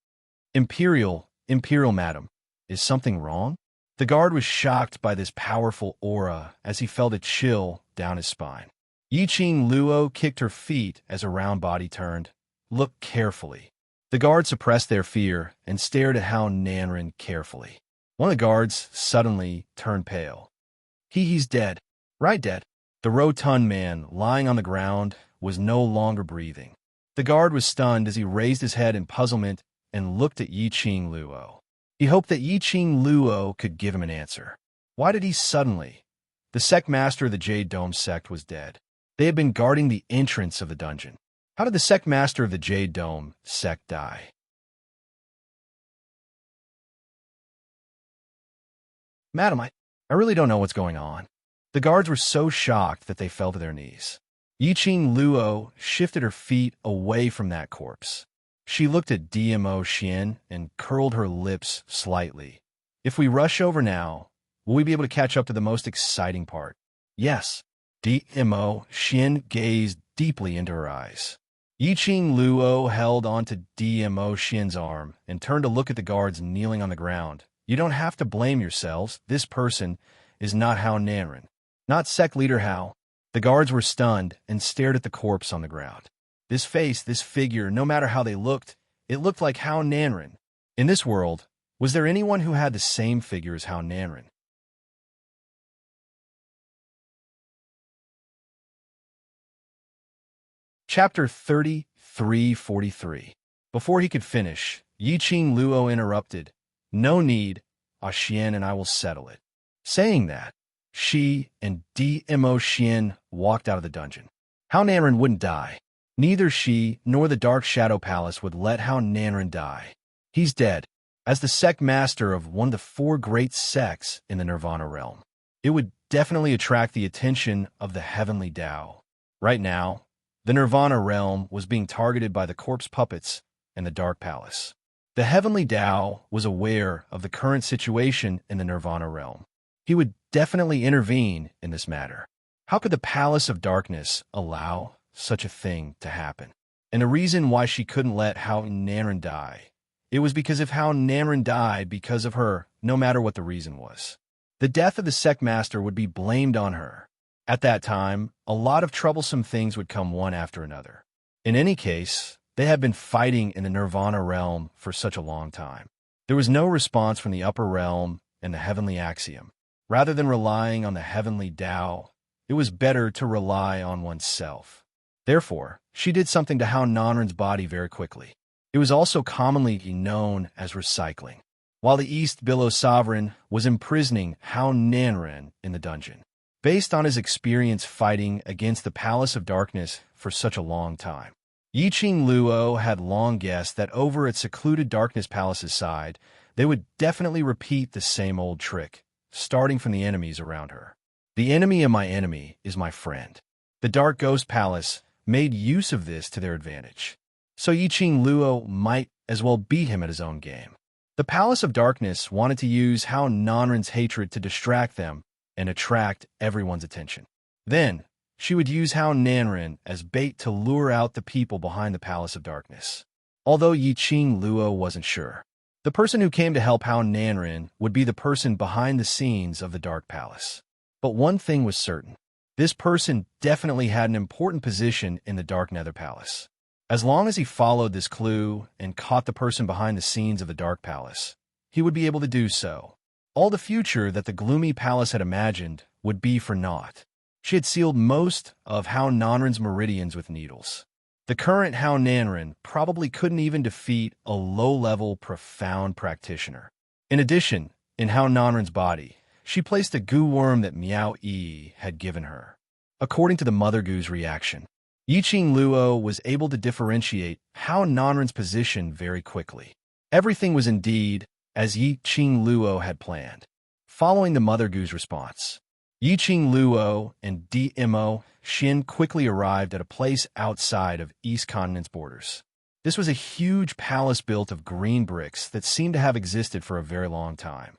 Imperial Madam, is something wrong? The guard was shocked by this powerful aura as he felt a chill down his spine. Yi Qing Luo kicked her feet as her round body turned. Look carefully. The guards suppressed their fear and stared at Hao Nanren carefully. One of the guards suddenly turned pale. He's dead. Right, dead. The rotund man, lying on the ground, was no longer breathing. The guard was stunned as he raised his head in puzzlement and looked at Yi Qing Luo. He hoped that Yi Qing Luo could give him an answer. Why did he suddenly? The sect master of the Jade Dome sect was dead. They had been guarding the entrance of the dungeon. How did the sect master of the Jade Dome sect die? Madam, I really don't know what's going on. The guards were so shocked that they fell to their knees. Yiqing Luo shifted her feet away from that corpse. She looked at DMO Xian and curled her lips slightly. If we rush over now, will we be able to catch up to the most exciting part? Yes. DMO Xian gazed deeply into her eyes. Yiqing Luo held onto DMO Xian's arm and turned to look at the guards kneeling on the ground. You don't have to blame yourselves. This person is not Hao Nanren. Not sect leader Hao. The guards were stunned and stared at the corpse on the ground. This face, this figure, no matter how they looked, it looked like Hao Nanren. In this world, was there anyone who had the same figure as Hao Nanren? Chapter 33:43. Before he could finish, Yiqing Luo interrupted. No need, Xian and I will settle it. Saying that, she and DMO Xian walked out of the dungeon. Hao Nanren wouldn't die. Neither she nor the Dark Shadow Palace would let Hao Nanren die. He's dead. As the sect master of one of the four great sects in the Nirvana realm, it would definitely attract the attention of the Heavenly Tao. Right now, the Nirvana realm was being targeted by the corpse puppets and the Dark Palace. The Heavenly Tao was aware of the current situation in the Nirvana realm. He would definitely intervene in this matter. How could the Palace of Darkness allow such a thing to happen? And the reason why she couldn't let Hao Nanren die, it was because if Hao Nanren died because of her, no matter what the reason was, the death of the sect master would be blamed on her. At that time, a lot of troublesome things would come one after another. In any case, they had been fighting in the Nirvana realm for such a long time. There was no response from the upper realm and the heavenly axiom. Rather than relying on the heavenly Tao, it was better to rely on oneself. Therefore, she did something to Hao Nanren's body very quickly. It was also commonly known as recycling. While the East Billow Sovereign was imprisoning Hao Nanren in the dungeon, based on his experience fighting against the Palace of Darkness for such a long time, Yiqing Luo had long guessed that over at secluded Darkness Palace's side, they would definitely repeat the same old trick, starting from the enemies around her. The enemy of my enemy is my friend. The Dark Ghost Palace made use of this to their advantage. So Yiqing Luo might as well beat him at his own game. The Palace of Darkness wanted to use Hao Nanren's hatred to distract them and attract everyone's attention. Then, she would use Hao Nanren as bait to lure out the people behind the Palace of Darkness. Although Yiqing Luo wasn't sure, the person who came to help Hao Nanren would be the person behind the scenes of the Dark Palace. But one thing was certain. This person definitely had an important position in the Dark Nether Palace. As long as he followed this clue and caught the person behind the scenes of the Dark Palace, he would be able to do so. All the future that the gloomy palace had imagined would be for naught. She had sealed most of Hao Nanren's meridians with needles. The current Hao Nanren probably couldn't even defeat a low-level, profound practitioner. In addition, in Hao Nanren's body, she placed a goo worm that Miao Yi had given her. According to the Mother Goo's reaction, Yiqing Luo was able to differentiate Hao Nanren's position very quickly. Everything was indeed as Yiqing Luo had planned. Following the Mother Goo's response, Yiqing Luo and DMO Xian quickly arrived at a place outside of East Continent's borders. This was a huge palace built of green bricks that seemed to have existed for a very long time.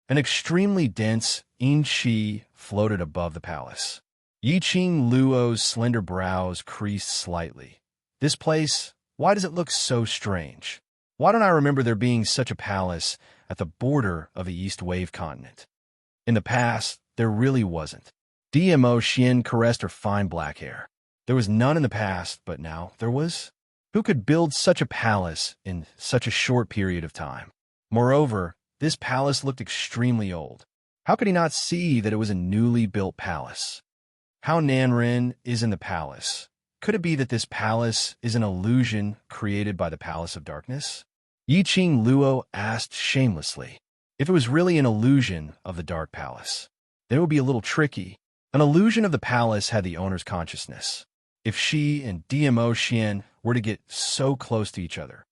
An extremely dense yin-chi floated above the palace. Yiqing Luo's slender brows creased slightly. This place, why does it look so strange? Why don't I remember there being such a palace at the border of the East Wave continent? In the past, there really wasn't. DMO Xian caressed her fine black hair. There was none in the past, but now there was. Who could build such a palace in such a short period of time? Moreover, this palace looked extremely old. How could he not see that it was a newly built palace? Hao Nanren is in the palace. Could it be that this palace is an illusion created by the Palace of Darkness? Yiqing Luo asked shamelessly. If it was really an illusion of the Dark Palace, then it would be a little tricky. An illusion of the palace had the owner's consciousness. If she and DMO Xian were to get so close to each other,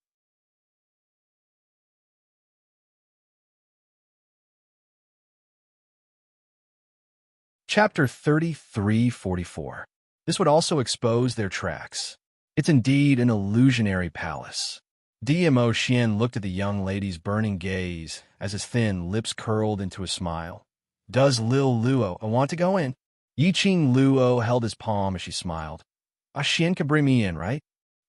Chapter 3344. This would also expose their tracks. It's indeed an illusionary palace. Dmo Xian looked at the young lady's burning gaze as his thin lips curled into a smile. Does Lil Luo want to go in? Yiqing Luo held his palm as she smiled. Xian can bring me in, right?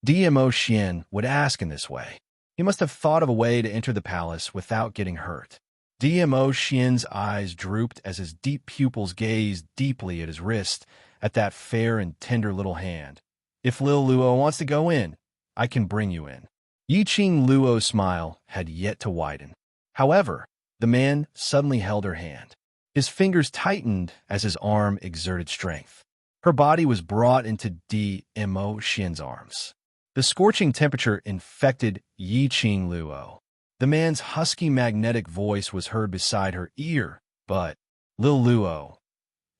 Dmo Xian would ask in this way. He must have thought of a way to enter the palace without getting hurt. Dmo Xian's eyes drooped as his deep pupils gazed deeply at his wrist, at that fair and tender little hand. If Lil Luo wants to go in, I can bring you in. Yiqing Luo's smile had yet to widen. However, the man suddenly held her hand. His fingers tightened as his arm exerted strength. Her body was brought into Dmo Xian's arms. The scorching temperature infected Yiqing Luo. The man's husky magnetic voice was heard beside her ear, but, Lil Luo,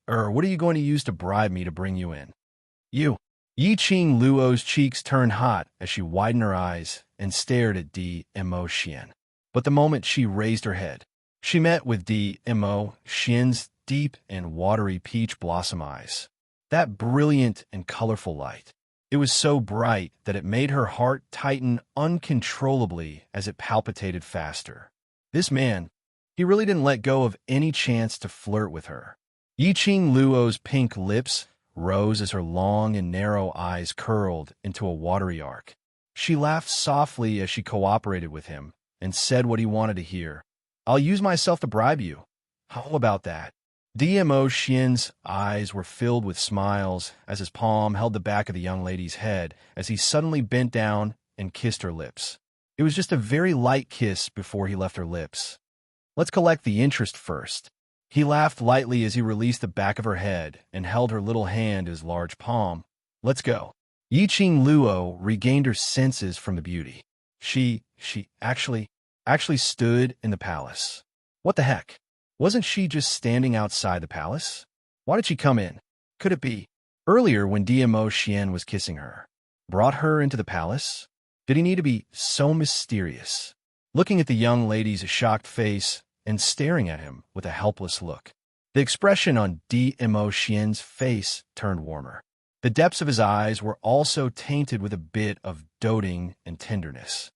what are you going to use to bribe me to bring you in? You. Yiqing Luo's cheeks turned hot as she widened her eyes and stared at Dmo Xian. But the moment she raised her head, she met with Dmo Xian's deep and watery peach blossom eyes. That brilliant and colorful light. It was so bright that it made her heart tighten uncontrollably as it palpitated faster. This man, he really didn't let go of any chance to flirt with her. Yiqing Luo's pink lips rose as her long and narrow eyes curled into a watery arc. She laughed softly as she cooperated with him and said what he wanted to hear. I'll use myself to bribe you. How about that? Dmo Xian's eyes were filled with smiles as his palm held the back of the young lady's head as he suddenly bent down and kissed her lips. It was just a very light kiss before he left her lips. Let's collect the interest first. He laughed lightly as he released the back of her head and held her little hand in his large palm. Let's go. Yiqing Luo regained her senses from the beauty. She actually stood in the palace. What the heck? Wasn't she just standing outside the palace? Why did she come in? Could it be? Earlier, when Dmo Xian was kissing her, brought her into the palace? Did he need to be so mysterious? Looking at the young lady's shocked face and staring at him with a helpless look. The expression on Dmo Xian's face turned warmer. The depths of his eyes were also tainted with a bit of doting and tenderness.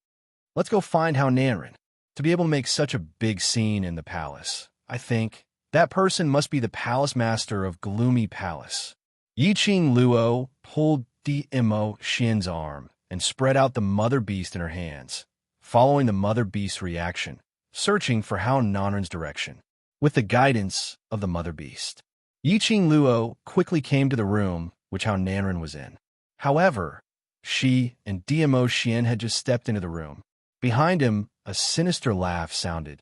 Let's go find Hao Nanren. To be able to make such a big scene in the palace, I think that person must be the palace master of Gloomy Palace. Yiqing Luo pulled Dmo Xian's arm and spread out the mother beast in her hands, following the mother beast's reaction, searching for Hao Nanren's direction. With the guidance of the mother beast, Yiqing Luo quickly came to the room which Hao Nanren was in. However, she and Dmo Xian had just stepped into the room. Behind him, a sinister laugh sounded.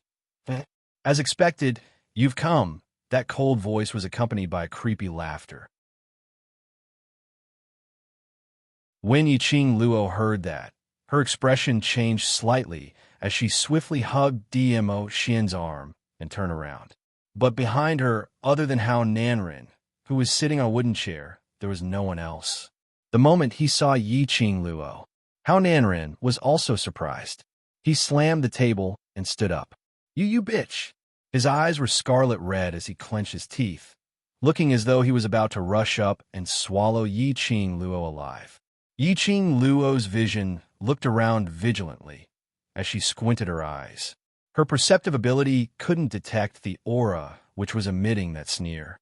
As expected, you've come. That cold voice was accompanied by a creepy laughter. When Yiqing Luo heard that, her expression changed slightly as she swiftly hugged Dmo Xian's arm and turned around. But behind her, other than Hao Nanren, who was sitting on a wooden chair, there was no one else. The moment he saw Yiqing Luo, Hao Nanren was also surprised. He slammed the table and stood up. You bitch! His eyes were scarlet red as he clenched his teeth, looking as though he was about to rush up and swallow Yiqing Luo alive. Yiqing Luo's vision looked around vigilantly as she squinted her eyes. Her perceptive ability couldn't detect the aura which was emitting that sneer.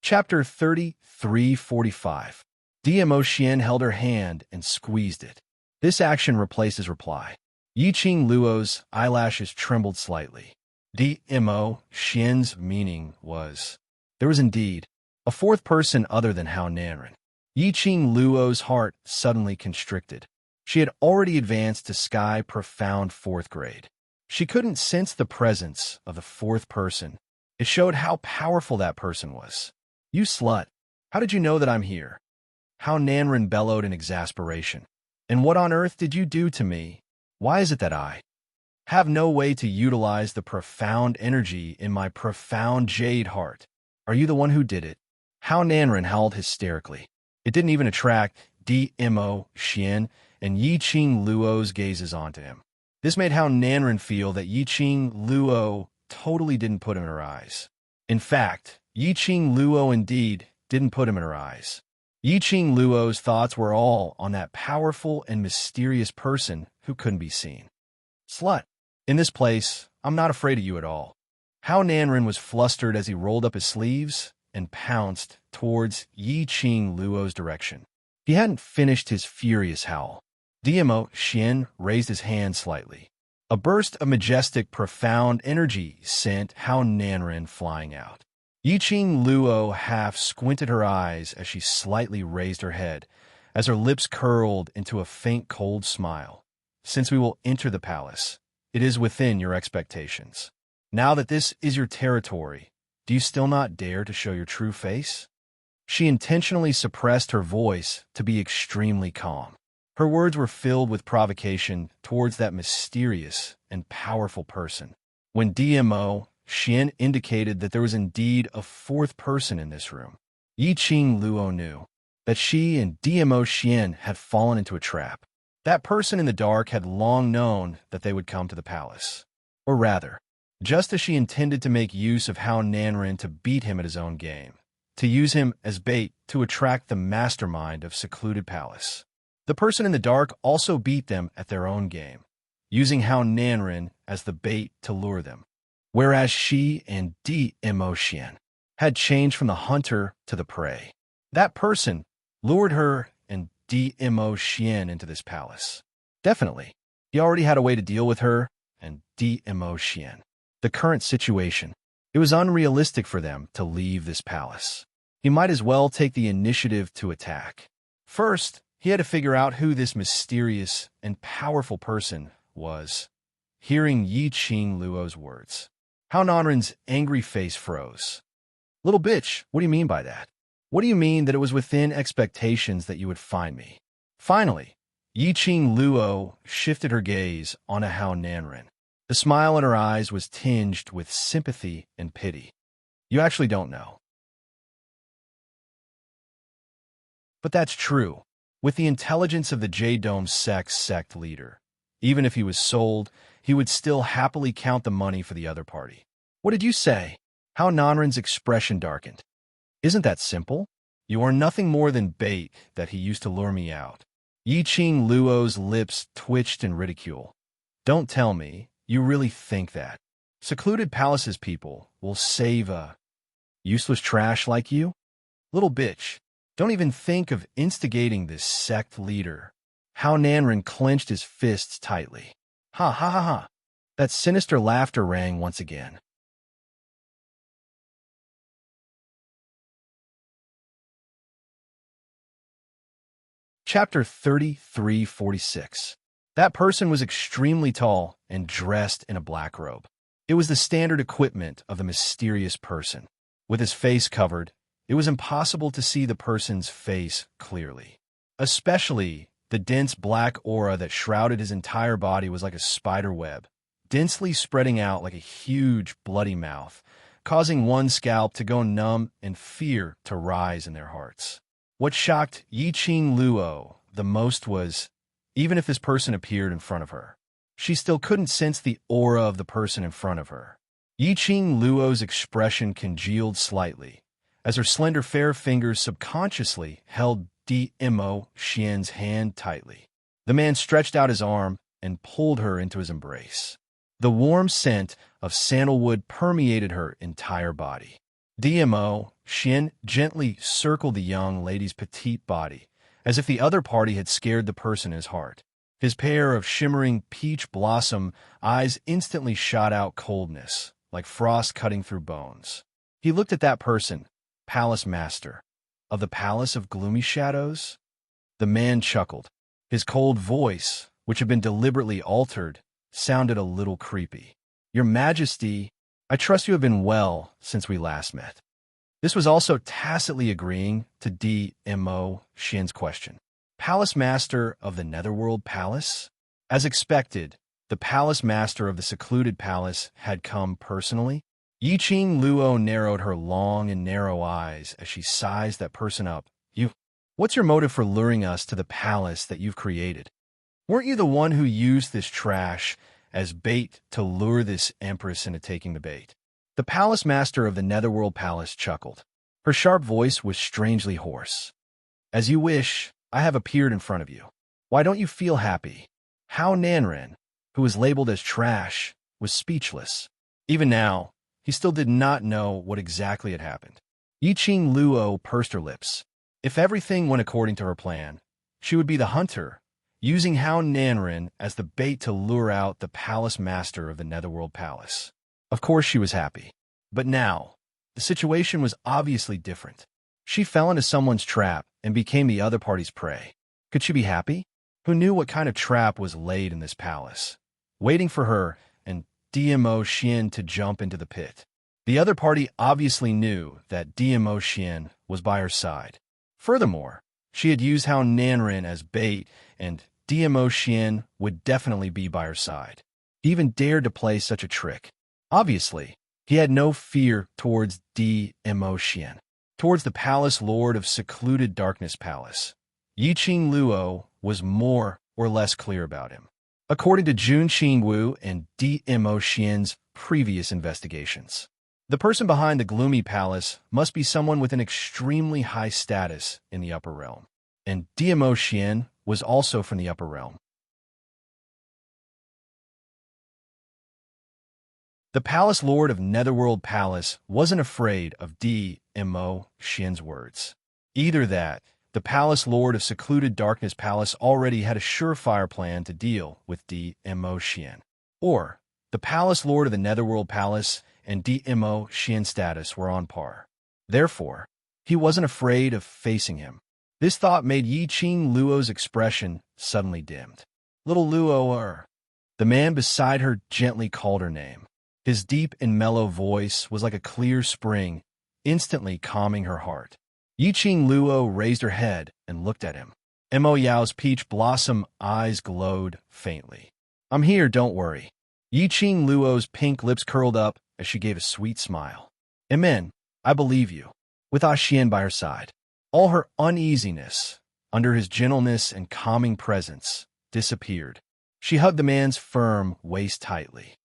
Chapter 3345. Dmo Xian held her hand and squeezed it. This action replaced his reply. Yiqing Luo's eyelashes trembled slightly. Dmo Xian's meaning was, there was indeed a fourth person other than Hao Nanren. Yiqing Luo's heart suddenly constricted. She had already advanced to Sky Profound 4th grade. She couldn't sense the presence of the fourth person. It showed how powerful that person was. You slut! How did you know that I'm here? Hao Nanren bellowed in exasperation. And what on earth did you do to me? Why is it that I have no way to utilize the profound energy in my profound jade heart? Are you the one who did it? Hao Nanren howled hysterically. It didn't even attract Dmo Xian and Yiqing Luo's gazes onto him. This made Hao Nanren feel that Yiqing Luo totally didn't put him in her eyes. In fact, Yiqing Luo indeed didn't put him in her eyes. Yiqing Luo's thoughts were all on that powerful and mysterious person who couldn't be seen. Slut. In this place, I'm not afraid of you at all. Hao Nanren was flustered as he rolled up his sleeves and pounced towards Yiqing Luo's direction. He hadn't finished his furious howl. DMO Xian raised his hand slightly. A burst of majestic, profound energy sent Hao Nanren flying out. Yiqing Luo half squinted her eyes as she slightly raised her head, as her lips curled into a faint cold smile. Since we will enter the palace, it is within your expectations. Now that this is your territory, do you still not dare to show your true face? She intentionally suppressed her voice to be extremely calm. Her words were filled with provocation towards that mysterious and powerful person. When DMO Xian indicated that there was indeed a fourth person in this room, Yiqing Luo knew that she and DMO Xian had fallen into a trap. That person in the dark had long known that they would come to the palace. Or rather, just as she intended to make use of Hao Nanren to beat him at his own game, to use him as bait to attract the mastermind of Secluded Palace. The person in the dark also beat them at their own game, using Hao Nanren as the bait to lure them. Whereas she and DMO Xian had changed from the hunter to the prey. That person lured her and DMO Xian into this palace. Definitely, he already had a way to deal with her and DMO Xian. The current situation, it was unrealistic for them to leave this palace. He might as well take the initiative to attack. First, he had to figure out who this mysterious and powerful person was. Hearing Yiqing Luo's words, Hao Nanren's angry face froze. Little bitch, what do you mean by that? What do you mean that it was within expectations that you would find me? Finally, Yiqing Luo shifted her gaze onto Hao Nanren. The smile in her eyes was tinged with sympathy and pity. You actually don't know. But that's true. With the intelligence of the J-Dome sect leader, even if he was sold, he would still happily count the money for the other party. What did you say? Hao Nanren's expression darkened. Isn't that simple? You are nothing more than bait that he used to lure me out. Yiqing Luo's lips twitched in ridicule. Don't tell me you really think that Secluded Palace's people will save a useless trash like you? Little bitch, don't even think of instigating this sect leader. Hao Nanren clenched his fists tightly. Ha ha ha ha. That sinister laughter rang once again. Chapter 3346. That person was extremely tall and dressed in a black robe. It was the standard equipment of the mysterious person. With his face covered, it was impossible to see the person's face clearly. Especially, the dense black aura that shrouded his entire body was like a spider web, densely spreading out like a huge bloody mouth, causing one's scalp to go numb and fear to rise in their hearts. What shocked Yiqing Luo the most was, even if this person appeared in front of her, she still couldn't sense the aura of the person in front of her. Yiqing Luo's expression congealed slightly, as her slender fair fingers subconsciously held DMO Xian's hand tightly. The man stretched out his arm and pulled her into his embrace. The warm scent of sandalwood permeated her entire body. DMO Xian gently circled the young lady's petite body, as if the other party had scared the person in his heart. His pair of shimmering peach blossom eyes instantly shot out coldness, like frost cutting through bones. He looked at that person, Palace Master, of the Palace of Gloomy Shadows. The man chuckled. His cold voice, which had been deliberately altered, sounded a little creepy. Your Majesty, I trust you have been well since we last met. This was also tacitly agreeing to DMO Xian's question. Palace Master of the Netherworld Palace? As expected, the Palace Master of the Secluded Palace had come personally. Yiqing Luo narrowed her long and narrow eyes as she sized that person up. What's your motive for luring us to the palace that you've created? Weren't you the one who used this trash as bait to lure this empress into taking the bait. The palace master of the Netherworld Palace chuckled. Her sharp voice was strangely hoarse. As you wish, I have appeared in front of you. Why don't you feel happy? Hao Nanren, who was labeled as trash, was speechless. Even now, he still did not know what exactly had happened. Yiqing Luo pursed her lips. If everything went according to her plan, she would be the hunter, using Hao Nanren as the bait to lure out the palace master of the Netherworld Palace. Of course she was happy. But now, the situation was obviously different. She fell into someone's trap and became the other party's prey. Could she be happy? Who knew what kind of trap was laid in this palace, waiting for her and DMO Xian to jump into the pit? The other party obviously knew that DMO Xian was by her side. Furthermore, she had used Hao Nanren as bait, and DMO Xian would definitely be by her side. He even dared to play such a trick. Obviously, he had no fear towards DMO Xian. Towards the palace lord of secluded Darkness Palace, Yiqing Luo was more or less clear about him. According to Jun Qingwu and DMO Xian's previous investigations, the person behind the gloomy palace must be someone with an extremely high status in the upper realm, and DMO Xian was also from the upper realm. The palace lord of Netherworld Palace wasn't afraid of DMO Xian's words. Either that, the palace lord of secluded Darkness Palace already had a surefire plan to deal with DMO Xian, or the palace lord of the Netherworld Palace and DMO Xian's status were on par. Therefore, he wasn't afraid of facing him. This thought made Yiqing Luo's expression suddenly dimmed. Little Luo, the man beside her gently called her name. His deep and mellow voice was like a clear spring, instantly calming her heart. Yiqing Luo raised her head and looked at him. Mo Yao's peach blossom eyes glowed faintly. I'm here, don't worry. Yiqing Luo's pink lips curled up as she gave a sweet smile. Amen, I believe you. With Xian by her side, all her uneasiness, under his gentleness and calming presence, disappeared. She hugged the man's firm waist tightly.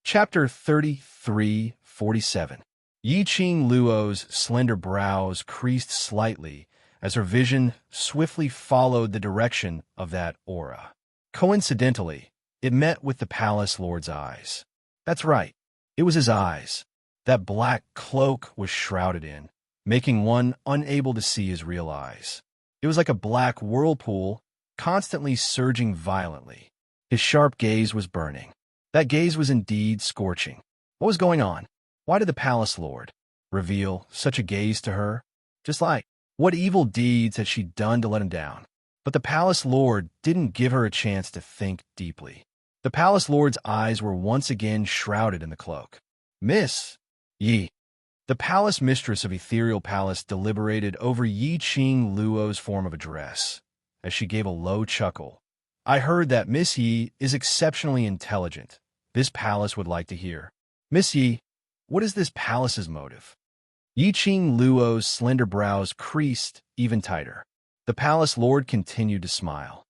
Chapter 33:47. Yiqing Luo's slender brows creased slightly as her vision swiftly followed the direction of that aura. Coincidentally, it met with the palace lord's eyes. That's right, it was his eyes. That black cloak was shrouded in, making one unable to see his real eyes. It was like a black whirlpool, constantly surging violently. His sharp gaze was burning. That gaze was indeed scorching. What was going on? Why did the palace lord reveal such a gaze to her? Just like, what evil deeds had she done to let him down? But the palace lord didn't give her a chance to think deeply. The palace lord's eyes were once again shrouded in the cloak. Miss Yi. The palace mistress of Ethereal Palace deliberated over Yiqing Luo's form of address, as she gave a low chuckle. I heard that Miss Yi is exceptionally intelligent. This palace would like to hear. Miss Yi, what is this palace's motive? Yiqing Luo's slender brows creased even tighter. The palace lord continued to smile.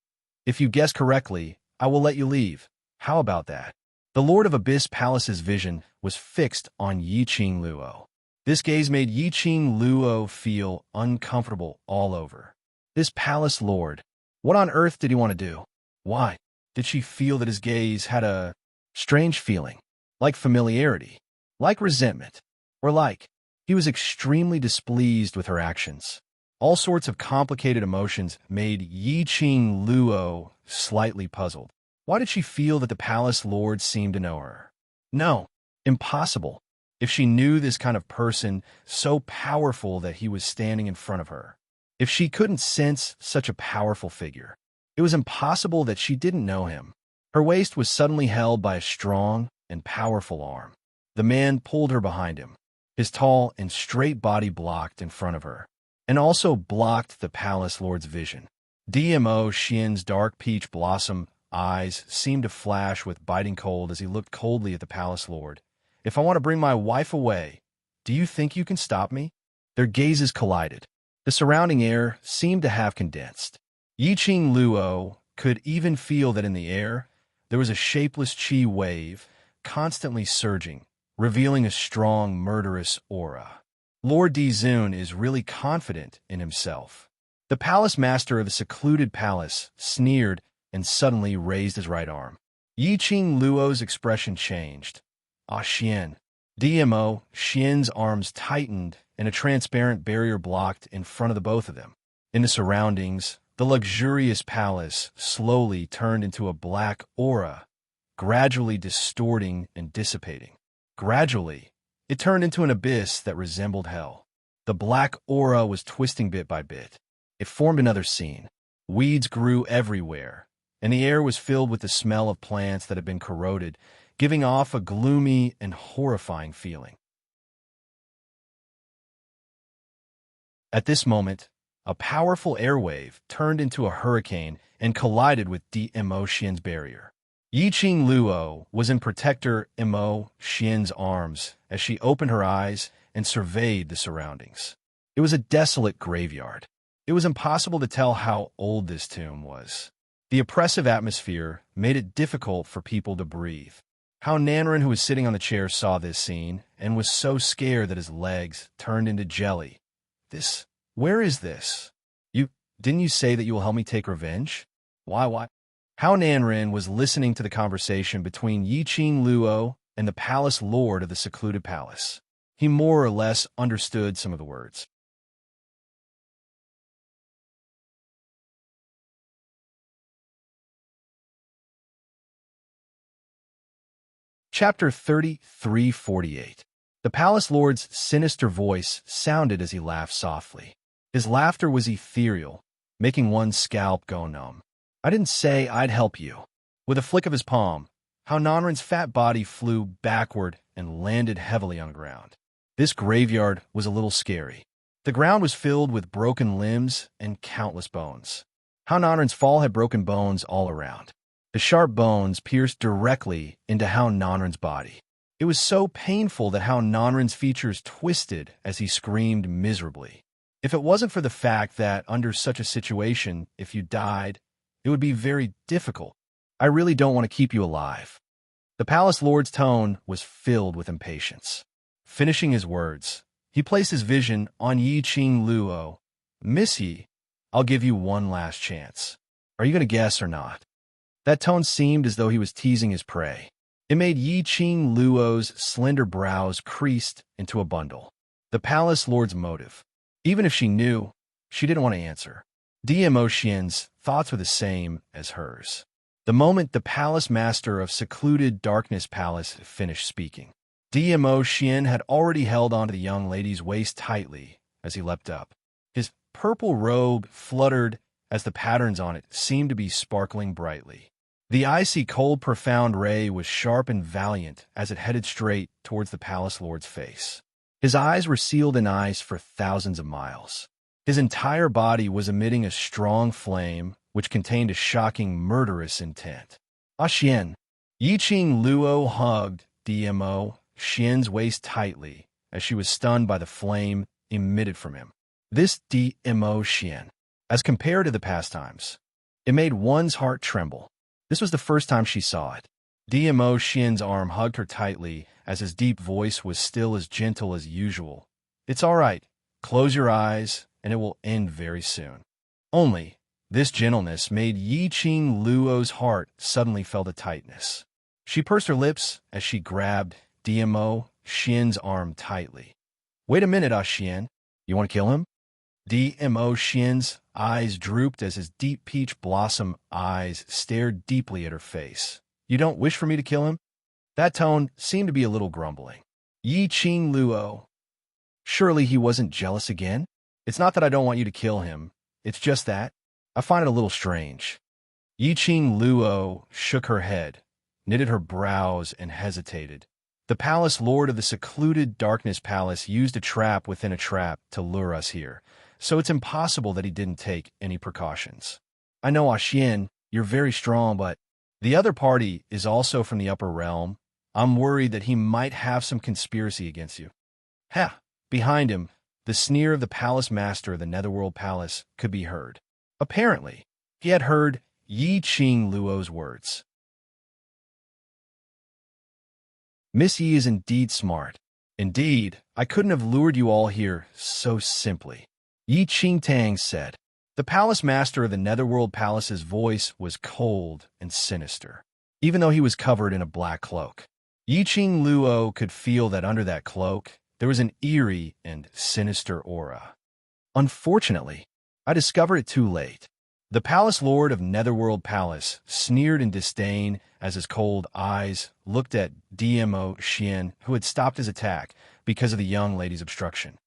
If you guess correctly, I will let you leave. How about that? The Lord of Abyss Palace's vision was fixed on Yiqing Luo. This gaze made Yiqing Luo feel uncomfortable all over. This palace lord, what on earth did he want to do? Why did she feel that his gaze had a strange feeling, like familiarity, like resentment, or like he was extremely displeased with her actions? All sorts of complicated emotions made Yiqing Luo slightly puzzled. Why did she feel that the palace lord seemed to know her? No, impossible. If she knew this kind of person so powerful that he was standing in front of her, if she couldn't sense such a powerful figure, it was impossible that she didn't know him. Her waist was suddenly held by a strong and powerful arm. The man pulled her behind him. His tall and straight body blocked in front of her, and also blocked the palace lord's vision. DMO Xian's dark peach blossom eyes seemed to flash with biting cold as he looked coldly at the palace lord. If I want to bring my wife away, do you think you can stop me? Their gazes collided. The surrounding air seemed to have condensed. Yiqing Luo could even feel that in the air there was a shapeless qi wave constantly surging, revealing a strong, murderous aura. Lord Dizun is really confident in himself. The palace master of the secluded palace sneered and suddenly raised his right arm. Yiqing Luo's expression changed. Ah, Xian. DMO, Xian's arms tightened and a transparent barrier blocked in front of the both of them. In the surroundings, the luxurious palace slowly turned into a black aura, gradually distorting and dissipating. Gradually, it turned into an abyss that resembled hell. The black aura was twisting bit by bit. It formed another scene. Weeds grew everywhere, and the air was filled with the smell of plants that had been corroded, giving off a gloomy and horrifying feeling. At this moment, a powerful airwave turned into a hurricane and collided with DMO Xian's barrier. Yiqing Luo was in Protector Mo Xian's arms as she opened her eyes and surveyed the surroundings. It was a desolate graveyard. It was impossible to tell how old this tomb was. The oppressive atmosphere made it difficult for people to breathe. How Nanren, who was sitting on the chair, saw this scene and was so scared that his legs turned into jelly. Where is this? Didn't you say that you will help me take revenge? Why? How Nanren was listening to the conversation between Yiqing Luo and the palace lord of the secluded palace. He more or less understood some of the words. Chapter 3348. The palace lord's sinister voice sounded as he laughed softly. His laughter was ethereal, making one's scalp go numb. I didn't say I'd help you. With a flick of his palm, How Nanren's fat body flew backward and landed heavily on the ground. This graveyard was a little scary. The ground was filled with broken limbs and countless bones. How Nanren's fall had broken bones all around. The sharp bones pierced directly into How Nanren's body. It was so painful that How Nanren's features twisted as he screamed miserably. If it wasn't for the fact that under such a situation, if you died, it would be very difficult. I really don't want to keep you alive. The palace lord's tone was filled with impatience. Finishing his words, he placed his vision on Yiqing Luo. Miss Yi, I'll give you one last chance. Are you going to guess or not? That tone seemed as though he was teasing his prey. It made Yiqing Luo's slender brows creased into a bundle. The palace lord's motive. Even if she knew, she didn't want to answer. DMO Xian's thoughts were the same as hers. The moment the palace master of secluded Darkness Palace finished speaking, DMO Xian had already held onto the young lady's waist tightly as he leapt up. His purple robe fluttered as the patterns on it seemed to be sparkling brightly. The icy cold profound ray was sharp and valiant as it headed straight towards the palace lord's face. His eyes were sealed in ice for thousands of miles. His entire body was emitting a strong flame which contained a shocking, murderous intent. Ah Xian. Yiqing Luo hugged DMO Xian's waist tightly as she was stunned by the flame emitted from him. This DMO Xian, as compared to the past times, it made one's heart tremble. This was the first time she saw it. DMO Xian's arm hugged her tightly as his deep voice was still as gentle as usual. It's all right. Close your eyes, and it will end very soon. Only, this gentleness made Yiqing Luo's heart suddenly felt a tightness. She pursed her lips as she grabbed DMO Xian's arm tightly. Wait a minute, Ah Xian. You want to kill him? DMO Xian's eyes drooped as his deep peach blossom eyes stared deeply at her face. You don't wish for me to kill him? That tone seemed to be a little grumbling. Yiqing Luo. Surely he wasn't jealous again? It's not that I don't want you to kill him. It's just that I find it a little strange. Yiqing Luo shook her head, knitted her brows, and hesitated. The palace lord of the secluded Darkness Palace used a trap within a trap to lure us here, so it's impossible that he didn't take any precautions. I know, Ah Xian, you're very strong, but the other party is also from the upper realm. I'm worried that he might have some conspiracy against you. Ha! Behind him, The sneer of the palace master of the Netherworld Palace could be heard. Apparently, he had heard Yi Qing Luo's words. Miss Yi is indeed smart. Indeed, I couldn't have lured you all here so simply, Yi Qingtang said. The palace master of the Netherworld Palace's voice was cold and sinister, even though he was covered in a black cloak. Yi Qing Luo could feel that under that cloak, there was an eerie and sinister aura. Unfortunately, I discovered it too late. The palace lord of Netherworld Palace sneered in disdain as his cold eyes looked at Dmo Xian, who had stopped his attack because of the young lady's obstruction.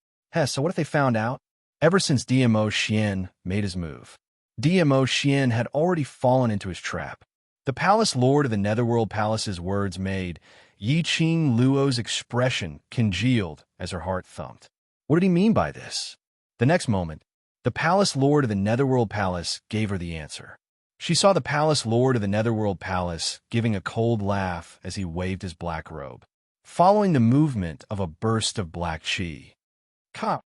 So what if they found out? Ever since Dmo Xian made his move, Dmo Xian had already fallen into his trap. The palace lord of the Netherworld Palace's words made Yi Qing Luo's expression congealed as her heart thumped. What did he mean by this? The next moment, the palace lord of the Netherworld Palace gave her the answer. She saw the palace lord of the Netherworld Palace giving a cold laugh as he waved his black robe, following the movement of a burst of black qi. Ka.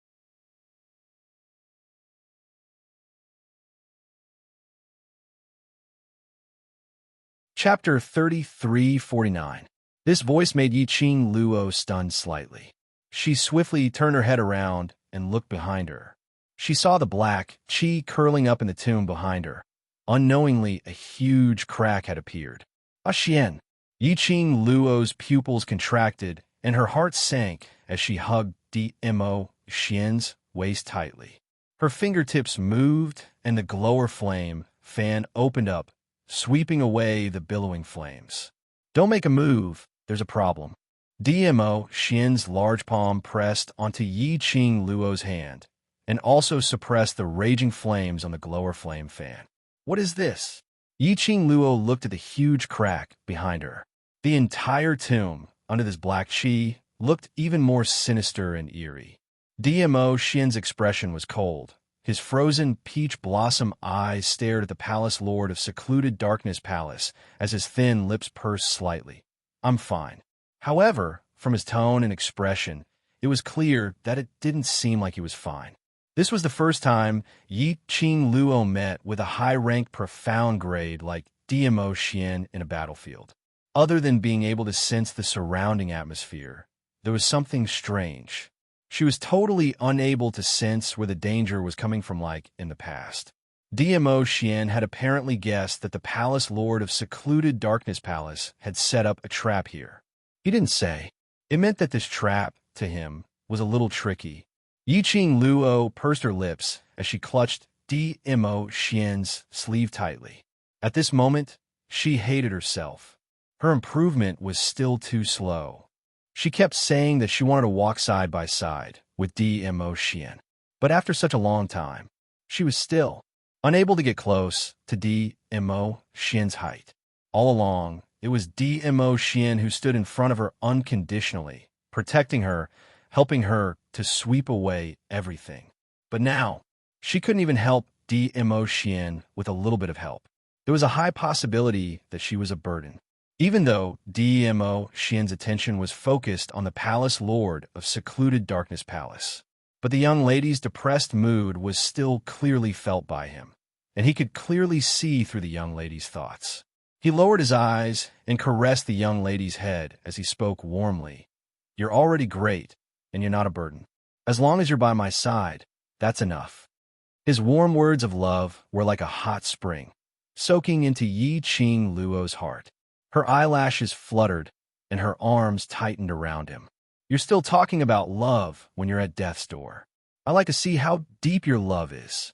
Chapter 3349. This voice made Yi Qing Luo stun slightly. She swiftly turned her head around and looked behind her. She saw the black qi curling up in the tomb behind her. Unknowingly, a huge crack had appeared. Xian. Yi Qing Luo's pupils contracted, and her heart sank as she hugged Dmo Xian's waist tightly. Her fingertips moved, and the glower flame fan opened up, sweeping away the billowing flames. Don't make a move, there's a problem. Dmo Xian's large palm pressed onto Yi Qing Luo's hand, and also suppressed the raging flames on the glower flame fan. What is this? Yi Qing Luo looked at the huge crack behind her. The entire tomb, under this black qi, looked even more sinister and eerie. Dmo Xian's expression was cold. His frozen peach blossom eyes stared at the palace lord of secluded darkness palace as his thin lips pursed slightly. I'm fine. However, from his tone and expression, it was clear that it didn't seem like he was fine. This was the first time Yi Qing Luo met with a high-ranked profound grade like Dmo Xian in a battlefield. Other than being able to sense the surrounding atmosphere, there was something strange. She was totally unable to sense where the danger was coming from like in the past. Dmo Xian had apparently guessed that the palace lord of secluded darkness palace had set up a trap here. He didn't say. It meant that this trap, to him, was a little tricky. Yi Qing Luo pursed her lips as she clutched Dmo Xian's sleeve tightly. At this moment, she hated herself. Her improvement was still too slow. She kept saying that she wanted to walk side by side with Dmo Xian. But after such a long time, she was still unable to get close to Dmo Xian's height. All along, it was Dmo Xian who stood in front of her unconditionally, protecting her, helping her to sweep away everything. But now, she couldn't even help Dmo Xian with a little bit of help. There was a high possibility that she was a burden. Even though Dmo Xian's attention was focused on the palace lord of secluded darkness palace. But the young lady's depressed mood was still clearly felt by him, and he could clearly see through the young lady's thoughts. He lowered his eyes and caressed the young lady's head as he spoke warmly. You're already great, and you're not a burden. As long as you're by my side, that's enough. His warm words of love were like a hot spring, soaking into Yi Qing Luo's heart. Her eyelashes fluttered, and her arms tightened around him. You're still talking about love when you're at death's door. I like to see how deep your love is.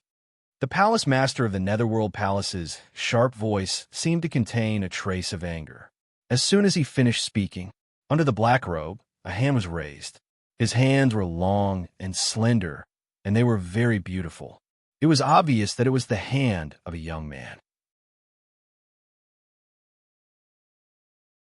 The palace master of the Netherworld Palace's sharp voice seemed to contain a trace of anger. As soon as he finished speaking, under the black robe, a hand was raised. His hands were long and slender, and they were very beautiful. It was obvious that it was the hand of a young man.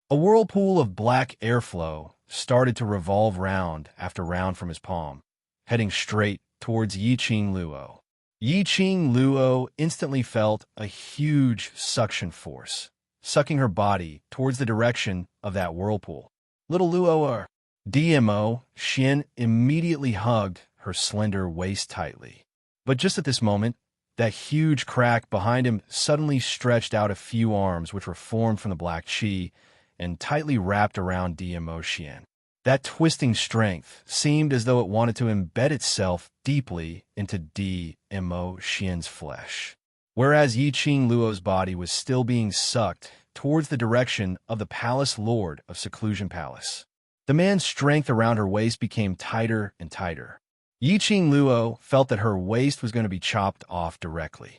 A whirlpool of black airflow started to revolve round after round from his palm, heading straight towards Yi Qing Luo. Yi Qing Luo instantly felt a huge suction force, sucking her body towards the direction of that whirlpool. Little Luo, Dmo Xian immediately hugged her slender waist tightly. But just at this moment, that huge crack behind him suddenly stretched out a few arms which were formed from the black chi and tightly wrapped around Dmo Xian. That twisting strength seemed as though it wanted to embed itself deeply into Dmo Xian's flesh. Whereas Yi Qing Luo's body was still being sucked towards the direction of the Palace Lord of Seclusion Palace. The man's strength around her waist became tighter and tighter. Yi Qing Luo felt that her waist was going to be chopped off directly.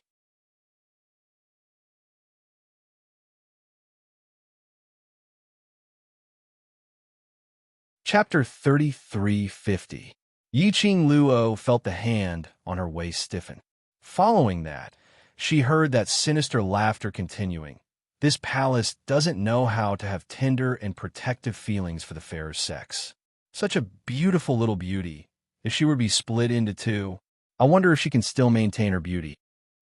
Chapter 3350. Yi Qing Luo felt the hand on her waist stiffen. Following that, she heard that sinister laughter continuing. This palace doesn't know how to have tender and protective feelings for the fairer sex. Such a beautiful little beauty. If she were to be split into two, I wonder if she can still maintain her beauty.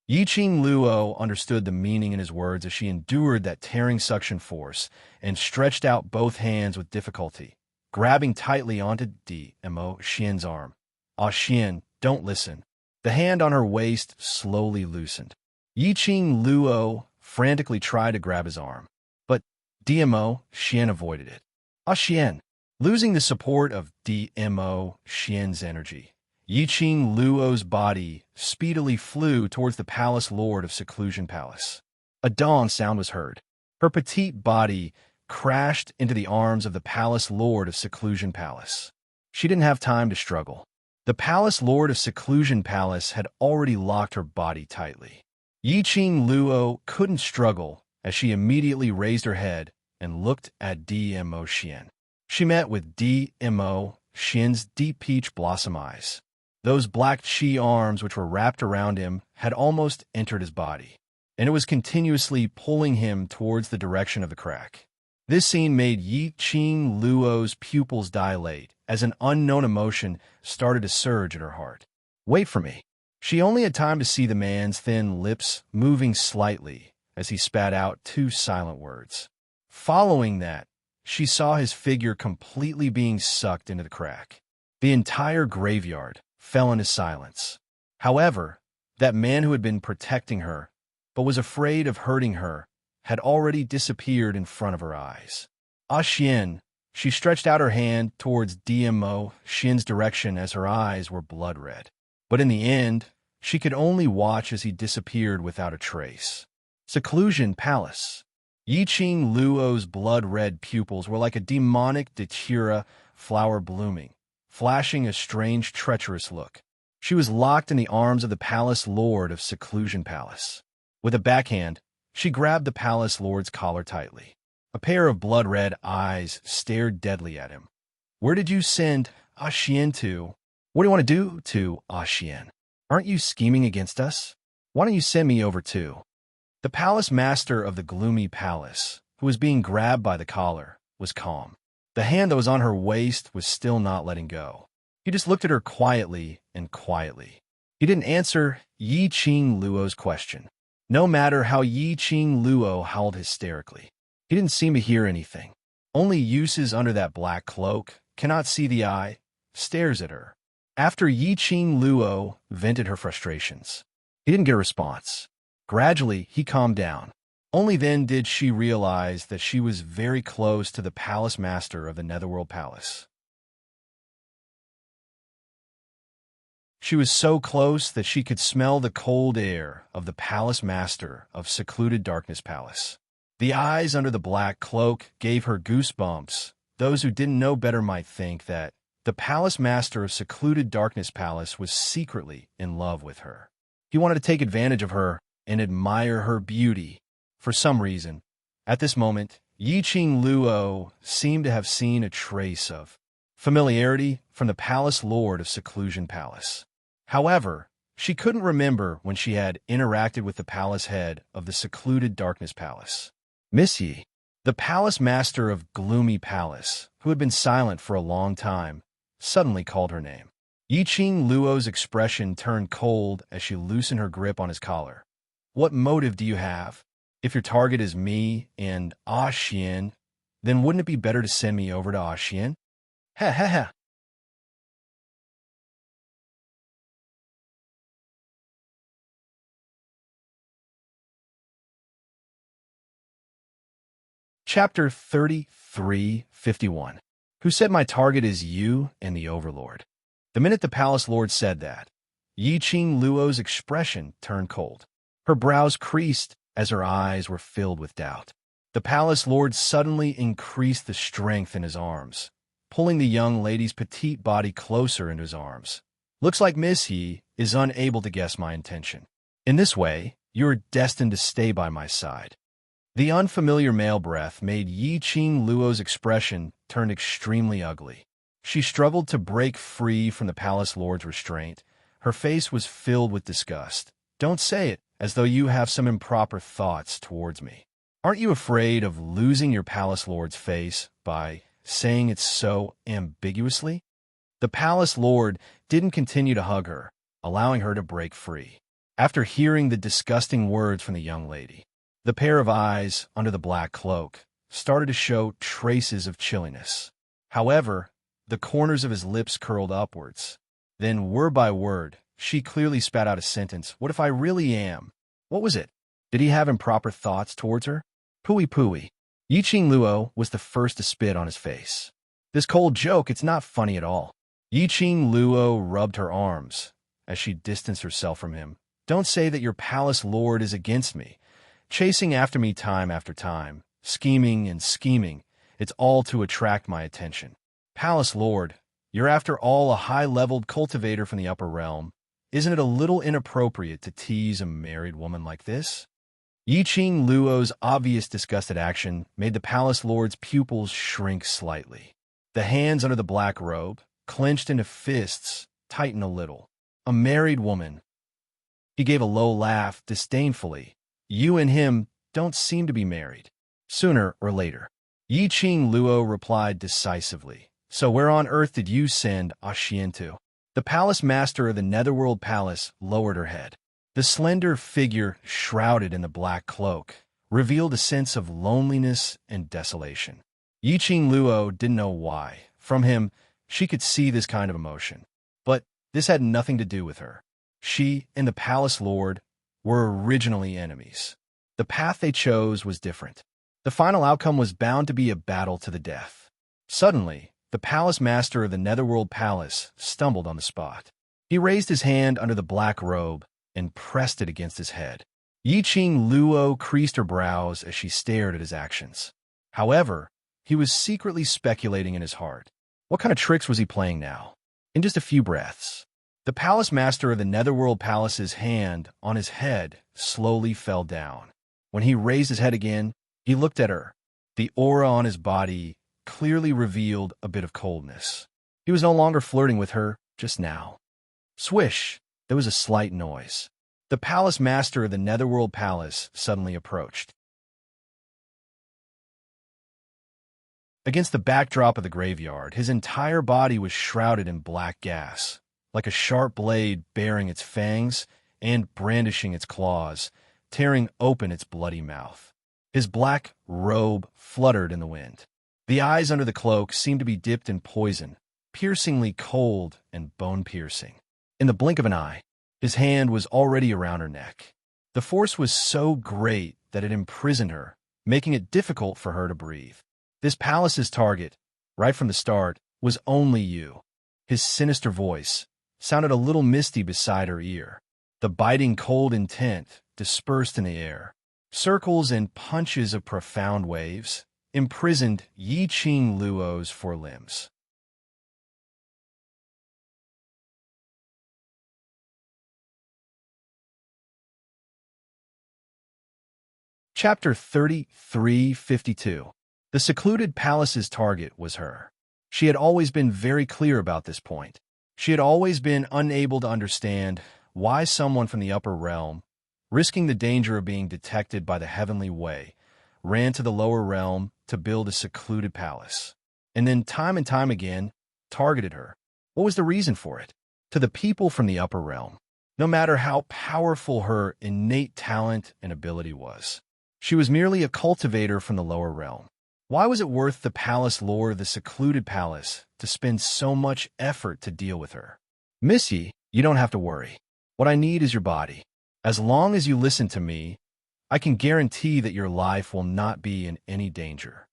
Yi Qing Luo understood the meaning in his words as she endured that tearing suction force and stretched out both hands with difficulty, grabbing tightly onto Dmo Xian's arm. Ah Xian, don't listen. The hand on her waist slowly loosened. Yi Qing Luo frantically tried to grab his arm, but Dmo Xian avoided it. Ah Xian. Losing the support of Dmo Xian's energy, Yi Qing Luo's body speedily flew towards the Palace Lord of Seclusion Palace. A dawn sound was heard. Her petite body crashed into the arms of the Palace Lord of Seclusion Palace. She didn't have time to struggle. The Palace Lord of Seclusion Palace had already locked her body tightly. Yi Qing Luo couldn't struggle as she immediately raised her head and looked at Dmo Xian. She met with Dmo Xian's deep peach blossom eyes. Those black chi arms which were wrapped around him had almost entered his body, and it was continuously pulling him towards the direction of the crack. This scene made Yi Qing Luo's pupils dilate as an unknown emotion started to surge in her heart. Wait for me. She only had time to see the man's thin lips moving slightly as he spat out two silent words. Following that, she saw his figure completely being sucked into the crack. The entire graveyard fell into silence. However, that man who had been protecting her, but was afraid of hurting her, had already disappeared in front of her eyes. Ah Xian, she stretched out her hand towards Dmo Xian's direction as her eyes were blood red. But in the end, she could only watch as he disappeared without a trace. Seclusion Palace. Yi Qing Luo's blood-red pupils were like a demonic datura flower blooming, flashing a strange, treacherous look. She was locked in the arms of the Palace Lord of Seclusion Palace. With a backhand, she grabbed the Palace Lord's collar tightly. A pair of blood-red eyes stared deadly at him. Where did you send Ah Xian to? What do you want to do to Ah Xian? Aren't you scheming against us? Why don't you send me over too? The palace master of the gloomy palace, who was being grabbed by the collar, was calm. The hand that was on her waist was still not letting go. He just looked at her quietly and quietly. He didn't answer Yi Qing Luo's question, no matter how Yi Qing Luo howled hysterically. He didn't seem to hear anything. Only uses under that black cloak, cannot see the eye, stares at her. After Yi Qing Luo vented her frustrations, he didn't get a response. Gradually, he calmed down. Only then did she realize that she was very close to the palace master of the Netherworld Palace. She was so close that she could smell the cold air of the palace master of Secluded Darkness Palace. The eyes under the black cloak gave her goosebumps. Those who didn't know better might think that the palace master of Secluded Darkness Palace was secretly in love with her. He wanted to take advantage of her and admire her beauty. For some reason, at this moment, Yi Qing Luo seemed to have seen a trace of familiarity from the Palace Lord of Seclusion Palace. However, she couldn't remember when she had interacted with the palace head of the Secluded Darkness Palace. Miss Yi, the palace master of Gloomy Palace, who had been silent for a long time, suddenly called her name. Yi Qing Luo's expression turned cold as she loosened her grip on his collar. What motive do you have? If your target is me and Ah Xian, then wouldn't it be better to send me over to Ah Xian? Ha ha ha. Chapter 33:51. Who said my target is you and the Overlord? The minute the Palace Lord said that, Yi Qing Luo's expression turned cold. Her brows creased as her eyes were filled with doubt. The Palace Lord suddenly increased the strength in his arms, pulling the young lady's petite body closer into his arms. Looks like Miss Yi is unable to guess my intention. In this way, you are destined to stay by my side. The unfamiliar male breath made Yi Qing Luo's expression turn extremely ugly. She struggled to break free from the Palace Lord's restraint. Her face was filled with disgust. Don't say it as though you have some improper thoughts towards me. Aren't you afraid of losing your Palace Lord's face by saying it so ambiguously? The Palace Lord didn't continue to hug her, allowing her to break free. After hearing the disgusting words from the young lady, the pair of eyes under the black cloak started to show traces of chilliness. However, the corners of his lips curled upwards. Then, word by word, she clearly spat out a sentence. What if I really am? What was it? Did he have improper thoughts towards her? Pooey pooey. Yi Qing Luo was the first to spit on his face. This cold joke, it's not funny at all. Yi Qing Luo rubbed her arms as she distanced herself from him. Don't say that your Palace Lord is against me, chasing after me time after time, scheming and scheming. It's all to attract my attention. Palace Lord, you're after all a high-leveled cultivator from the upper realm. Isn't it a little inappropriate to tease a married woman like this? Yi Qing Luo's obvious disgusted action made the Palace Lord's pupils shrink slightly. The hands under the black robe, clenched into fists, tightened a little. A married woman. He gave a low laugh disdainfully. You and him don't seem to be married. Sooner or later. Yi Qing Luo replied decisively. So where on earth did you send Xian to? The palace master of the Netherworld Palace lowered her head. The slender figure, shrouded in the black cloak, revealed a sense of loneliness and desolation. Yi Qing Luo didn't know why. From him, she could see this kind of emotion. But this had nothing to do with her. She and the Palace Lord were originally enemies. The path they chose was different. The final outcome was bound to be a battle to the death. Suddenly, the palace master of the Netherworld Palace stumbled on the spot. He raised his hand under the black robe and pressed it against his head. Yi Qing Luo creased her brows as she stared at his actions. However, he was secretly speculating in his heart. What kind of tricks was he playing now? In just a few breaths, the palace master of the Netherworld Palace's hand on his head slowly fell down. When he raised his head again, he looked at her. The aura on his body clearly revealed a bit of coldness. He was no longer flirting with her just now. Swish! There was a slight noise. The palace master of the Netherworld Palace suddenly approached. Against the backdrop of the graveyard, his entire body was shrouded in black gas, like a sharp blade baring its fangs and brandishing its claws, tearing open its bloody mouth. His black robe fluttered in the wind. The eyes under the cloak seemed to be dipped in poison, piercingly cold and bone-piercing. In the blink of an eye, his hand was already around her neck. The force was so great that it imprisoned her, making it difficult for her to breathe. This palace's target, right from the start, was only you. His sinister voice sounded a little misty beside her ear. The biting cold intent dispersed in the air. Circles and punches of profound waves imprisoned Yi Qing Luo's four limbs. Chapter 33:52. The secluded palace's target was her. She had always been very clear about this point. She had always been unable to understand why someone from the upper realm, risking the danger of being detected by the heavenly way, ran to the lower realm to build a secluded palace, and then time and time again targeted her. What was the reason for it? To the people from the upper realm, no matter how powerful her innate talent and ability was, she was merely a cultivator from the lower realm. Why was it worth the palace lord of the secluded palace to spend so much effort to deal with her? Missy, you don't have to worry. What I need is your body. As long as you listen to me, I can guarantee that your life will not be in any danger."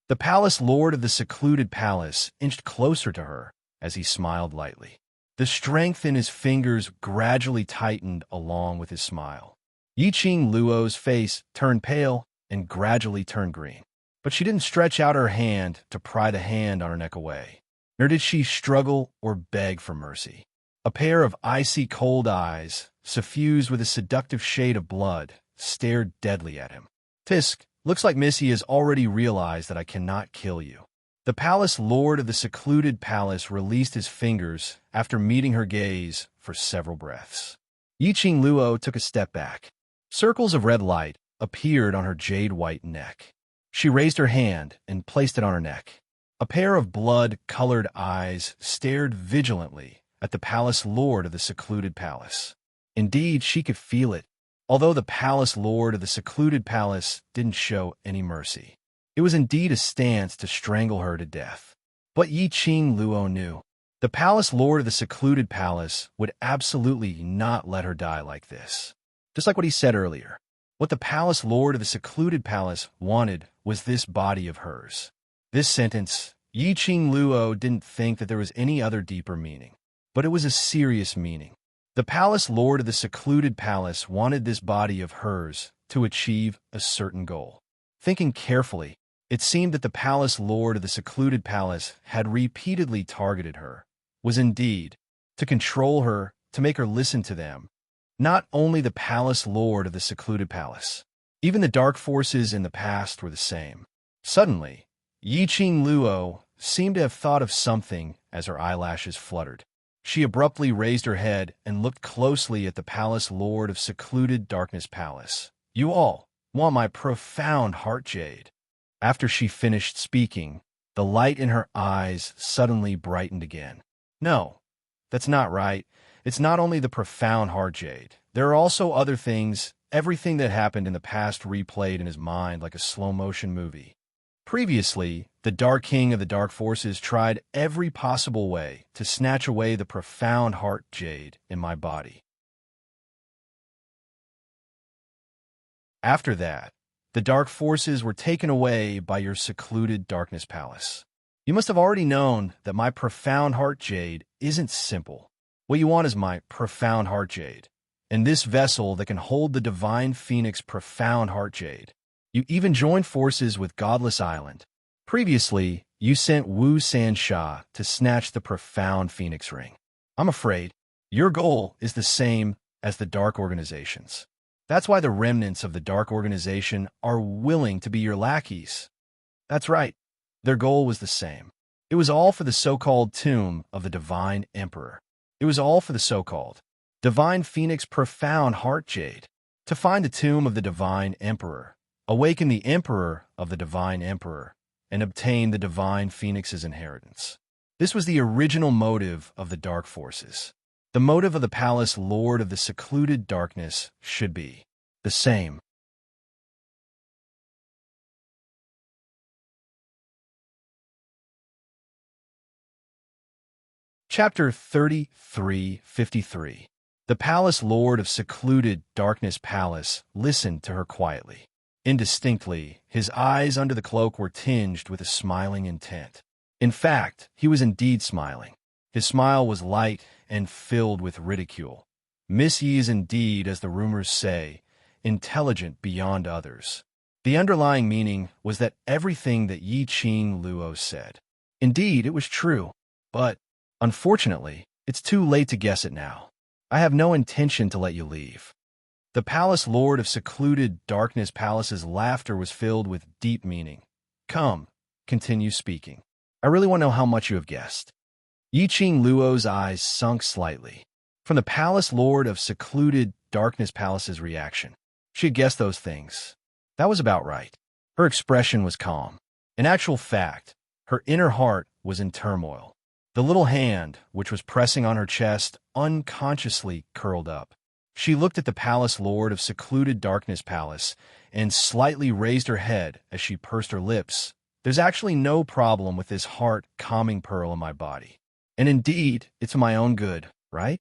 The palace lord of the secluded palace inched closer to her as he smiled lightly. The strength in his fingers gradually tightened along with his smile. Yiqing Luo's face turned pale and gradually turned green. But she didn't stretch out her hand to pry the hand on her neck away, nor did she struggle or beg for mercy. A pair of icy cold eyes, suffused with a seductive shade of blood, stared deadly at him. "Fisk, looks like Missy has already realized that I cannot kill you." The palace lord of the secluded palace released his fingers after meeting her gaze for several breaths. Yiqing Luo took a step back. Circles of red light appeared on her jade-white neck. She raised her hand and placed it on her neck. A pair of blood-colored eyes stared vigilantly at the palace lord of the secluded palace. Indeed, she could feel it, although the palace lord of the secluded palace didn't show any mercy. It was indeed a stance to strangle her to death. But Yiqing Luo knew. The palace lord of the secluded palace would absolutely not let her die like this. Just like what he said earlier, what the palace lord of the secluded palace wanted was this body of hers. This sentence, Yiqing Luo didn't think that there was any other deeper meaning, but it was a serious meaning. The palace lord of the secluded palace wanted this body of hers to achieve a certain goal. Thinking carefully, it seemed that the palace lord of the secluded palace had repeatedly targeted her, was indeed to control her, to make her listen to them. Not only the palace lord of the secluded palace, even the dark forces in the past were the same. Suddenly, Yiqing Luo seemed to have thought of something as her eyelashes fluttered. She abruptly raised her head and looked closely at the palace lord of secluded darkness palace. "You all want my profound heart jade." After she finished speaking, the light in her eyes suddenly brightened again. "No, that's not right. It's not only the profound heart jade. There are also other things, everything that happened in the past replayed in his mind like a slow-motion movie. Previously, the Dark King of the Dark Forces tried every possible way to snatch away the profound heart jade in my body. After that, the dark forces were taken away by your secluded darkness palace. You must have already known that my profound heart jade isn't simple. What you want is my profound heart jade, and this vessel that can hold the divine phoenix profound heart jade. You even joined forces with Godless Island. Previously, you sent Wu Sansha to snatch the profound phoenix ring. I'm afraid your goal is the same as the dark organizations. That's why the remnants of the dark organization are willing to be your lackeys. That's right. Their goal was the same. It was all for the so-called tomb of the Divine Emperor. It was all for the so-called Divine Phoenix Profound Heart Jade. To find the tomb of the Divine Emperor, awaken the Emperor of the Divine Emperor, and obtain the Divine Phoenix's inheritance. This was the original motive of the Dark Forces. The motive of the Palace Lord of the Secluded Darkness should be the same. Chapter 33:53. The Palace Lord of Secluded Darkness Palace listened to her quietly. Indistinctly, his eyes under the cloak were tinged with a smiling intent. In fact, he was indeed smiling. His smile was light and filled with ridicule. Miss Yi is indeed, as the rumors say, intelligent beyond others. The underlying meaning was that everything that Yiqing Luo said. Indeed, it was true, but unfortunately, it's too late to guess it now. I have no intention to let you leave. The Palace Lord of Secluded Darkness Palace's laughter was filled with deep meaning. Come, continue speaking. I really want to know how much you have guessed. Yiqing Luo's eyes sunk slightly. From the Palace Lord of Secluded Darkness Palace's reaction, she had guessed those things. That was about right. Her expression was calm. In actual fact, her inner heart was in turmoil. The little hand, which was pressing on her chest, unconsciously curled up. She looked at the Palace Lord of Secluded Darkness Palace and slightly raised her head as she pursed her lips. There's actually no problem with this heart-calming pearl in my body. And indeed, it's my own good, right?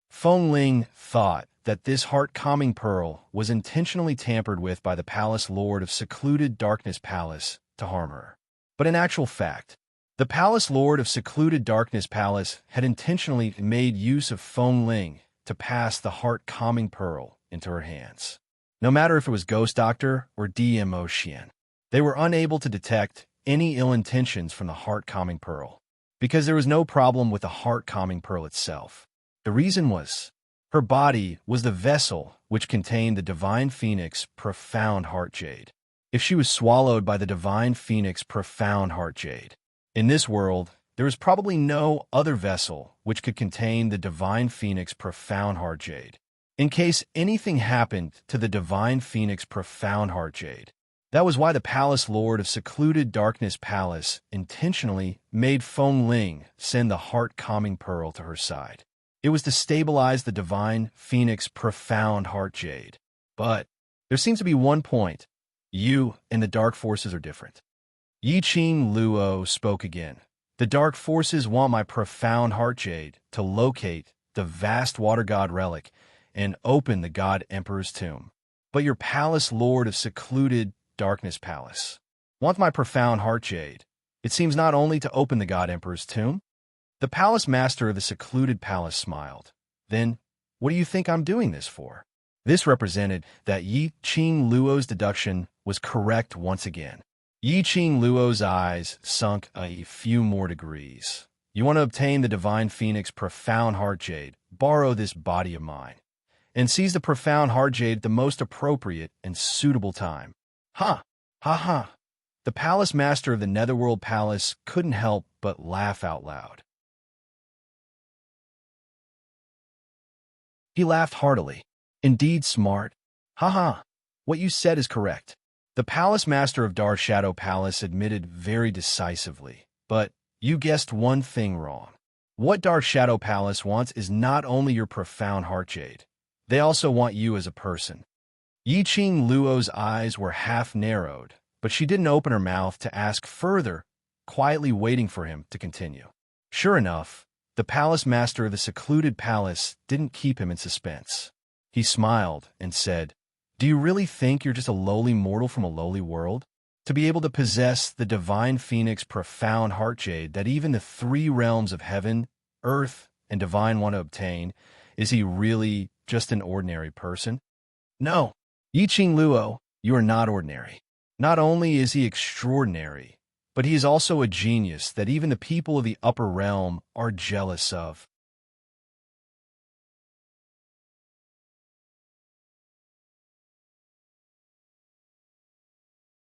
Feng Ling thought that this heart-calming pearl was intentionally tampered with by the palace lord of secluded Darkness Palace to harm her. But in actual fact, the palace lord of secluded Darkness Palace had intentionally made use of Feng Ling to pass the heart-calming pearl into her hands. No matter if it was Ghost Doctor or DMO Xian, they were unable to detect any ill intentions from the heart-calming pearl, because there was no problem with the heart-calming pearl itself. The reason was, her body was the vessel which contained the Divine Phoenix profound heart jade. If she was swallowed by the Divine Phoenix profound heart jade, in this world, there was probably no other vessel which could contain the Divine Phoenix profound heart jade. In case anything happened to the Divine Phoenix profound heart jade, that was why the palace lord of secluded Darkness Palace intentionally made Feng Ling send the heart-calming pearl to her side. It was to stabilize the Divine Phoenix profound heart jade. But there seems to be one point. You and the dark forces are different. Yi Qing Luo spoke again. The dark forces want my profound heart jade to locate the vast water god relic and open the god emperor's tomb. But your palace lord of secluded Darkness Palace wants my profound heart jade. It seems not only to open the god emperor's tomb. The palace master of the secluded palace smiled. Then, what do you think I'm doing this for? This represented that Yi Qing Luo's deduction was correct once again. Yi Qing Luo's eyes sunk a few more degrees. You want to obtain the Divine Phoenix profound heart jade, borrow this body of mine, and seize the profound heart jade at the most appropriate and suitable time. Ha! Ha ha! The palace master of the Netherworld Palace couldn't help but laugh out loud. He laughed heartily. Indeed smart. Ha ha! What you said is correct. The palace master of Dark Shadow Palace admitted very decisively. But you guessed one thing wrong. What Dark Shadow Palace wants is not only your profound heart jade. They also want you as a person. Yi Qing Luo's eyes were half narrowed, but she didn't open her mouth to ask further, quietly waiting for him to continue. Sure enough, the palace master of the secluded palace didn't keep him in suspense. He smiled and said, "Do you really think you're just a lowly mortal from a lowly world? To be able to possess the Divine Phoenix profound heart jade that even the three realms of heaven, earth, and divine want to obtain, is he really just an ordinary person?" No, Yi Qing Luo, you are not ordinary. Not only is he extraordinary, but he is also a genius that even the people of the upper realm are jealous of.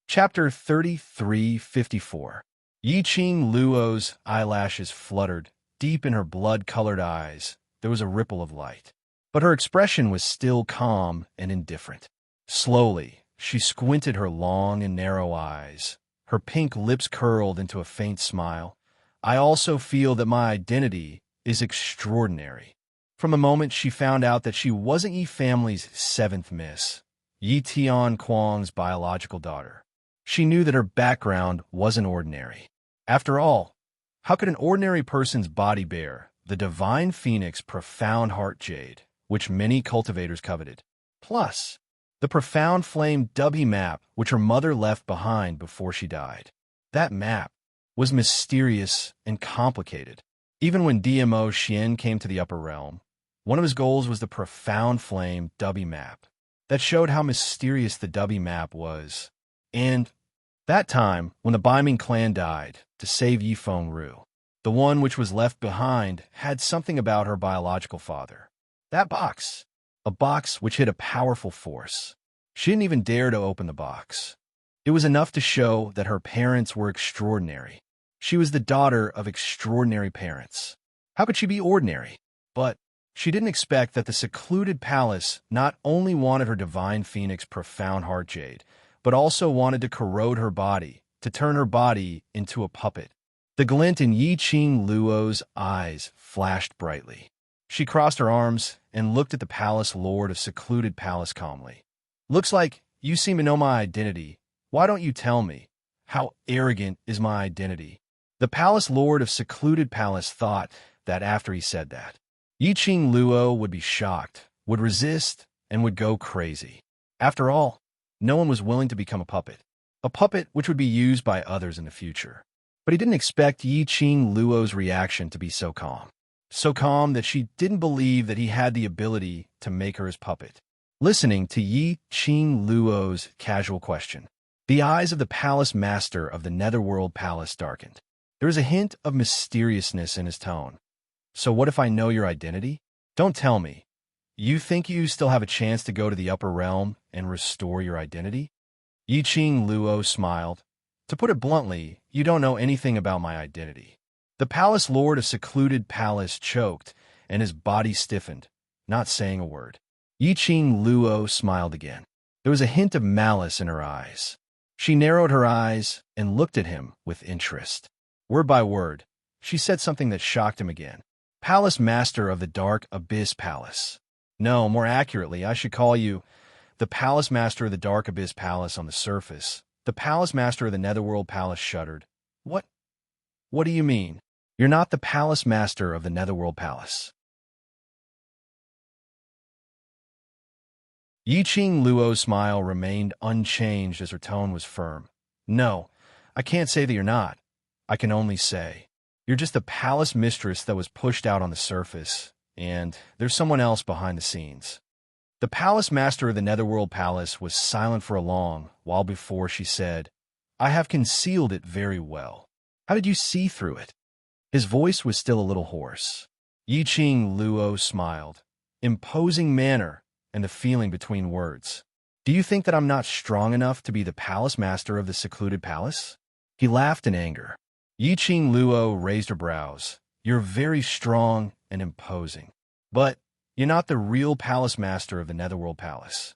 Chapter 3354. Yi Qing Luo's eyelashes fluttered. Deep in her blood-colored eyes, there was a ripple of light. But her expression was still calm and indifferent. Slowly, she squinted her long and narrow eyes. Her pink lips curled into a faint smile. I also feel that my identity is extraordinary. From the moment she found out that she wasn't Yi family's seventh miss, Yi Tian Kuang's biological daughter, she knew that her background wasn't ordinary. After all, how could an ordinary person's body bear the Divine Phoenix profound heart jade, which many cultivators coveted? Plus, the profound flame W map which her mother left behind before she died. That map was mysterious and complicated. Even when DMO Xian came to the upper realm, one of his goals was the profound flame W map. That showed how mysterious the W map was. And that time, when the Baiming clan died to save Yi Fengru, the one which was left behind had something about her biological father. That box. A box which hid a powerful force. She didn't even dare to open the box. It was enough to show that her parents were extraordinary. She was the daughter of extraordinary parents. How could she be ordinary? But she didn't expect that the secluded palace not only wanted her Divine Phoenix profound heart jade, but also wanted to corrode her body, to turn her body into a puppet. The glint in Yi Qing Luo's eyes flashed brightly. She crossed her arms and looked at the palace lord of secluded palace calmly. Looks like you seem to know my identity. Why don't you tell me? How arrogant is my identity? The palace lord of secluded palace thought that after he said that, Yi Qing Luo would be shocked, would resist, and would go crazy. After all, no one was willing to become a puppet which would be used by others in the future. But he didn't expect Yi Qing Luo's reaction to be so calm that she didn't believe that he had the ability to make her his puppet. Listening to Yi Qing Luo's casual question, the eyes of the palace master of the Netherworld Palace darkened. There was a hint of mysteriousness in his tone. So what if I know your identity? Don't tell me. You think you still have a chance to go to the upper realm and restore your identity? Yi Qing Luo smiled. To put it bluntly, you don't know anything about my identity. The palace lord of secluded palace choked, and his body stiffened, not saying a word. Yi Qing Luo smiled again. There was a hint of malice in her eyes. She narrowed her eyes and looked at him with interest. Word by word, she said something that shocked him again. Palace Master of the Dark Abyss Palace. No, more accurately, I should call you the Palace Master of the Dark Abyss Palace on the surface. The Palace Master of the Netherworld Palace shuddered. What? What do you mean? You're not the Palace Master of the Netherworld Palace. Yi Qing Luo's smile remained unchanged as her tone was firm. No, I can't say that you're not. I can only say, you're just the palace mistress that was pushed out on the surface, and there's someone else behind the scenes. The Palace Master of the Netherworld Palace was silent for a long while before she said, I have concealed it very well. How did you see through it? His voice was still a little hoarse. Yi Qing Luo smiled. Imposing manner and the feeling between words. Do you think that I'm not strong enough to be the Palace Master of the secluded palace? He laughed in anger. Yi Qing Luo raised her brows. You're very strong and imposing. But you're not the real Palace Master of the Netherworld Palace.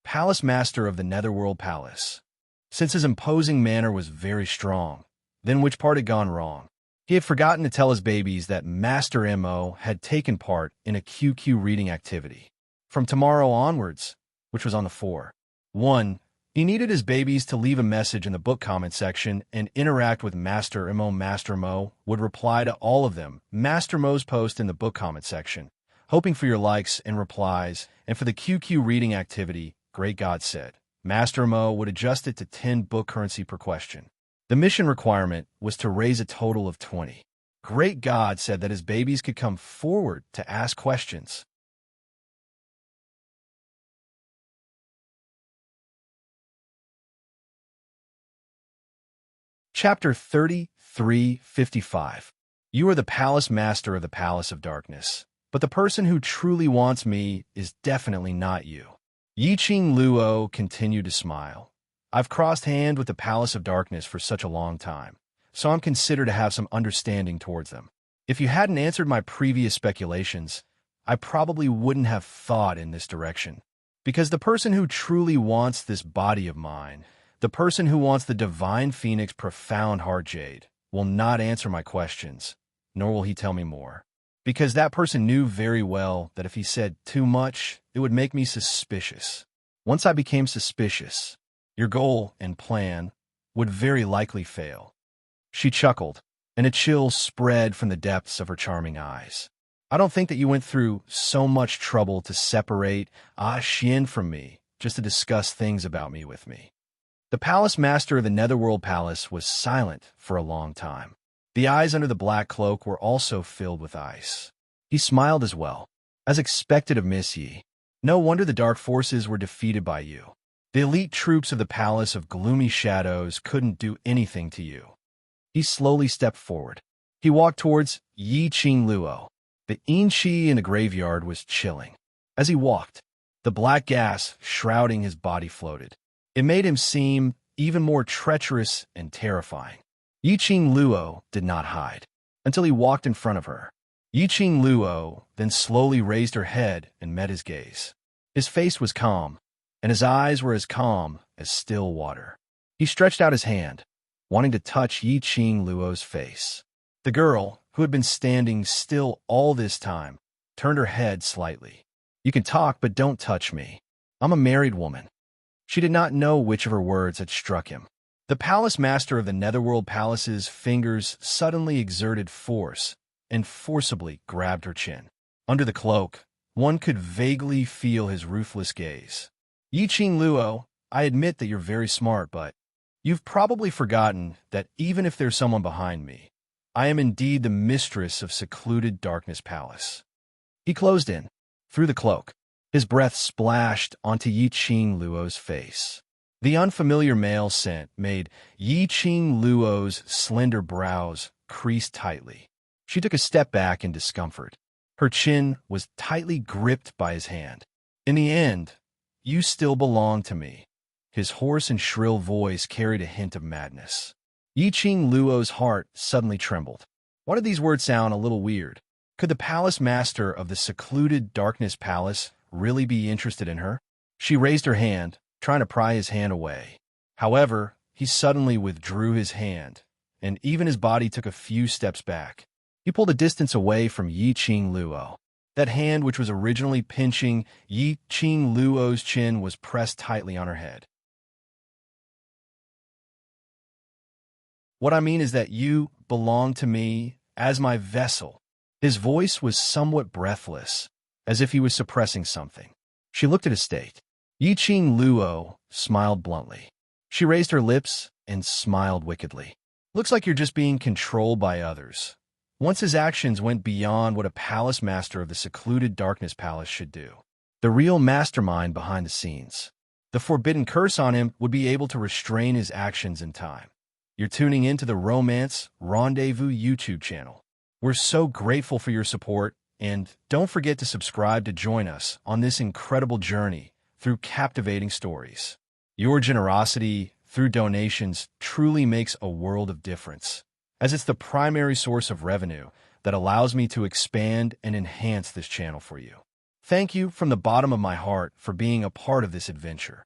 Palace Master of the Netherworld Palace. Since his imposing manner was very strong, then which part had gone wrong? He had forgotten to tell his babies that Master M.O. had taken part in a QQ reading activity. From tomorrow onwards, which was on the 4/1, he needed his babies to leave a message in the book comment section and interact with Master M.O. Master M.O. would reply to all of them. Master M.O.'s post in the book comment section, hoping for your likes and replies, and for the QQ reading activity, Great God said. Master M.O. would adjust it to 10 book currency per question. The mission requirement was to raise a total of 20. Great God said that his babies could come forward to ask questions. Chapter 33:55. You are the Palace Master of the Palace of Darkness, but the person who truly wants me is definitely not you. Yi Qing Luo continued to smile. I've crossed hand with the Palace of Darkness for such a long time, so I'm considered to have some understanding towards them. If you hadn't answered my previous speculations, I probably wouldn't have thought in this direction. Because the person who truly wants this body of mine, the person who wants the Divine Phoenix Profound Heart Jade, will not answer my questions, nor will he tell me more. Because that person knew very well that if he said too much, it would make me suspicious. Once I became suspicious, your goal and plan would very likely fail. She chuckled, and a chill spread from the depths of her charming eyes. I don't think that you went through so much trouble to separate Xian from me, just to discuss things about me with me. The Palace Master of the Netherworld Palace was silent for a long time. The eyes under the black cloak were also filled with ice. He smiled as well. As expected of Miss Yi. No wonder the dark forces were defeated by you. The elite troops of the Palace of Gloomy Shadows couldn't do anything to you. He slowly stepped forward. He walked towards Yi Qing Luo. The Inchi in the graveyard was chilling. As he walked, the black gas shrouding his body floated. It made him seem even more treacherous and terrifying. Yi Qing Luo did not hide until he walked in front of her. Yi Qing Luo then slowly raised her head and met his gaze. His face was calm, and his eyes were as calm as still water. He stretched out his hand, wanting to touch Yi Qing Luo's face. The girl, who had been standing still all this time, turned her head slightly. You can talk, but don't touch me. I'm a married woman. She did not know which of her words had struck him. The Palace Master of the Netherworld Palace's fingers suddenly exerted force and forcibly grabbed her chin. Under the cloak, one could vaguely feel his ruthless gaze. Yi Qing Luo, I admit that you're very smart, but you've probably forgotten that even if there's someone behind me, I am indeed the mistress of secluded Darkness Palace. He closed in, through the cloak. His breath splashed onto Yi Qing Luo's face. The unfamiliar male scent made Yi Qing Luo's slender brows crease tightly. She took a step back in discomfort. Her chin was tightly gripped by his hand. In the end, you still belong to me. His hoarse and shrill voice carried a hint of madness. Yi Qing Luo's heart suddenly trembled. Why did these words sound a little weird? Could the palace master of the secluded Darkness Palace really be interested in her? She raised her hand, trying to pry his hand away. However, he suddenly withdrew his hand, and even his body took a few steps back. He pulled a distance away from Yi Qing Luo. That hand, which was originally pinching Yi Qing Luo's chin, was pressed tightly on her head. What I mean is that you belong to me as my vessel. His voice was somewhat breathless, as if he was suppressing something. She looked at his state. Yi Qing Luo smiled bluntly. She raised her lips and smiled wickedly. Looks like you're just being controlled by others. Once his actions went beyond what a palace master of the secluded Darkness Palace should do. The real mastermind behind the scenes. The forbidden curse on him would be able to restrain his actions in time. You're tuning into the Romance Rendezvous YouTube channel. We're so grateful for your support, and don't forget to subscribe to join us on this incredible journey through captivating stories. Your generosity through donations truly makes a world of difference, as it's the primary source of revenue that allows me to expand and enhance this channel for you. Thank you from the bottom of my heart for being a part of this adventure.